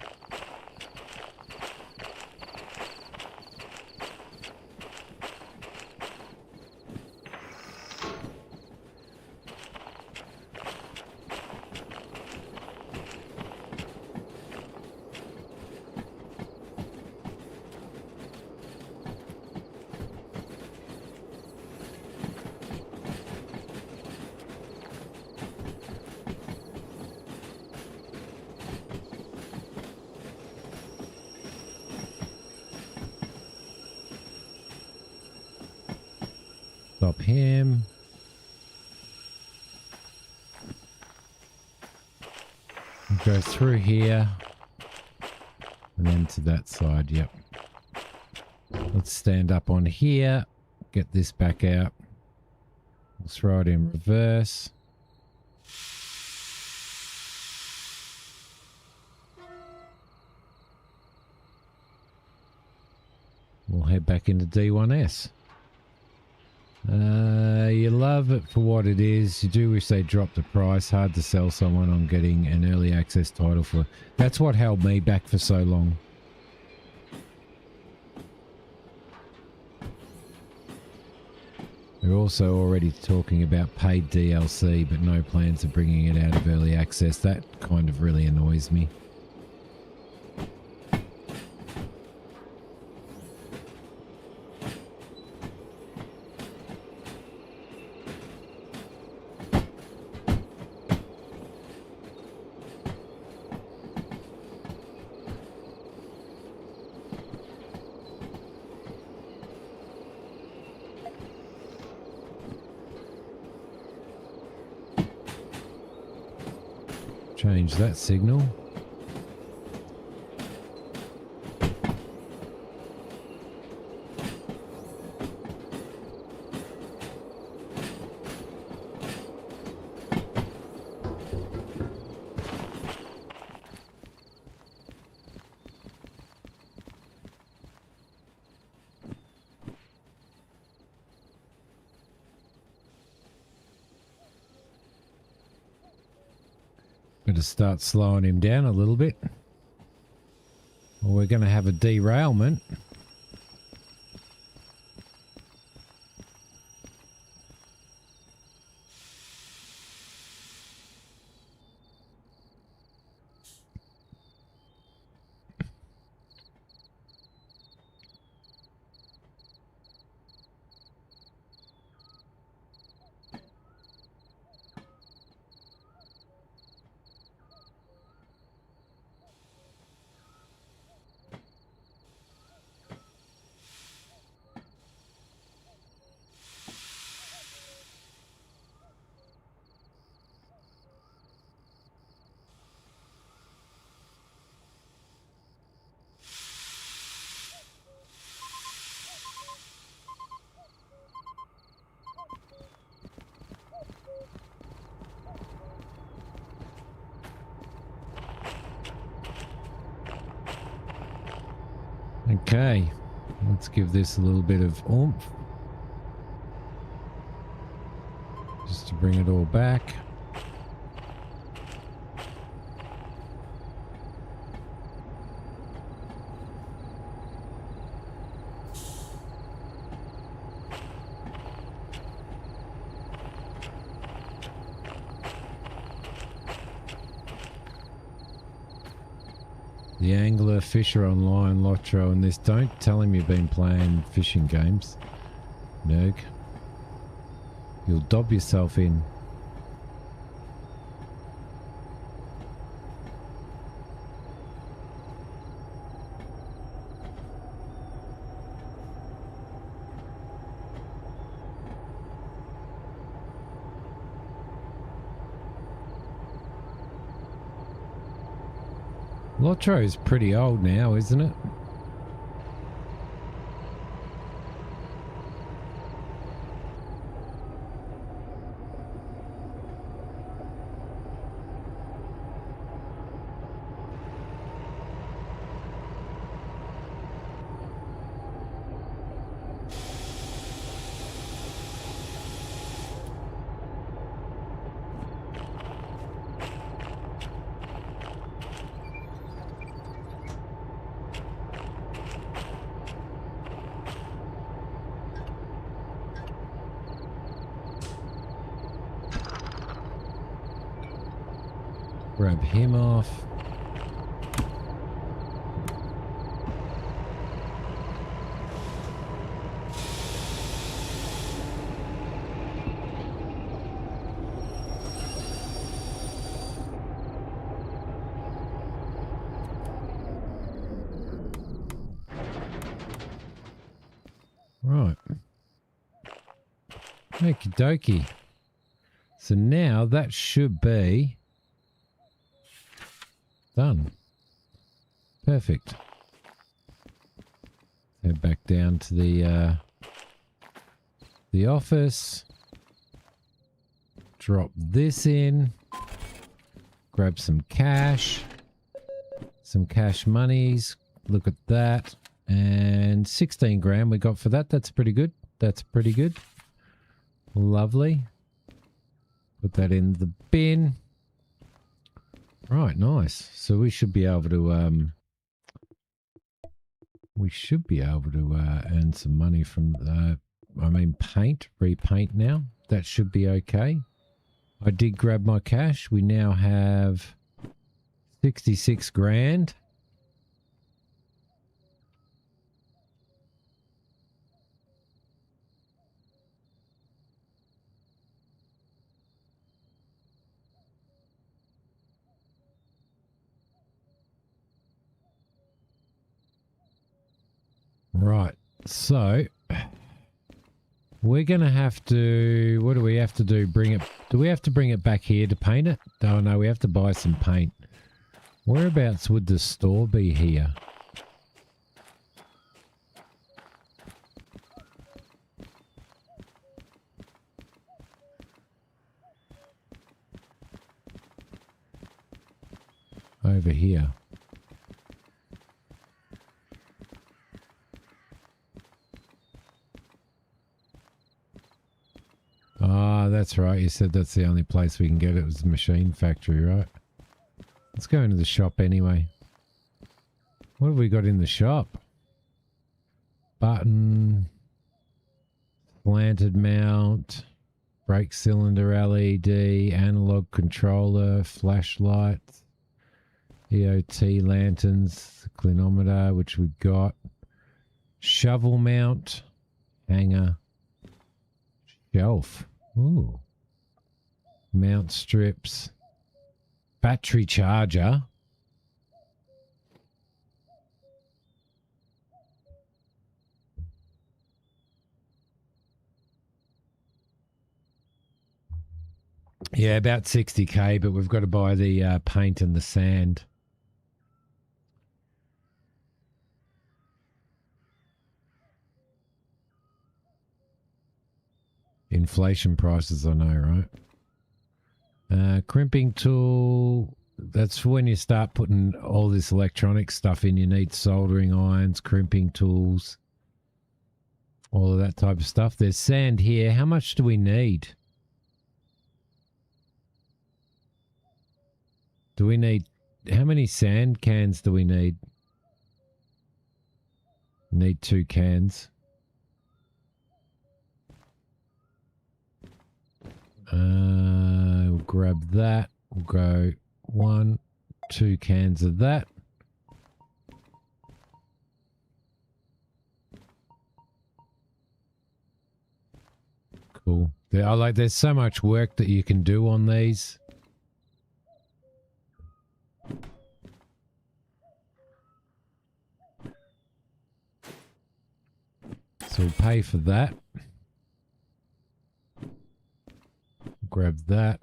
Stop him. Go through here. And then to that side, yep. Let's stand up on here. Get this back out. We'll throw it in reverse. We'll head back into D1S. You love it for what it is. You do wish they dropped the price. Hard to sell someone on getting an early access title for. That's what held me back for so long. They're also already talking about paid DLC, but no plans of bringing it out of early access. That kind of really annoys me. Change that signal. Better start slowing him down a little bit, or we're going to have a derailment. Okay, let's give this a little bit of oomph, just to bring it all back. The angler, fisher online, Lotro, and this. Don't tell him you've been playing fishing games, Nerg. You'll dob yourself in. Lotro is pretty old now, isn't it? Grab him off. Right. Okie dokie. So now that should be done. Perfect. Head back down to the office. Drop this in. Grab some cash. Some cash monies. Look at that. And 16 grand we got for that. That's pretty good. That's pretty good. Lovely. Put that in the bin. Right, nice. So we should be able to earn some money from paint, repaint now. That should be okay. I did grab my cash. We now have 66 grand. Right, so we're going to have to, what do we have to do? Do we have to bring it back here to paint it? Oh no, we have to buy some paint. Whereabouts would the store be here? Over here. Ah, that's right. You said that's the only place we can get it was the machine factory, right? Let's go into the shop anyway. What have we got in the shop? Button, slanted mount, brake cylinder LED, analog controller, flashlights, EOT lanterns, clinometer, which we got, shovel mount, hanger, shelf, ooh, mount strips, battery charger. Yeah, about 60k, but we've got to buy the paint and the sand. Inflation prices, I know, right? Crimping tool. That's when you start putting all this electronic stuff in. You need soldering irons, crimping tools, all of that type of stuff. There's sand here. How much do we need? Do we need... How many sand cans do we need? Need 2 cans. We'll grab that. We'll go 1, 2 cans of that. Cool. There's so much work that you can do on these. So we'll pay for that. Grab that.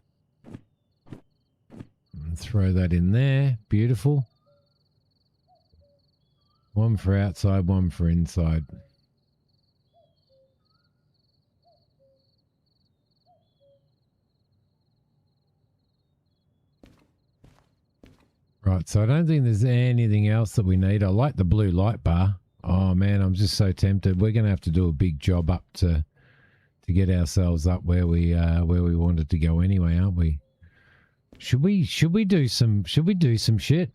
And throw that in there. Beautiful. 1 for outside, 1 for inside. Right, so I don't think there's anything else that we need. I like the blue light bar. Oh man, I'm just so tempted. We're going to have to do a big job up to get ourselves up where we wanted to go anyway, aren't we? Should we do some shit?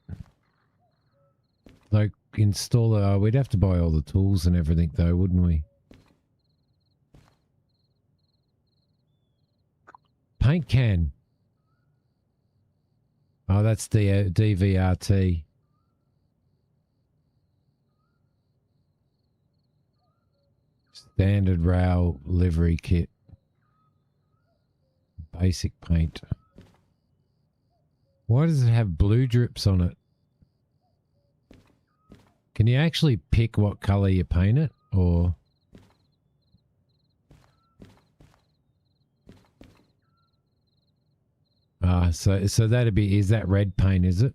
Like install we'd have to buy all the tools and everything though, wouldn't we? Paint can. Oh, that's the DVRT. Standard rail livery kit. Basic paint. Why does it have blue drips on it? Can you actually pick what color you paint it, or? So that'd be, is that red paint, is it?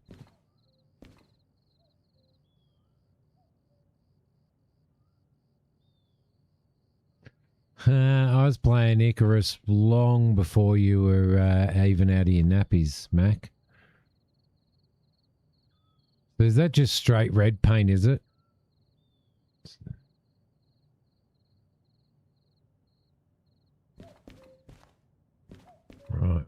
I was playing Icarus long before you were even out of your nappies, Mac. So is that just straight red paint, is it? Right.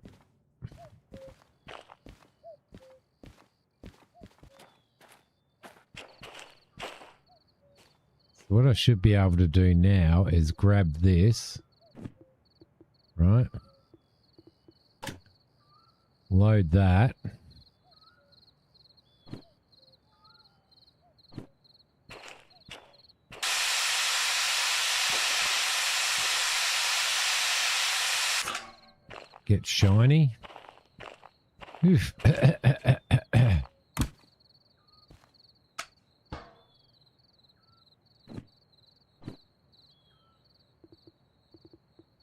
So what I should be able to do now is grab this, right? Load that. Get shiny. Oof.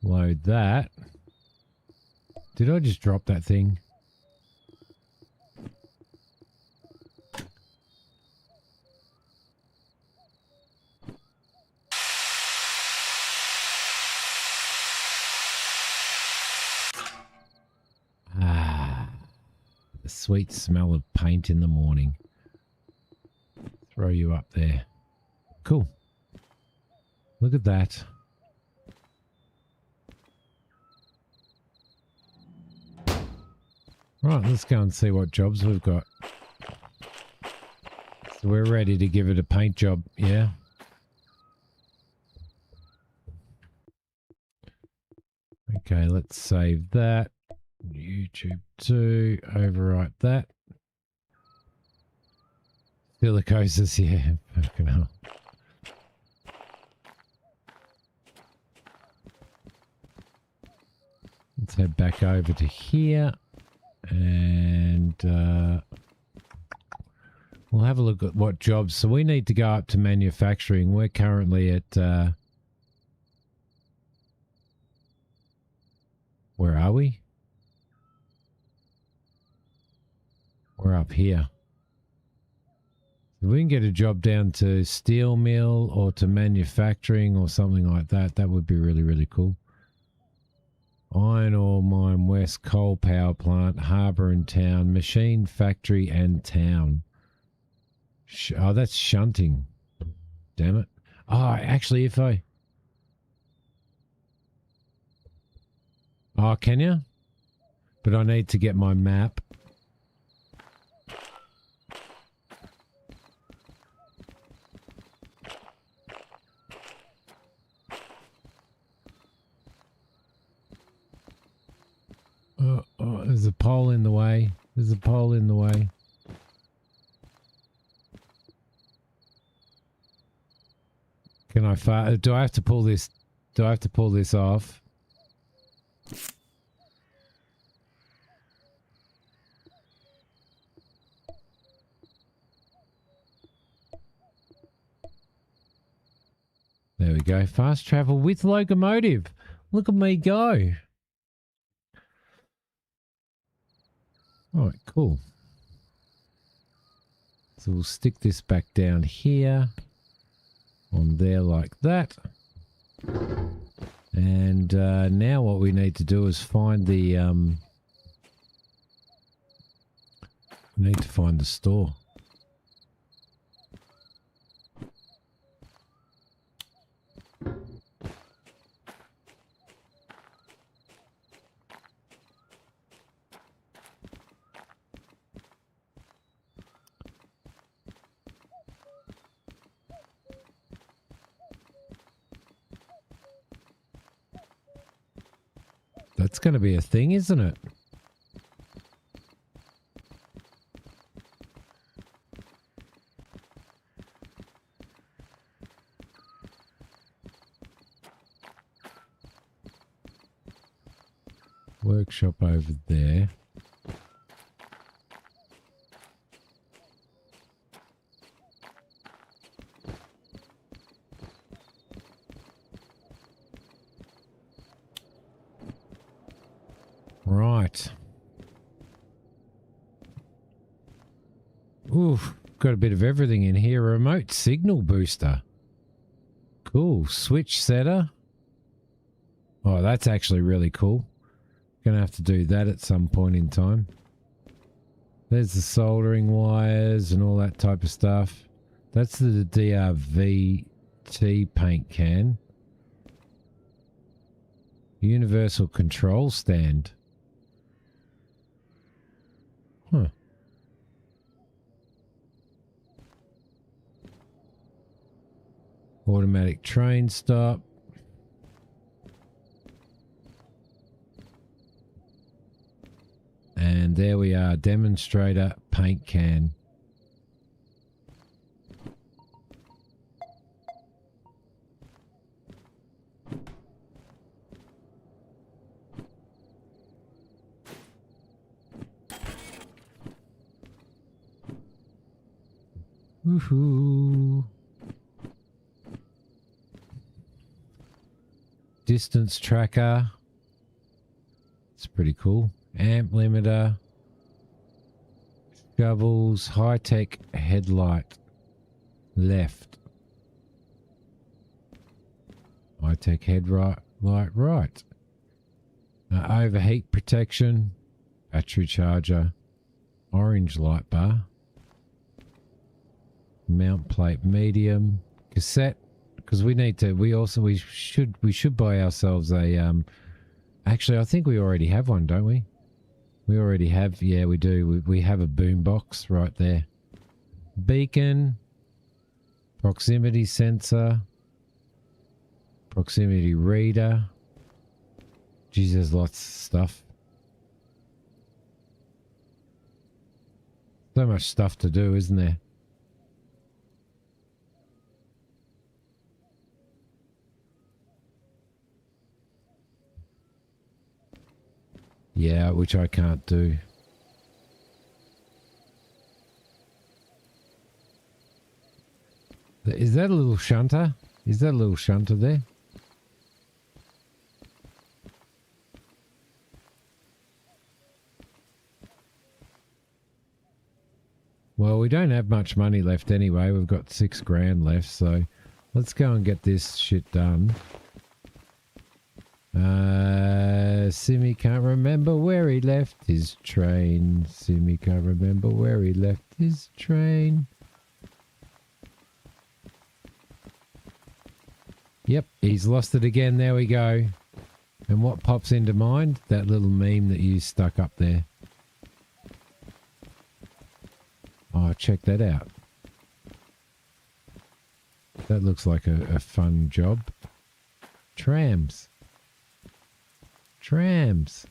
Load that. Did I just drop that thing? Ah, the sweet smell of paint in the morning. Throw you up there. Cool. Look at that. Right, let's go and see what jobs we've got. So we're ready to give it a paint job, yeah? Okay, let's save that. YouTube 2, overwrite that. Silicosis, yeah. Fucking hell. Let's head back over to here. And we'll have a look at what jobs. So we need to go up to manufacturing. We're currently at... where are we? We're up here. If we can get a job down to steel mill or to manufacturing or something like that, that would be really, really cool. Iron ore mine west, coal power plant, harbour and town, machine factory and town. Oh, that's shunting. Damn it. Oh, actually, if I... Oh, can you? But I need to get my map. Oh, there's a pole in the way. There's a pole in the way. Can I fire? Do I have to pull this? Do I have to pull this off? There we go. Fast travel with locomotive. Look at me go. All right, cool. So we'll stick this back down here on there like that. And now what we need to do is find the we need to find the store. That's going to be a thing, isn't it? Workshop over there. Right. Oof, got a bit of everything in here. Remote signal booster. Cool. Switch setter. Oh, that's actually really cool. Gonna have to do that at some point in time. There's the soldering wires and all that type of stuff. That's the DRVT paint can. Universal control stand. Huh. Automatic train stop. And there we are, demonstrator paint can. Woohoo! Distance tracker. It's pretty cool. Amp limiter. Shovels. High-tech headlight. Left. High-tech headlight right. Overheat protection. Battery charger. Orange light bar. Mount plate medium. Cassette. Because we need to, we should buy ourselves a, actually I think we already have one, don't we? We already have, yeah we do, we have a boom box right there. Beacon, proximity sensor, proximity reader. Geez, there's lots of stuff. So much stuff to do, isn't there? Yeah, which I can't do. Is that a little shunter? Is that a little shunter there? Well, we don't have much money left anyway. We've got 6 grand left, so let's go and get this shit done. Simi can't remember where he left his train. Simi can't remember where he left his train. Yep, he's lost it again. There we go. And what pops into mind? That little meme that you stuck up there. Oh, check that out. That looks like a fun job. Trams. Trams.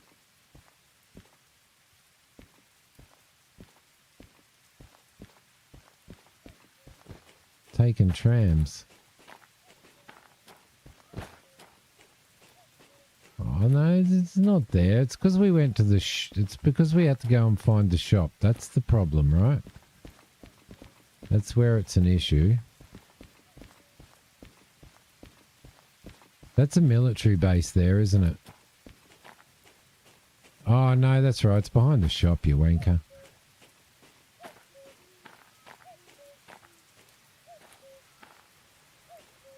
Taking trams. Oh no, it's not there. It's because we went to the it's because we had to go and find the shop. That's the problem, right? That's where it's an issue. That's a military base there, isn't it? Oh no, that's right. It's behind the shop, you wanker.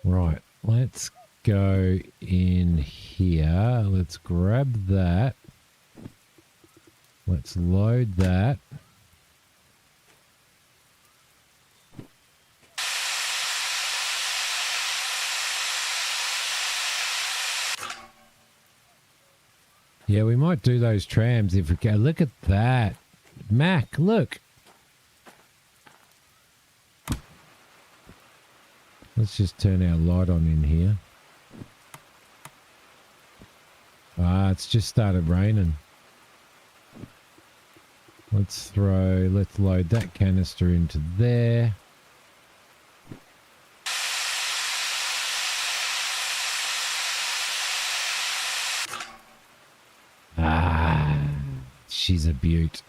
Right, let's go in here. Let's grab that. Let's load that. Yeah, we might do those trams if we can. Look at that. Mac, look. Let's just turn our light on in here. Ah, it's just started raining. Let's load that canister into there. Ah, she's a beaut.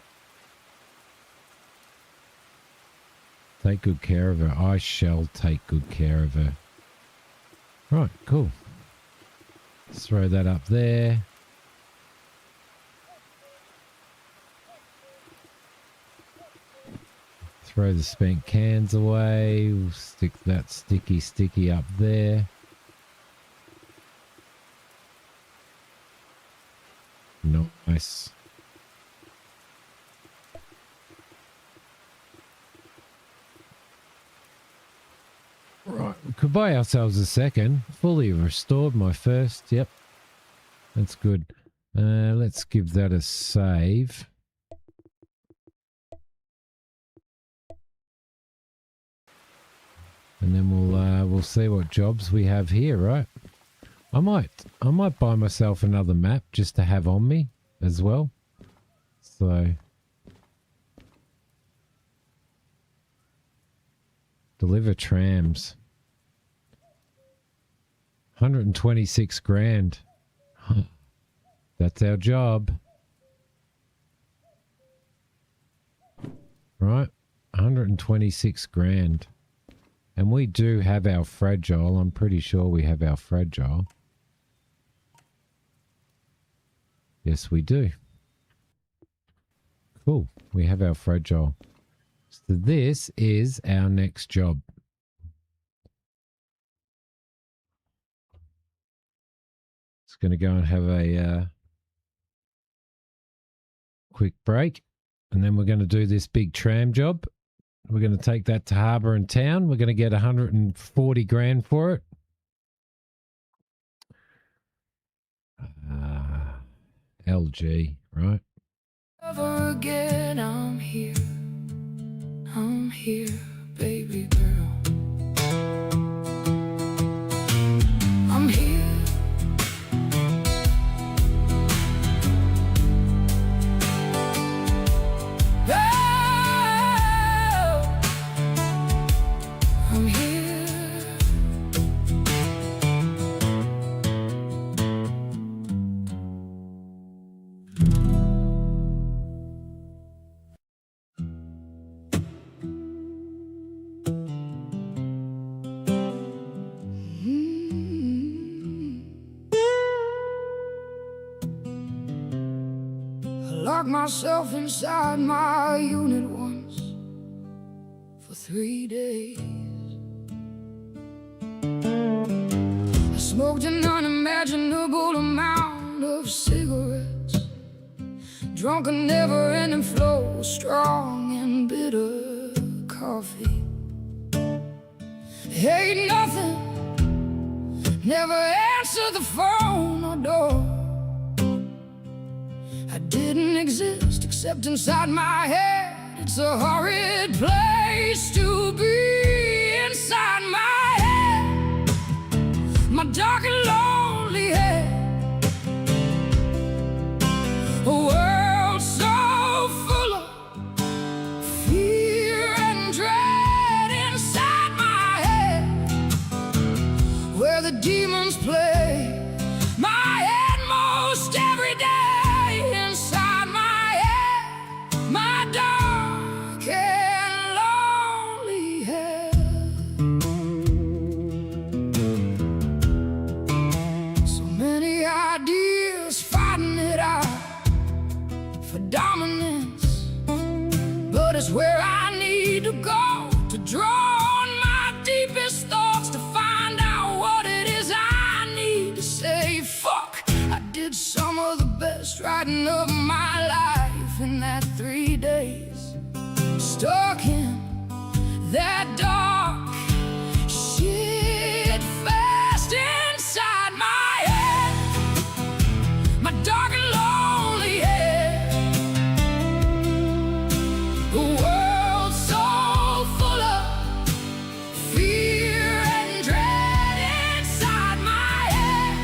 Take good care of her. I shall take good care of her. Right, cool. Let's throw that up there. Throw the spent cans away. We'll stick that sticky up there. Nice. Right, we could buy ourselves a second. Fully restored my first. Yep, that's good. Let's give that a save. And then we'll see what jobs we have here, right? I might buy myself another map just to have on me as well. So deliver trams. 126 grand. That's our job. Right? 126 grand. And we do have our fragile. I'm pretty sure we have our fragile. Yes, we do. Cool. We have our fragile. So this is our next job. It's going to go and have a quick break. And then we're going to do this big tram job. We're going to take that to Harbour and Town. We're going to get 140 grand for it. LG, right? Never again, I'm here, baby girl. I'm here. I'm here. I locked myself inside my unit once for 3 days. I smoked an unimaginable amount of cigarettes, drunk a never-ending flow of strong and bitter coffee. Ate nothing, never answered the phone or door. I didn't exist except inside my head. It's a horrid place to be, inside my head, my dark and lonely head. A world so full of fear and dread, inside my head, where the demons play my head most every day. Inside my head, my dark and lonely head. So many ideas fighting it out for dominance, but it's where I need to go to draw on my deepest thoughts to find out what it is I need to say. Fuck, I did some of the best writing of my life in that 3 days, stuck in that dark shit fast inside my head, my dark and lonely head. The world so full of fear and dread, inside my head,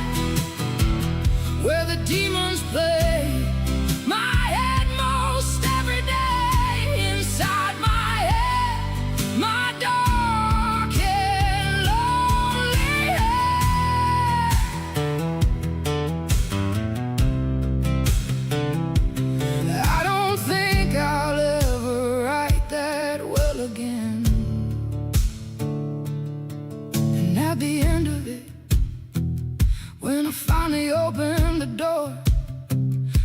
where the demons play my head most every day. Inside my head, my dark and lonely head. I don't think I'll ever write that well again. And at the end of it, when I finally opened the door,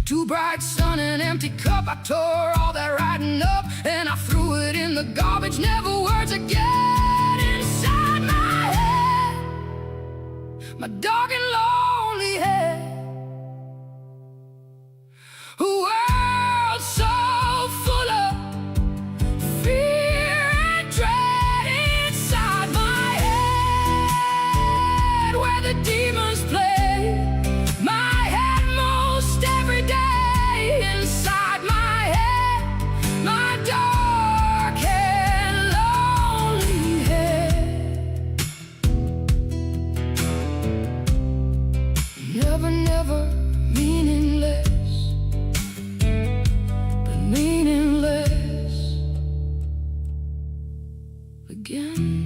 too bright sun and empty cup, I tore all that writing up and I threw it in the garbage. Never words again. Inside my head, my dark and lonely head. A world so full of fear and dread, inside my head, where the demons play my head most every day. Inside my head, my dark and lonely head. never meaningless, but meaningless again.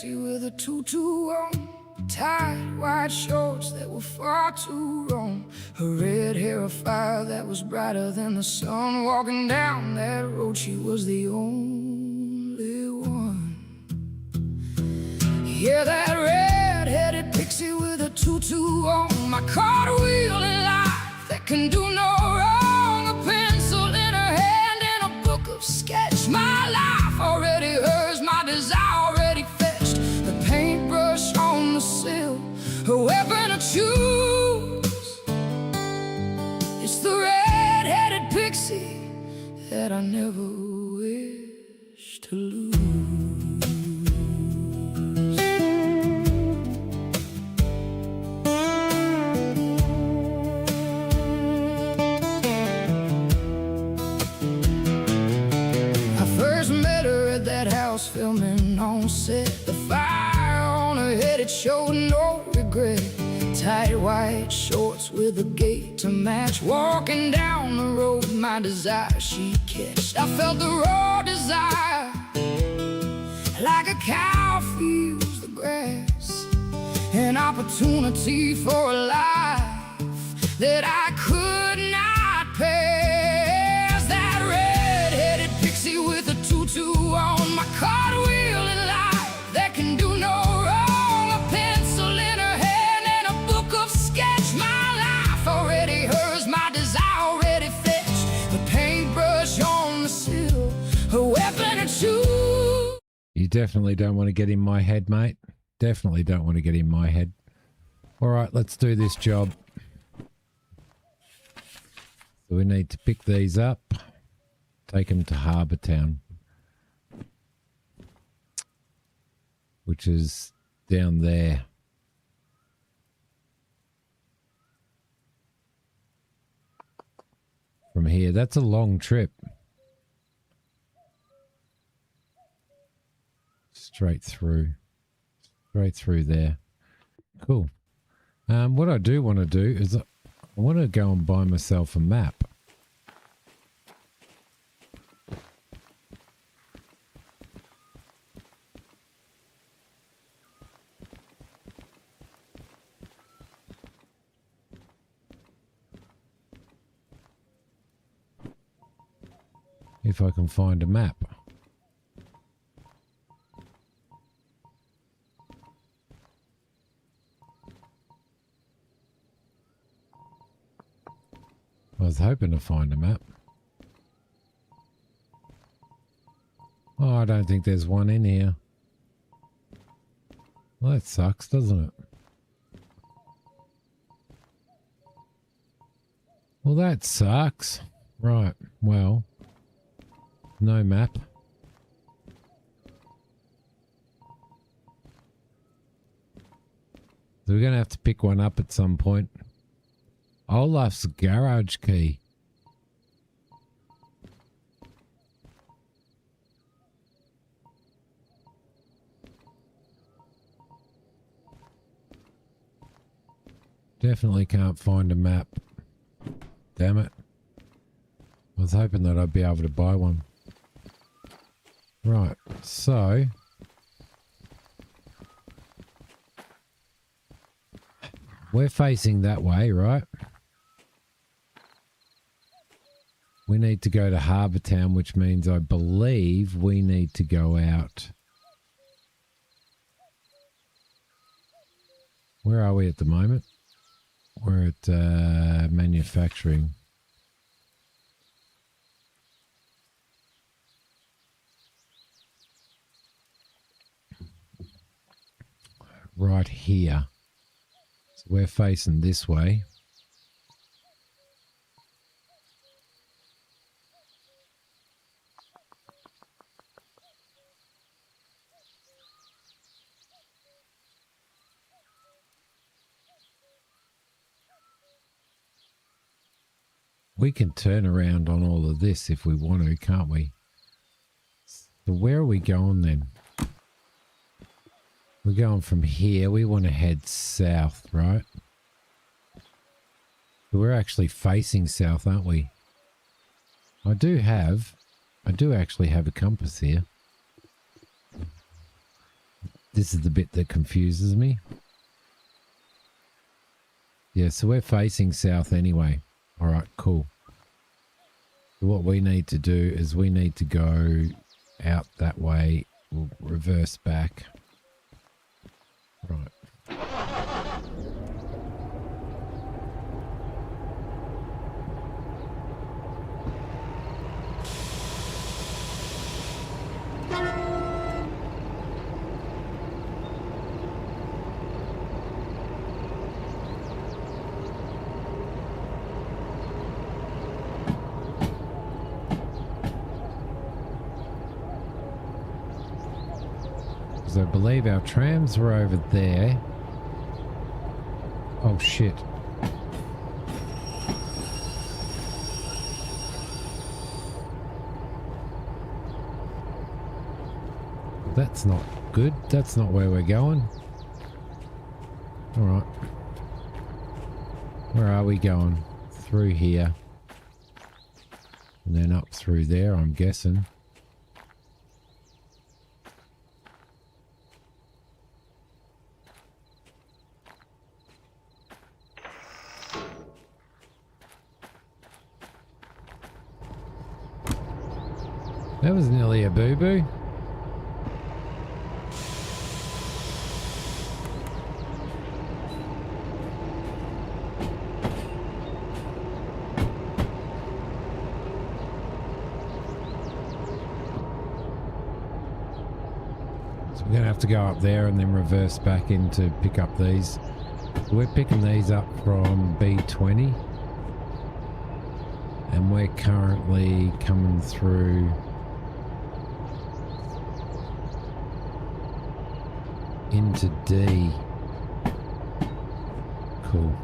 With a tutu on, tight white shorts that were far too long, her red hair a fire that was brighter than the sun. Walking down that road, she was the only one. Yeah, that red-headed pixie with a tutu on, my cartwheeling life that can do no wrong. A pencil in her hand and a book of sketch. My life already hers, my desire on the sill, a weapon to choose. It's the red-headed pixie that I never wish to lose. I first met her at that house filming on set. The fire it showed no regret. Tight white shorts with a gait to match. Walking down the road, my desire she catched. I felt the raw desire, like a cow feels the grass. An opportunity for a life that I could not pass. That red-headed pixie with a tutu on, my cartwheeling life that can do no wrong. Already hers, my desire already fetched. The paintbrush on the sill, a weapon to choose. You definitely don't want to get in my head, mate. Definitely don't want to get in my head. All right, let's do this job. So we need to pick these up, take them to Harbour Town, which is down there. From here, that's a long trip. Straight through there. Cool. What I do want to do is I want to go and buy myself a map. If I can find a map. I was hoping to find a map. Oh, I don't think there's one in here. Well, that sucks, doesn't it? Well, that sucks. Right, well... no map. So we're going to have to pick one up at some point. Olaf's garage key. Definitely can't find a map. Damn it. I was hoping that I'd be able to buy one. Right, so we're facing that way, right? We need to go to Harbour Town, which means I believe we need to go out. Where are we at the moment? We're at manufacturing. Right here. So we're facing this way. We can turn around on all of this if we want to, can't we? So where are we going then? We're going from here. We want to head south, right? We're actually facing south, aren't we? I do actually have a compass here. This is the bit that confuses me. Yeah, so we're facing south anyway. All right, cool. So what we need to do is we need to go out that way. We'll reverse back. Right. I believe our trams were over there. Oh shit. That's not good. That's not where we're going. Alright. Where are we going? Through here. And then up through there, I'm guessing. That was nearly a boo-boo. So we're going to have to go up there and then reverse back in to pick up these. We're picking these up from B20. And we're currently coming through into D. Cool.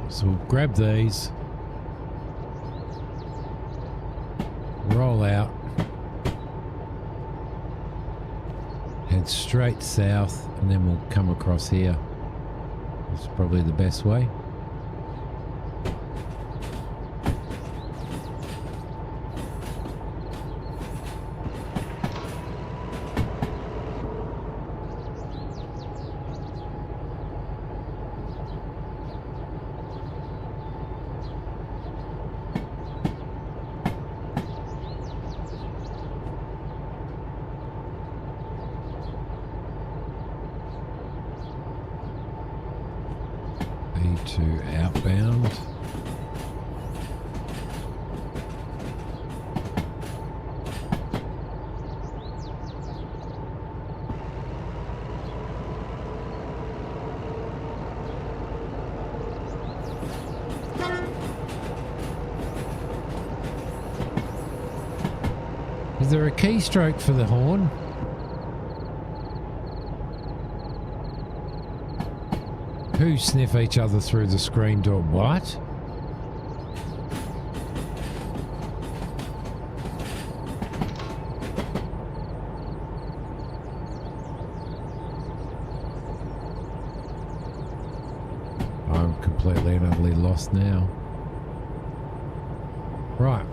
So we'll grab these, roll out, head straight south, and then we'll come across here. It's probably the best way. to outbound. Is there a keystroke for the horn? Who sniff each other through the screen door? What? I'm completely and utterly lost now. Right.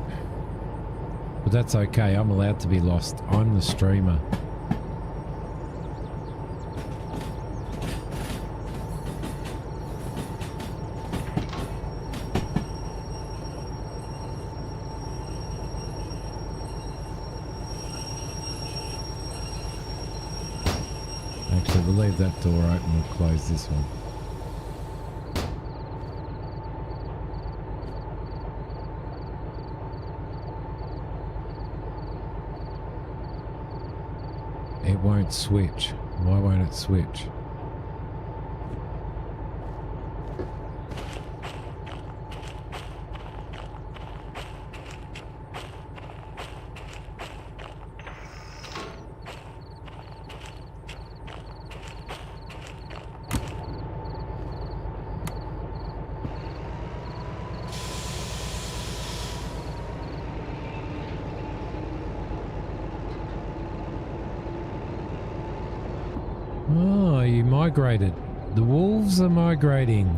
But that's okay. I'm allowed to be lost. I'm the streamer. Actually, we'll leave that door open. We'll close this one. It won't switch. Why won't it switch? Oh, you migrated. The wolves are migrating.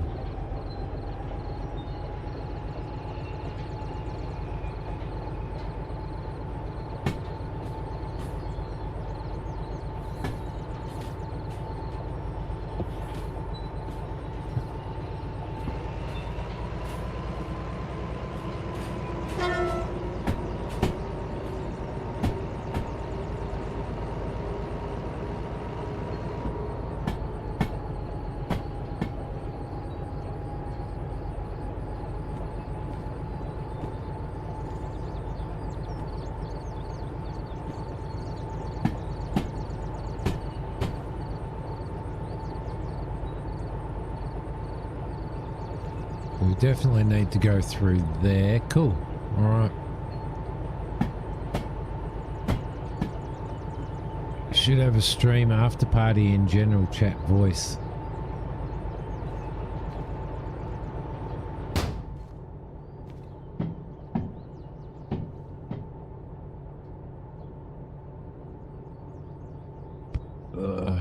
We definitely need to go through there. Cool. All right. Should have a stream after party in general chat voice. Ugh.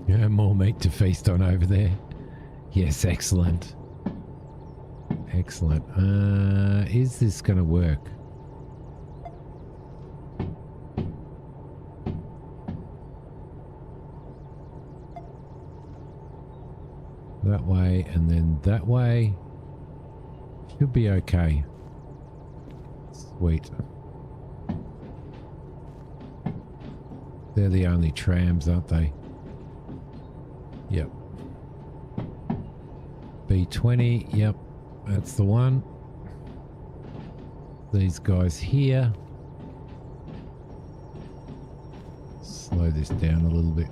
Yeah, more meat to feast on over there. Yes, excellent. Excellent. Is this going to work? That way and then that way. Should be okay. Sweet. They're the only trams, aren't they? Yep. B20, yep, that's the one. These guys here. Slow this down a little bit.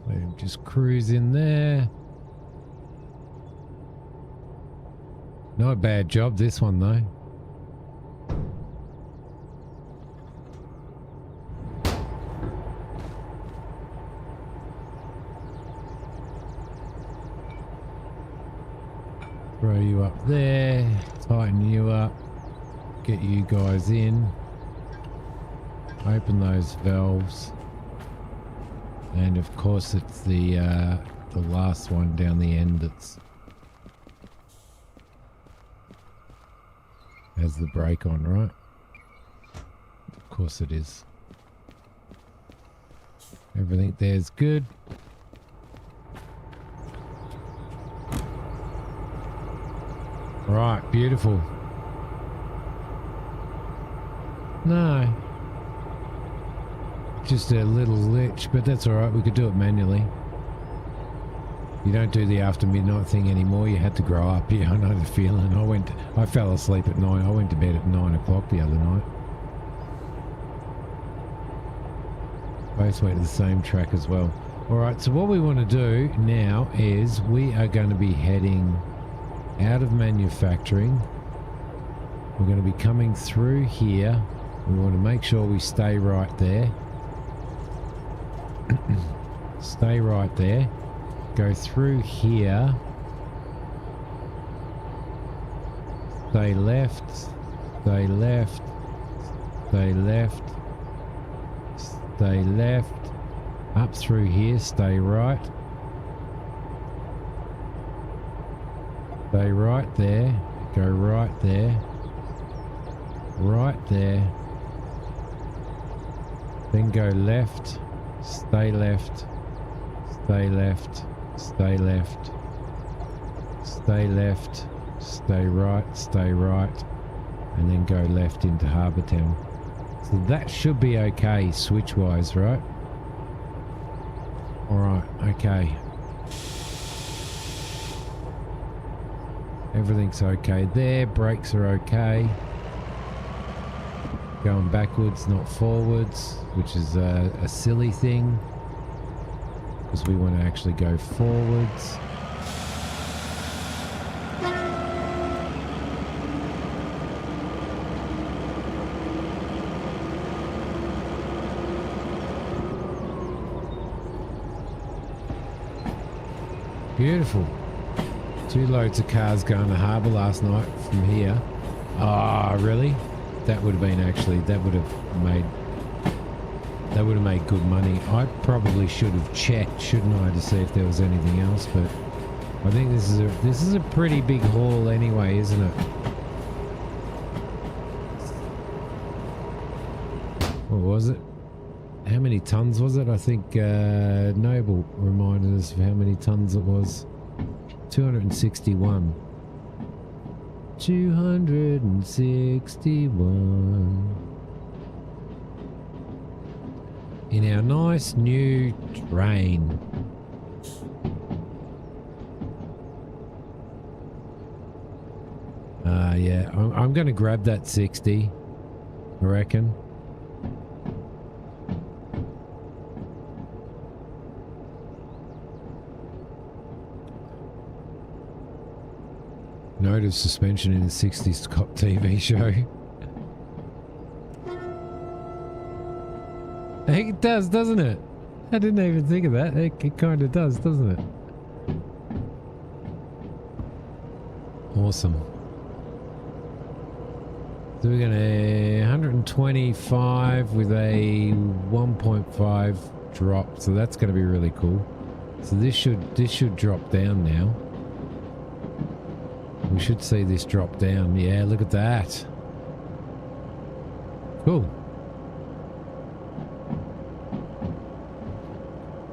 Let him just cruise in there. Not a bad job, this one though. Throw you up there, tighten you up, get you guys in, open those valves, and of course it's the last one down the end that's has the brake on, right? Of course it is. Everything there's good. Right, beautiful. No. Just a little glitch, but that's alright, we could do it manually. You don't do the after midnight thing anymore, you had to grow up. Yeah, I know the feeling. I fell asleep at 9, I went to bed at 9 o'clock the other night. Both went to the same track as well. Alright, so what we want to do now is we are going to be heading out of manufacturing. We're going to be coming through here. We want to make sure we stay right there. Stay right there. Go through here. Stay left. Stay left. Stay left. Stay left. Up through here. Stay right. Stay right there. Go right there. Right there. Then go left. Stay left. Stay left. Stay left. Stay left. Stay right. Stay right. and then go left into Harbour Town. So that should be okay switch-wise, right? Alright, okay. Everything's okay there. Brakes are okay. Going backwards, not forwards, which is a silly thing, because we want to actually go forwards. Beautiful. 2 loads of cars going to harbour last night from here. Ah, really? That would have been that would have made good money. I probably should have checked, shouldn't I, to see if there was anything else, but I think this is a pretty big haul anyway, isn't it? What was it? How many tons was it? I think Noble reminded us of how many tons it was. 261. 261. In our nice new train. Yeah, I'm going to grab that 60, I reckon. Note of suspension in the 60s cop TV show. It does, doesn't it? I didn't even think of that. It kind of does, doesn't it? Awesome. So we're going to 125 with a 1.5 drop. So that's going to be really cool. So this should drop down now. We should see this drop down. Yeah, look at that. Cool.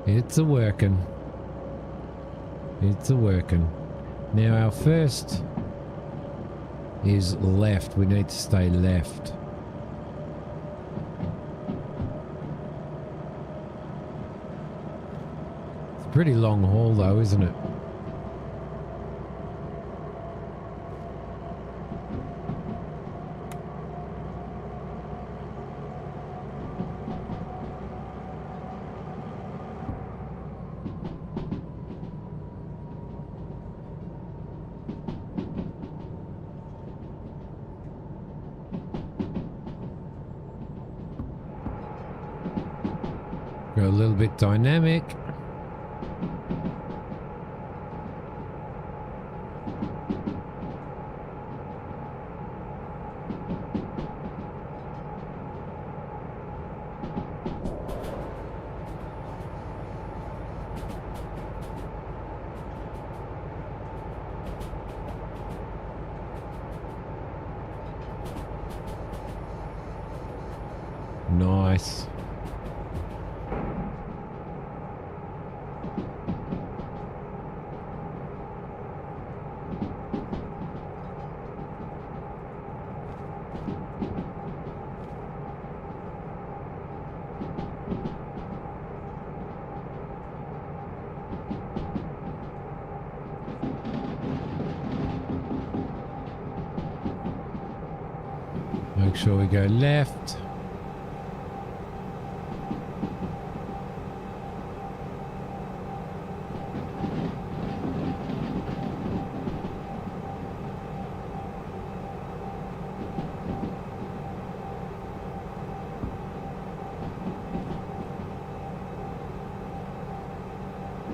It's a working. It's a working. Now our first is left. We need to stay left. It's a pretty long haul though, isn't it? Go a little bit dynamic. Nice. Make sure we go left.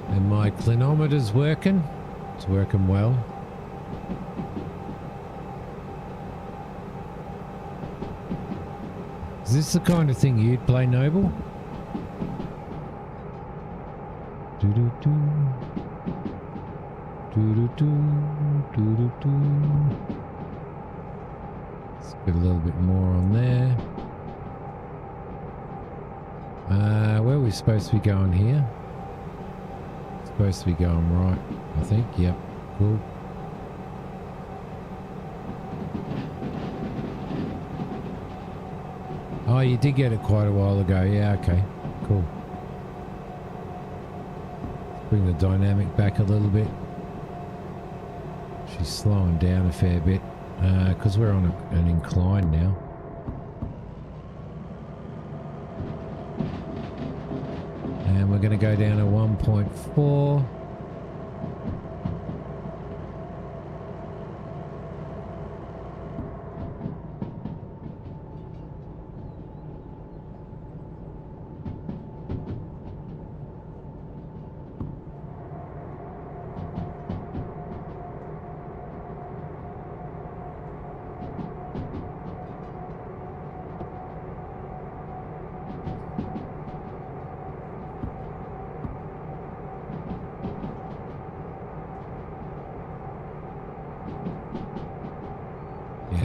And my clinometer's working. It's working well. Is this the kind of thing you'd play, Noble? Do-do-do. Do-do-do. Do-do-do. Let's get a little bit more on there. Where are we supposed to be going here? Supposed to be going right, I think. Yep, cool. Oh, you did get it quite a while ago. Yeah, okay. Cool. Bring the dynamic back a little bit. She's slowing down a fair bit because we're on an incline now. And we're going to go down to 1.4.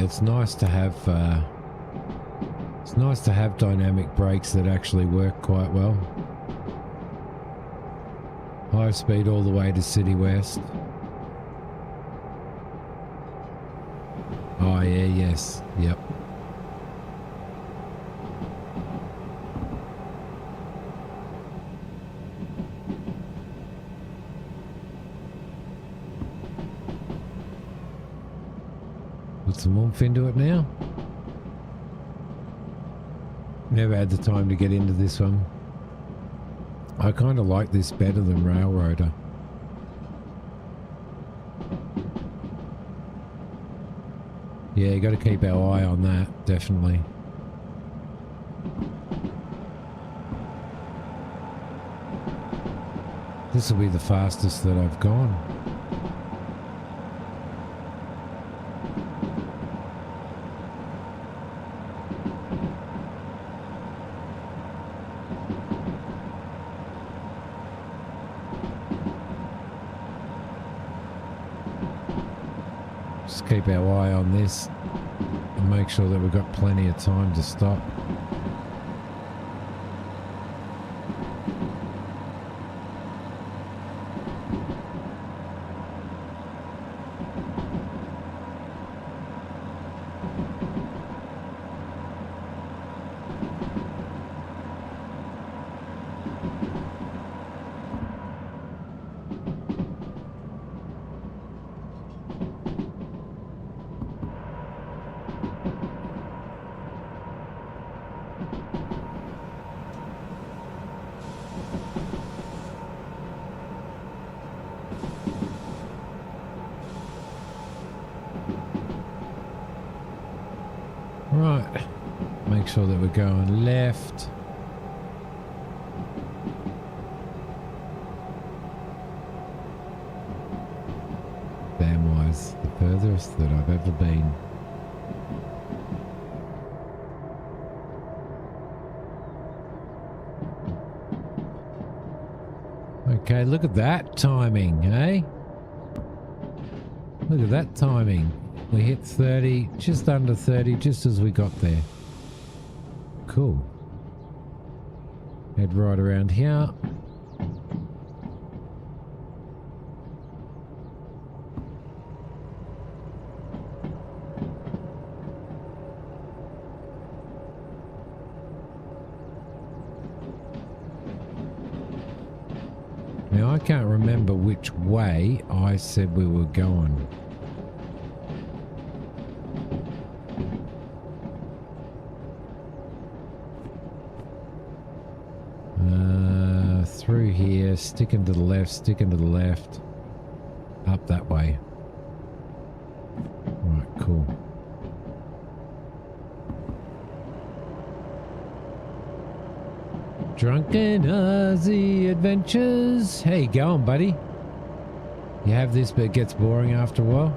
It's nice to have dynamic brakes that actually work quite well. High speed all the way to City West. Oh yeah, yes, yep. Put some oomph into it now. Never had the time to get into this one. I kind of like this better than Railroader. Yeah, you got to keep our eye on that, definitely. This will be the fastest that I've gone. Just keep our eye on this and make sure that we've got plenty of time to stop. Right, make sure that we're going left. Damn-wise, the furthest that I've ever been. Okay, look at that timing, eh? Look at that timing. We hit 30, just under 30, just as we got there. Cool. Head right around here. Now I can't remember which way I said we were going. Through here, sticking to the left, up that way. Right, cool. Drunken Aussie Adventures. How you going, buddy? You have this, but it gets boring after a while.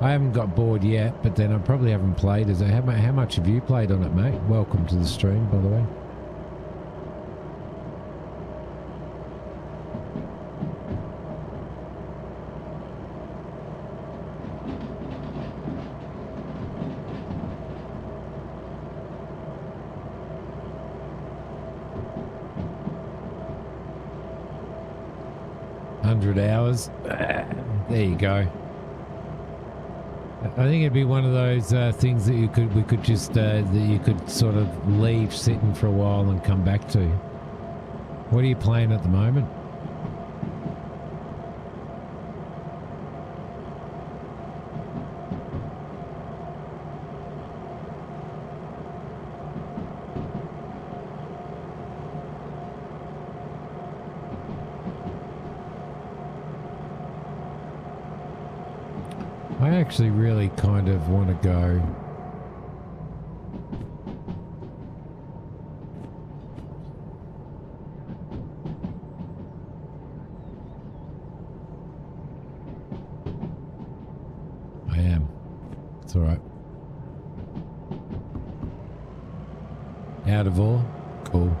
I haven't got bored yet, but then I probably haven't played. How much have you played on it, mate? Welcome to the stream, by the way. Hours. There you go. I think it'd be one of those things that we could just that you could sort of leave sitting for a while and come back to. What are you playing at the moment? I actually really kind of want to go. I am. It's all right. Out of all? Cool.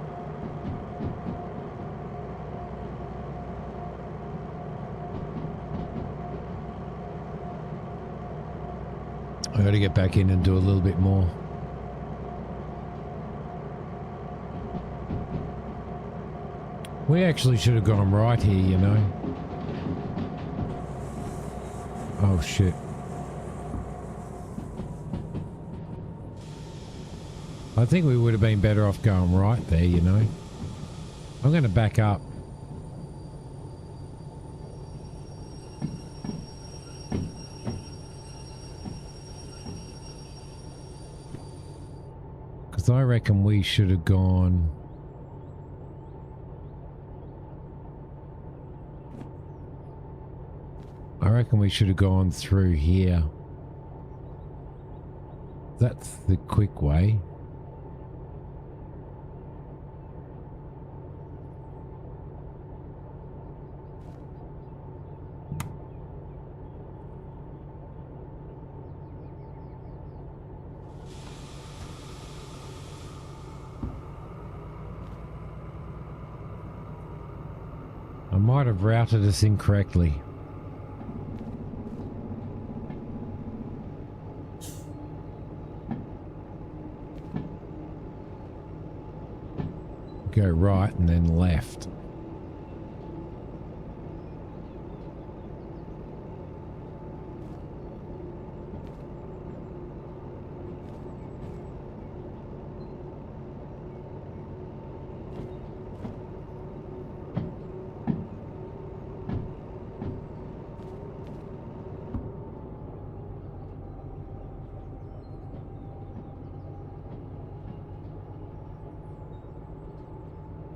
I got to get back in and do a little bit more. We actually should have gone right here, you know. Oh shit. I think we would have been better off going right there, you know. I'm going to back up. Because I reckon we should have gone... I reckon we should have gone through here. That's the quick way. I might have routed us incorrectly. Go right and then left.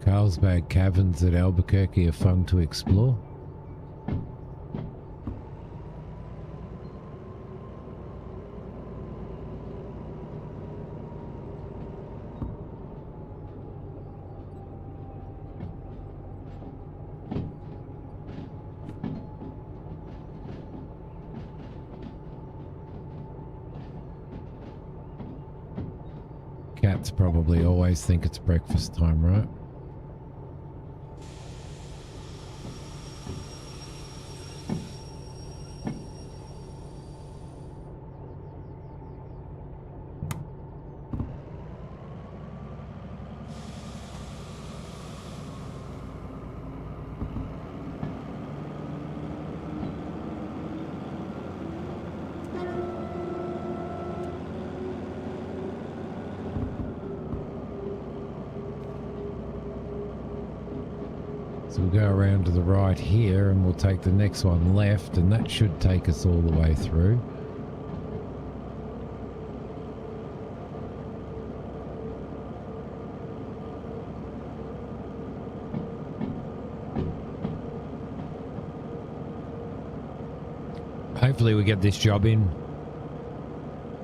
Carlsbad Caverns at Albuquerque are fun to explore. Cats probably always think it's breakfast time, right? So we'll go around to the right here and we'll take the next one left, and that should take us all the way through. Hopefully we get this job in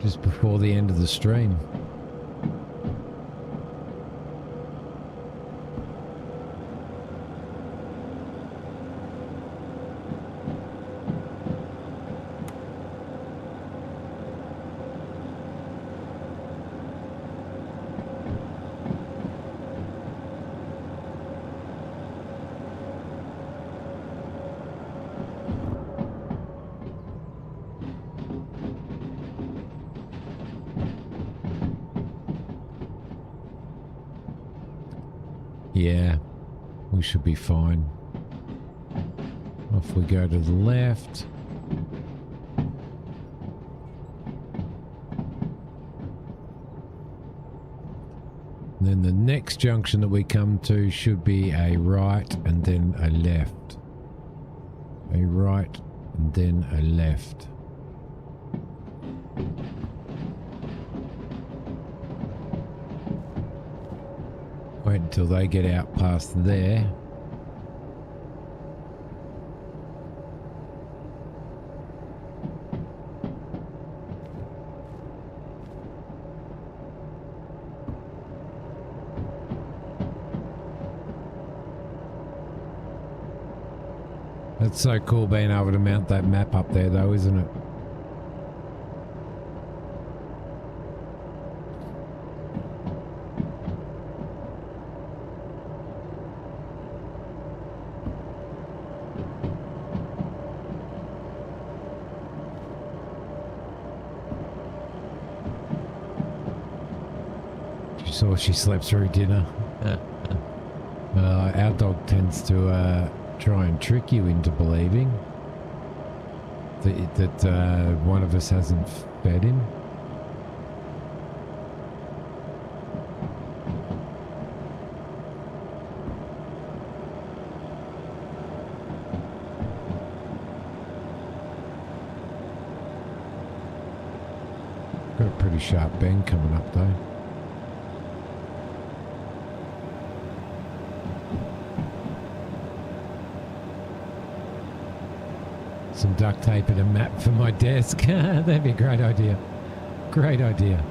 just before the end of the stream. Yeah, we should be fine. Off we go to the left. And then the next junction that we come to should be a right and then a left. A right and then a left. Wait until they get out past there. That's so cool being able to mount that map up there though, isn't it? She saw she slept through dinner. Our dog tends to try and trick you into believing that one of us hasn't fed him. Got a pretty sharp bend coming up though. Some duct tape and a map for my desk. That'd be a great idea. Great idea.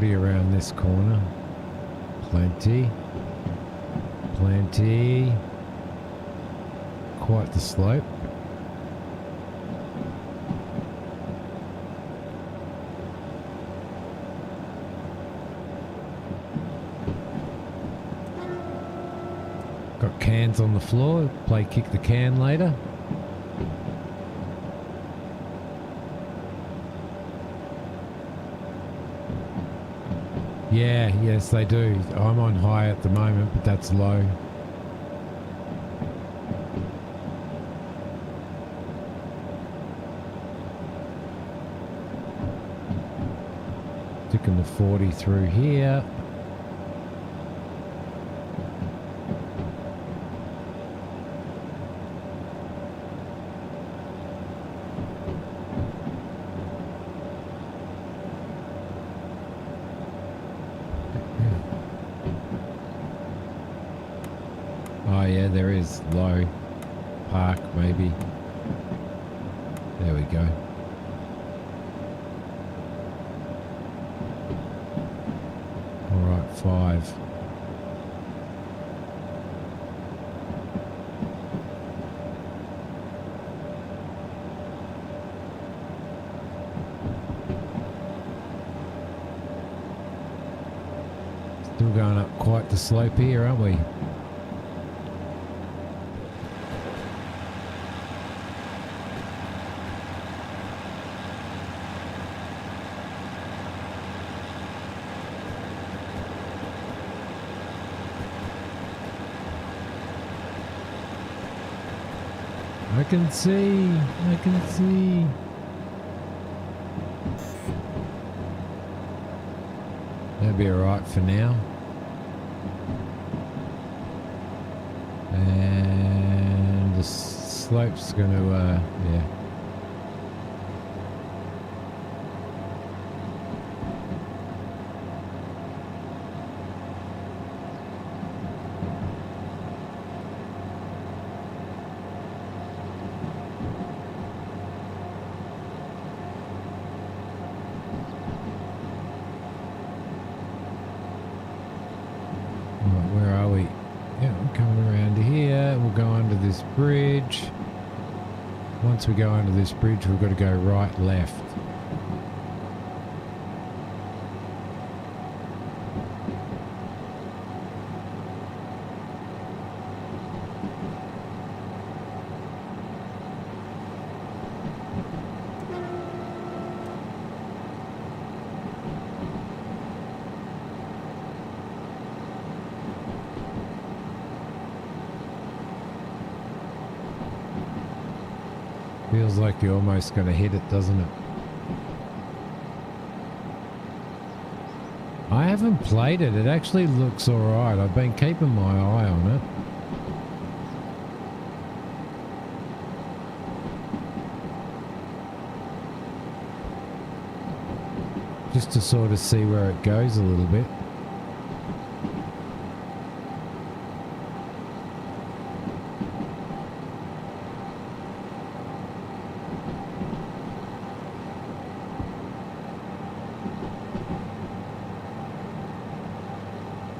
Around this corner. Plenty. Plenty. Quite the slope. Got cans on the floor. Play kick the can later. Yeah, yes they do. I'm on high at the moment, but that's low. Sticking the 40 through here. Oh yeah, there is low park maybe. There we go. All right, 5. Still going up quite the slope here, aren't we? I can see. That'll be alright for now. And the slope's going to, yeah. Where are we? Yeah, we're coming around here. We'll go under this bridge. Once we go under this bridge, we've got to go right, left. Feels like you're almost going to hit it, doesn't it? I haven't played it. It actually looks alright. I've been keeping my eye on it. Just to sort of see where it goes a little bit.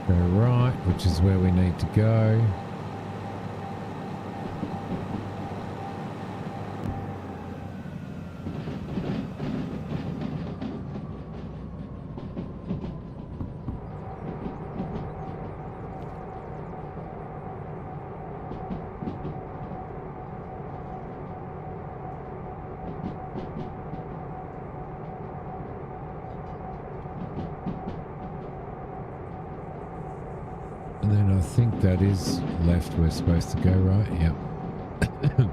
Go right, which is where we need to go. And then I think that is left we're supposed to go, right? Yep.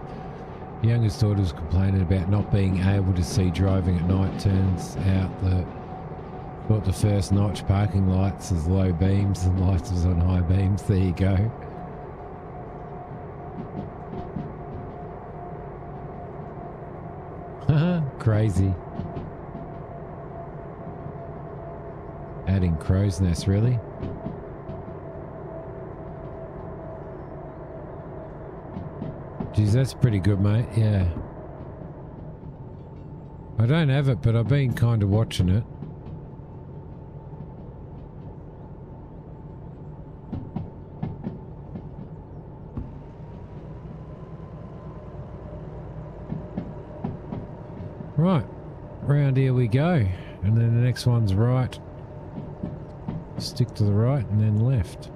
Youngest daughter was complaining about not being able to see driving at night. Turns out that thought the first notch parking lights as low beams and lights was on high beams. There you go. Crazy. Adding crow's nest, really? Geez, that's pretty good, mate. Yeah. I don't have it, but I've been kind of watching it. Right. Round here we go. And then the next one's right. Stick to the right and then left.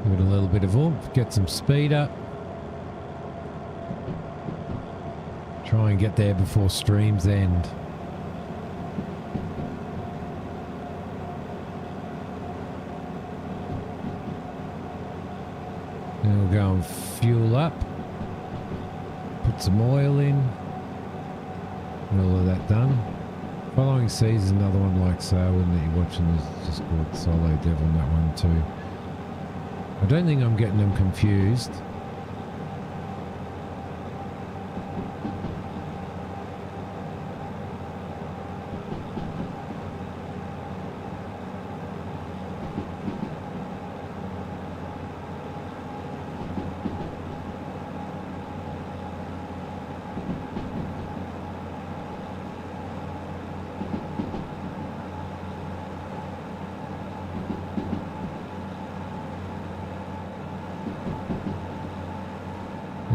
Give it a little bit of oomph, get some speed up. Try and get there before streams end. Then we'll go and fuel up. Put some oil in. And all of that done. Following Seas is another one like Sailwind that you're watching is just called Solo Devil, that one too. I don't think I'm getting them confused.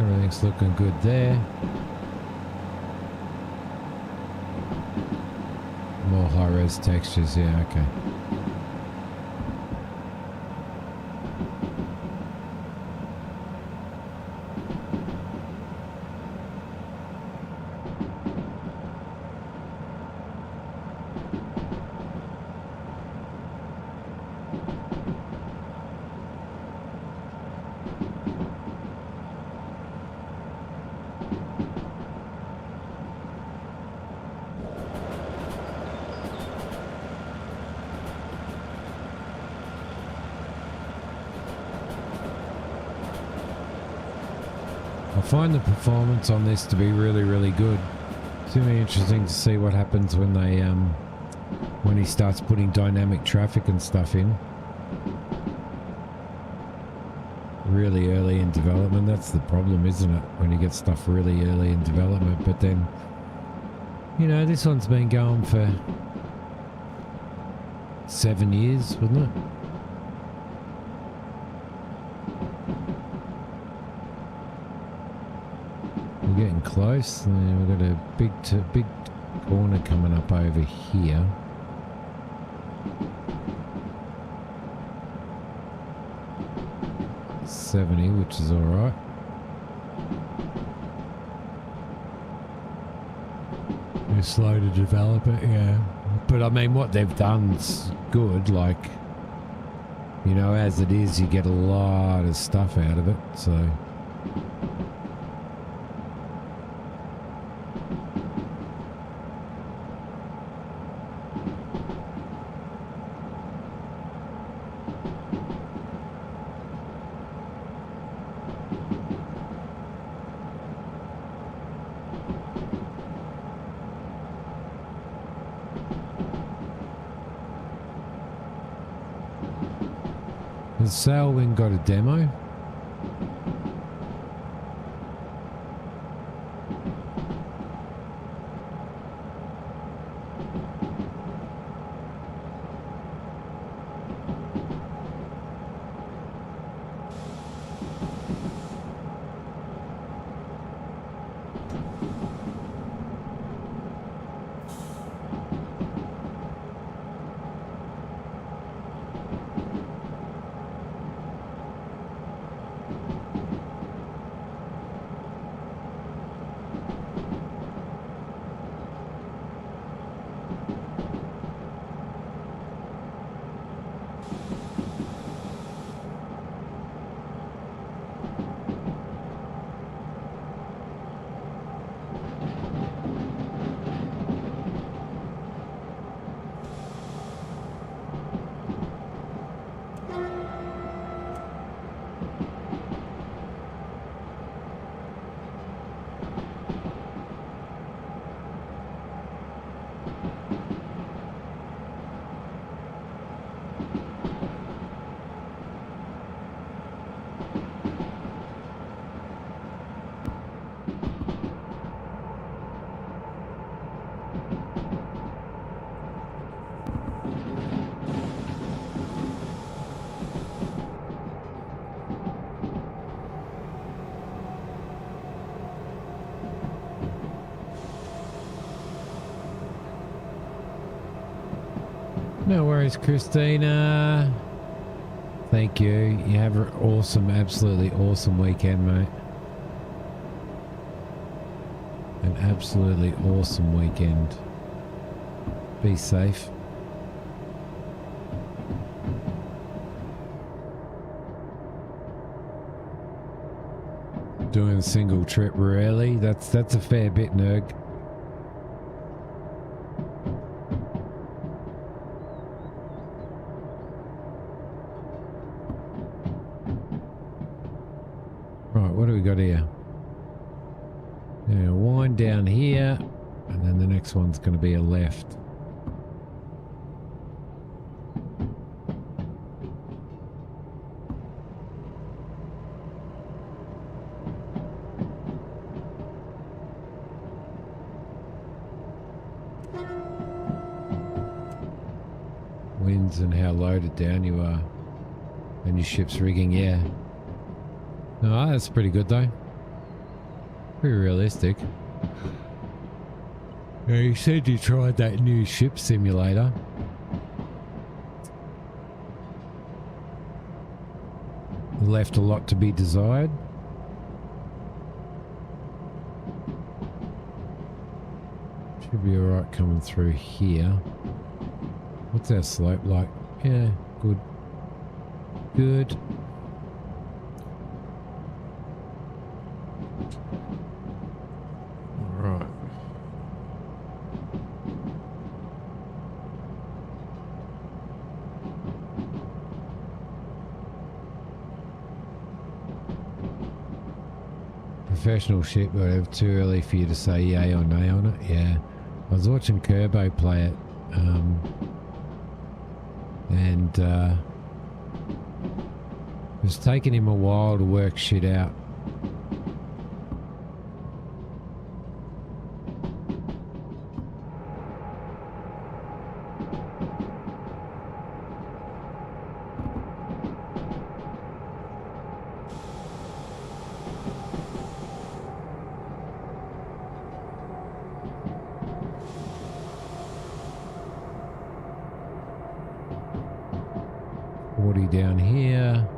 Everything's looking good there. More high-res textures, yeah, okay. I find the performance on this to be really, really good. It's going to be interesting to see what happens when they, when he starts putting dynamic traffic and stuff in. Really early in development, that's the problem, isn't it? When you get stuff really early in development, but then, you know, this one's been going for 7 years, wasn't it? We're getting close. And we've got a big corner coming up over here. $70, which is all right. They're slow to develop it, yeah. But I mean, what they've done's good. Like, you know, as it is, you get a lot of stuff out of it. So. Has Sailwind got a demo? No worries, Christina. Thank you. You have an awesome, absolutely awesome weekend, mate. An absolutely awesome weekend. Be safe. Doing a single trip, really? That's a fair bit, Nerg. Right, what do we got here? Yeah, wind down here, and then the next one's going to be a left. Winds and how loaded down you are, and your ship's rigging, yeah. Oh, that's pretty good though. Pretty realistic. Yeah, you said you tried that new ship simulator. Left a lot to be desired. Should be alright coming through here. What's our slope like? Yeah, good. Good. Alright. Professional ship, whatever. Too early for you to say yay or nay on it. Yeah. I was watching Kerbo play it. And it was taking him a while to work shit out. 40 down here.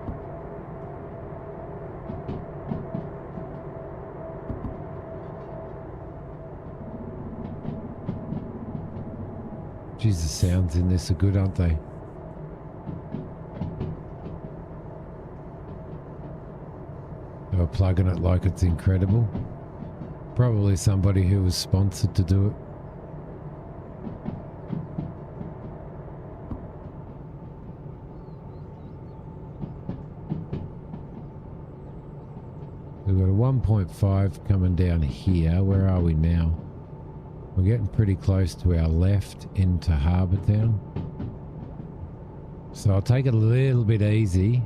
Jeez, the sounds in this are good, aren't they? They were plugging it like it's incredible. Probably somebody who was sponsored to do it. We've got a 1.5 coming down here. Where are we now? We're getting pretty close to our left into Harbour Town. So I'll take it a little bit easy.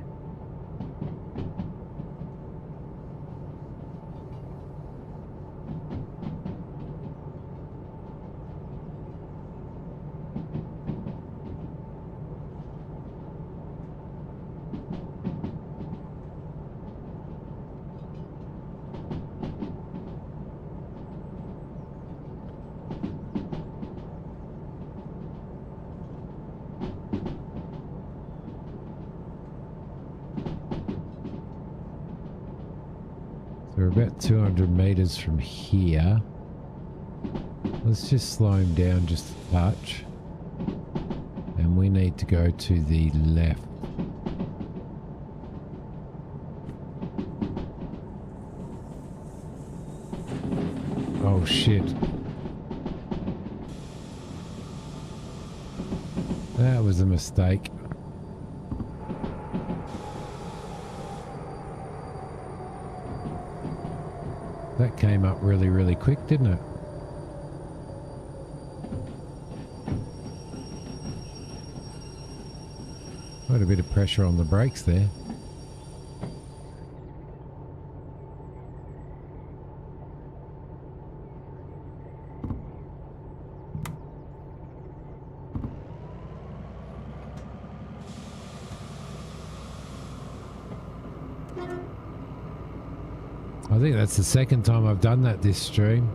So we're about 200 meters from here. Let's just slow him down just a touch. And we need to go to the left. Oh shit. That was a mistake. That came up really, really quick, didn't it? Quite a bit of pressure on the brakes there. I think that's the second time I've done that this stream.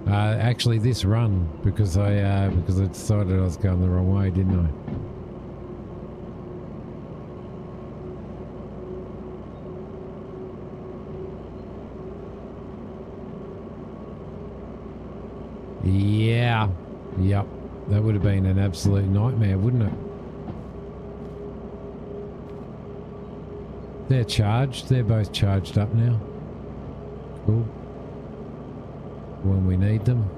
Actually this run, because I decided I was going the wrong way, didn't I? Yeah. Yep. That would have been an absolute nightmare, wouldn't it? They're charged. They're both charged up now. Cool. When we need them.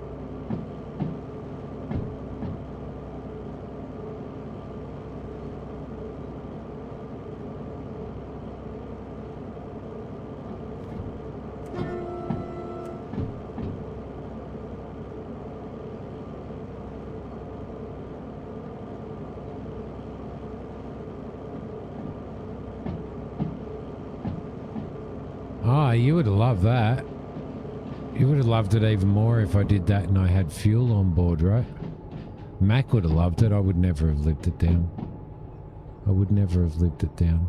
Ah, you would have loved that. You would have loved it even more if I did that and I had fuel on board, right? Mac would have loved it. I would never have lived it down. I would never have lived it down.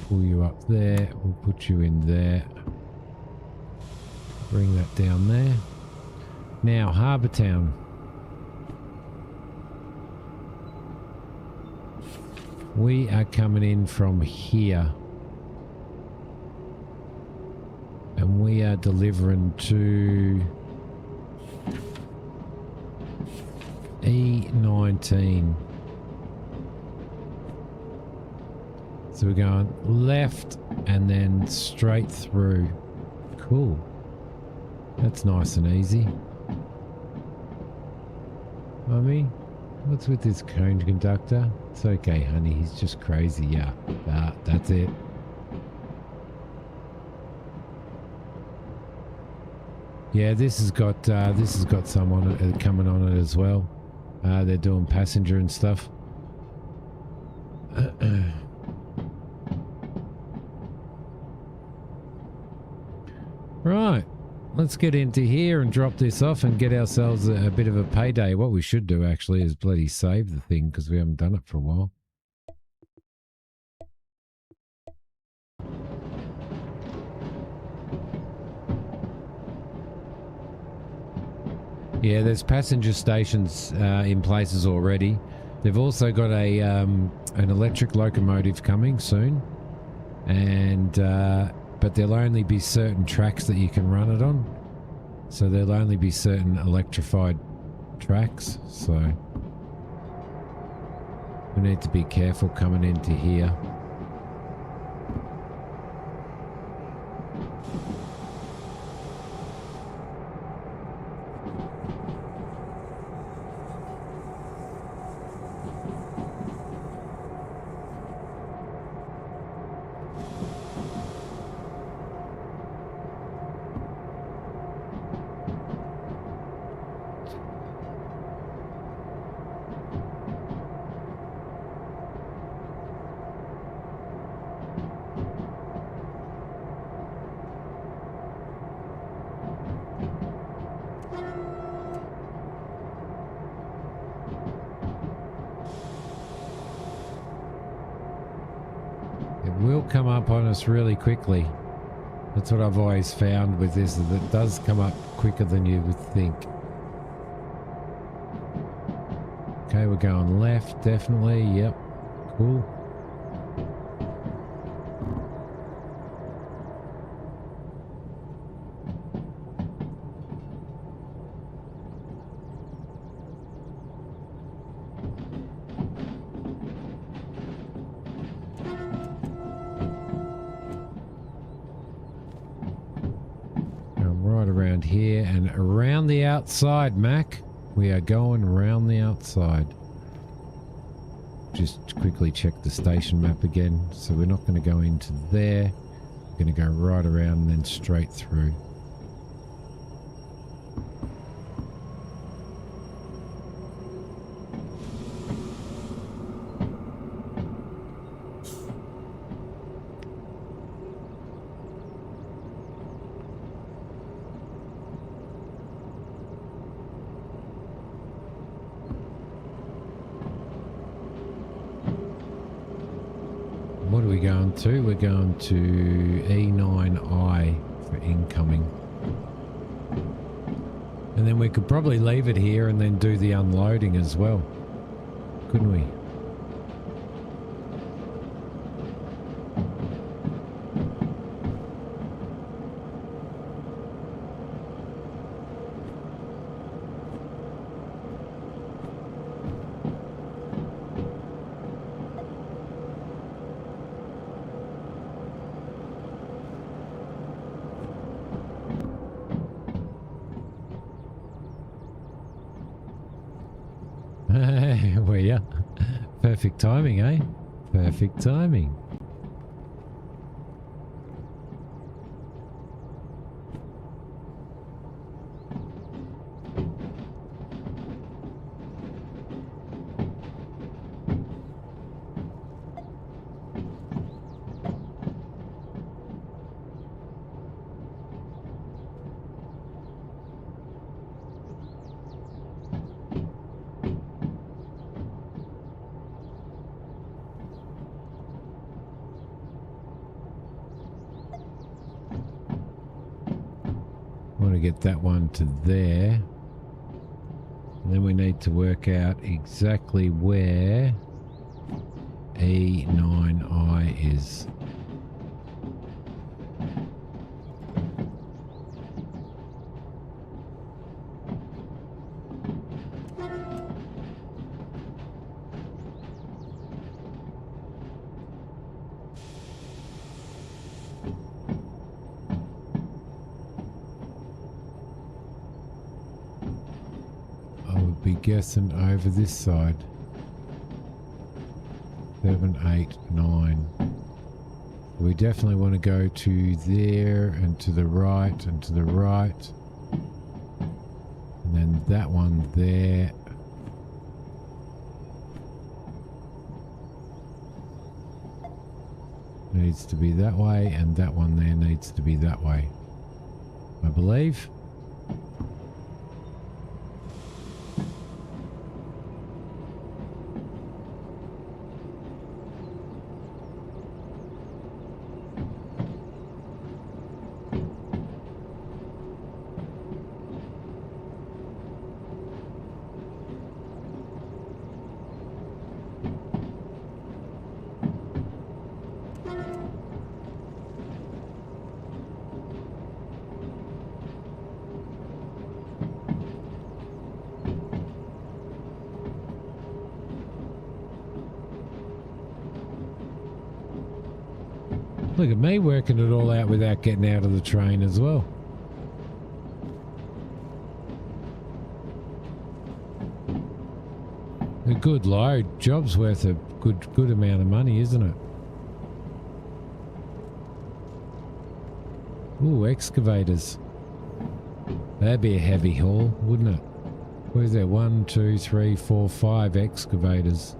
Pull you up there. We'll put you in there. Bring that down there. Now, Harbour Town. We are coming in from here. And we are delivering to E19. So we're going left and then straight through. Cool. That's nice and easy. Mummy, what's with this cone conductor? It's okay, honey. He's just crazy. Yeah, that's it. Yeah, this has got someone coming on it as well. They're doing passenger and stuff. Right. Let's get into here and drop this off and get ourselves a bit of a payday. What we should do actually is bloody save the thing because we haven't done it for a while. Yeah, there's passenger stations in places already. They've also got a an electric locomotive coming soon, and but there'll only be certain tracks that you can run it on. So there'll only be certain electrified tracks. So we need to be careful coming into here. Will come up on us really quickly. That's what I've always found with this, is it does come up quicker than you would think. Okay, we're going left, definitely. Yep, cool. Around here and around the outside, Mac. We are going around the outside. Just quickly check the station map again. So we're not going to go into there. We're going to go right around and then straight through. What are we going to? We're going to E9I for incoming. And then we could probably leave it here and then do the unloading as well. Couldn't we? Well, yeah. Perfect timing, eh? Perfect timing. Want to get that one to there, and then we need to work out exactly where E9I is. Be guessing over this side. 7, 8, 9. We definitely want to go to there and to the right and to the right. And then that one there. Needs to be that way, and that one there needs to be that way, I believe. Look at me working it all out without getting out of the train as well. A good load. Job's worth a good amount of money, isn't it? Ooh, excavators. That'd be a heavy haul, wouldn't it? Where's there? 1, 2, 3, 4, 5 excavators.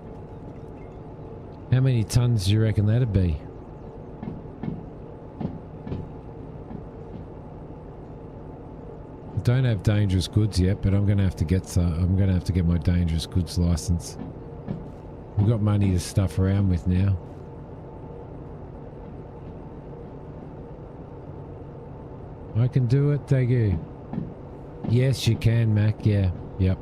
How many tons do you reckon that'd be? I don't have dangerous goods yet, but I'm gonna have to get some. I'm gonna have to get my dangerous goods license. We've got money to stuff around with now. I can do it, thank you. Yes, you can, Mac. Yeah, yep.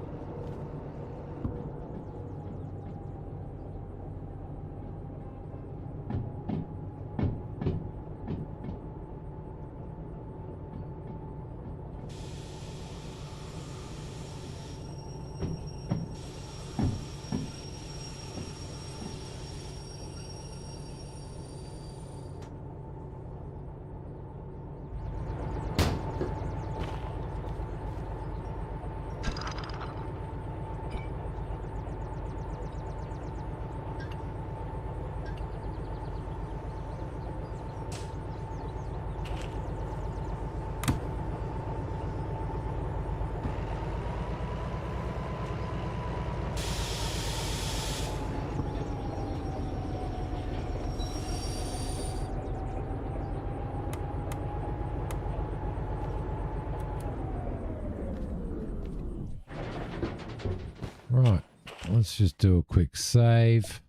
Right, let's just do a quick save.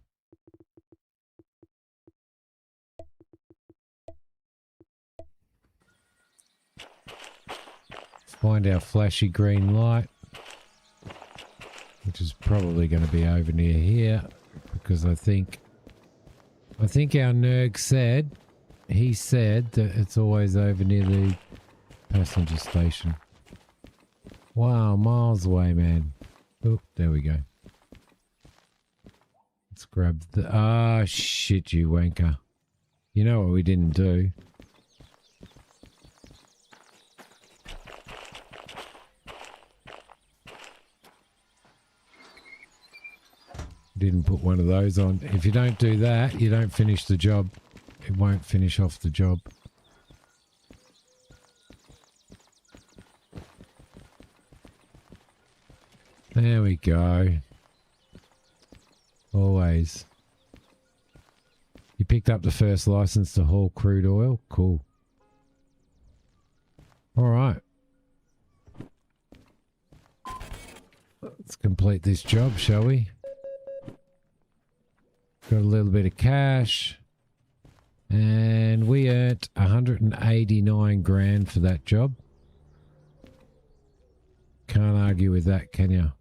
Find our flashy green light, which is probably going to be over near here, because I think our nerd said, he said that it's always over near the passenger station. Wow, miles away, man. Oh, there we go. Let's grab the... Ah, shit, you wanker. You know what we didn't do? Didn't put one of those on. If you don't do that, you don't finish the job. It won't finish off the job. There we go. Always. You picked up the first license to haul crude oil? Cool. Alright. Let's complete this job, shall we? Got a little bit of cash. And we earned 189 grand for that job. Can't argue with that, can you?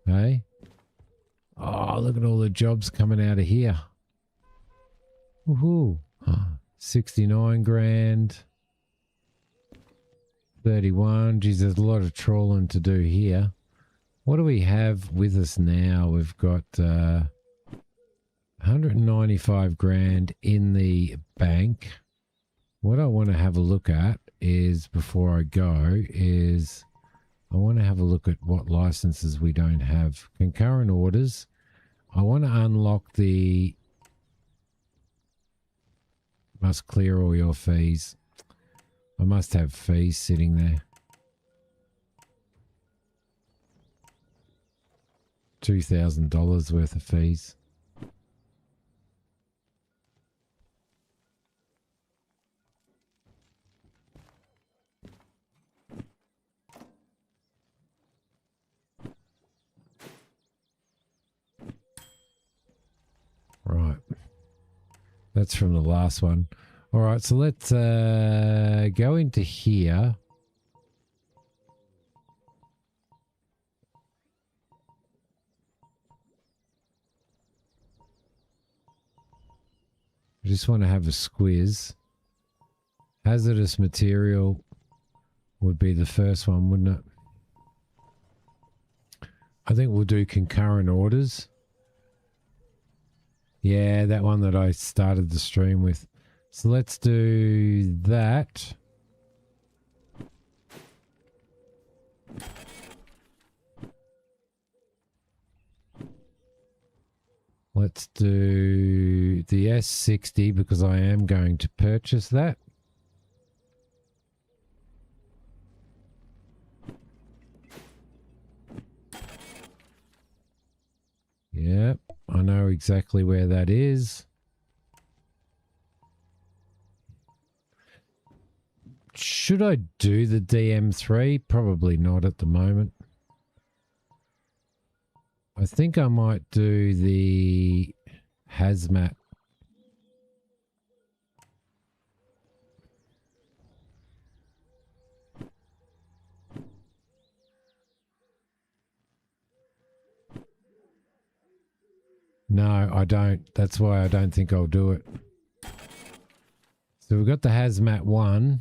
Hey? Oh, look at all the jobs coming out of here. Woohoo. 69 grand. 31. Geez, there's a lot of trawling to do here. What do we have with us now? We've got 195 grand in the bank. What I want to have a look at is, before I go, is I want to have a look at what licenses we don't have. Concurrent orders. I want to unlock the must clear all your fees. I must have fees sitting there. $2,000 worth of fees. Right. That's from the last one. All right, so let's go into here. I just want to have a squiz. Hazardous material would be the first one, wouldn't it? I think we'll do concurrent orders. Yeah, that one that I started the stream with. So let's do that. Let's do the S60 because I am going to purchase that. Yep, I know exactly where that is. Should I do the DM3? Probably not at the moment. I think I might do the hazmat. No, I don't. That's why I don't think I'll do it. So we've got the hazmat 1.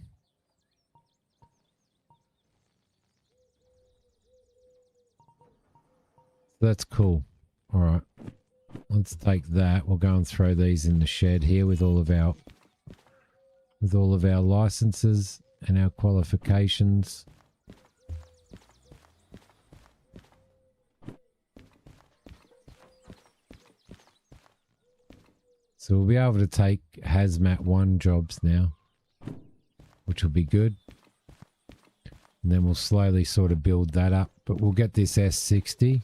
That's cool. All right. Let's take that. We'll go and throw these in the shed here with all of our licenses and our qualifications. So we'll be able to take hazmat 1 jobs now, which will be good. And then we'll slowly sort of build that up, but we'll get this S60.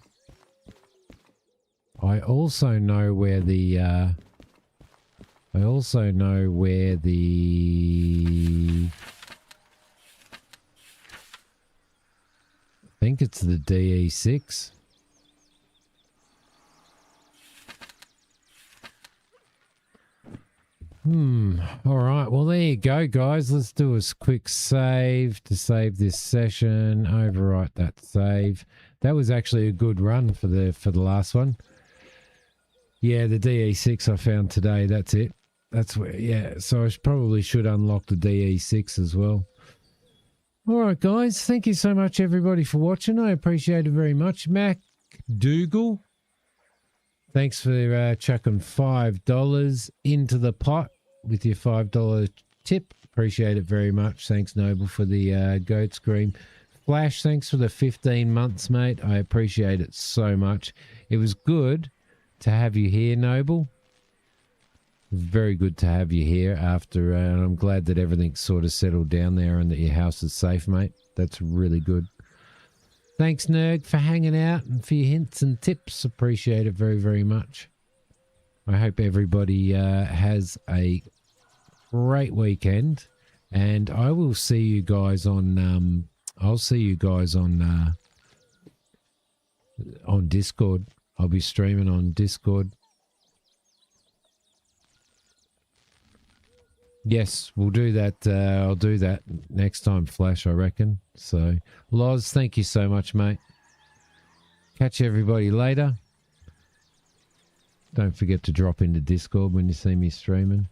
I also know where the I think it's the DE6. All right. Well, there you go, guys. Let's do a quick save to save this session. Overwrite that save. That was actually a good run for the last one. Yeah, the DE6 I found today. That's it. That's where, yeah. So I probably should unlock the DE6 as well. All right, guys. Thank you so much, everybody, for watching. I appreciate it very much. Mac Dougal, thanks for chucking $5 into the pot with your $5 tip. Appreciate it very much. Thanks, Noble, for the goat scream. Flash, thanks for the 15 months, mate. I appreciate it so much. It was good to have you here, Noble. Very good to have you here after, and I'm glad that everything's sort of settled down there and that your house is safe, mate. That's really good. Thanks, Nerd, for hanging out and for your hints and tips. Appreciate it very, very much. I hope everybody has a great weekend, and I will see you guys on. I'll see you guys on Discord. I'll be streaming on Discord. Yes, we'll do that. I'll do that next time, Flash, I reckon. So, Loz, thank you so much, mate. Catch everybody later. Don't forget to drop into Discord when you see me streaming.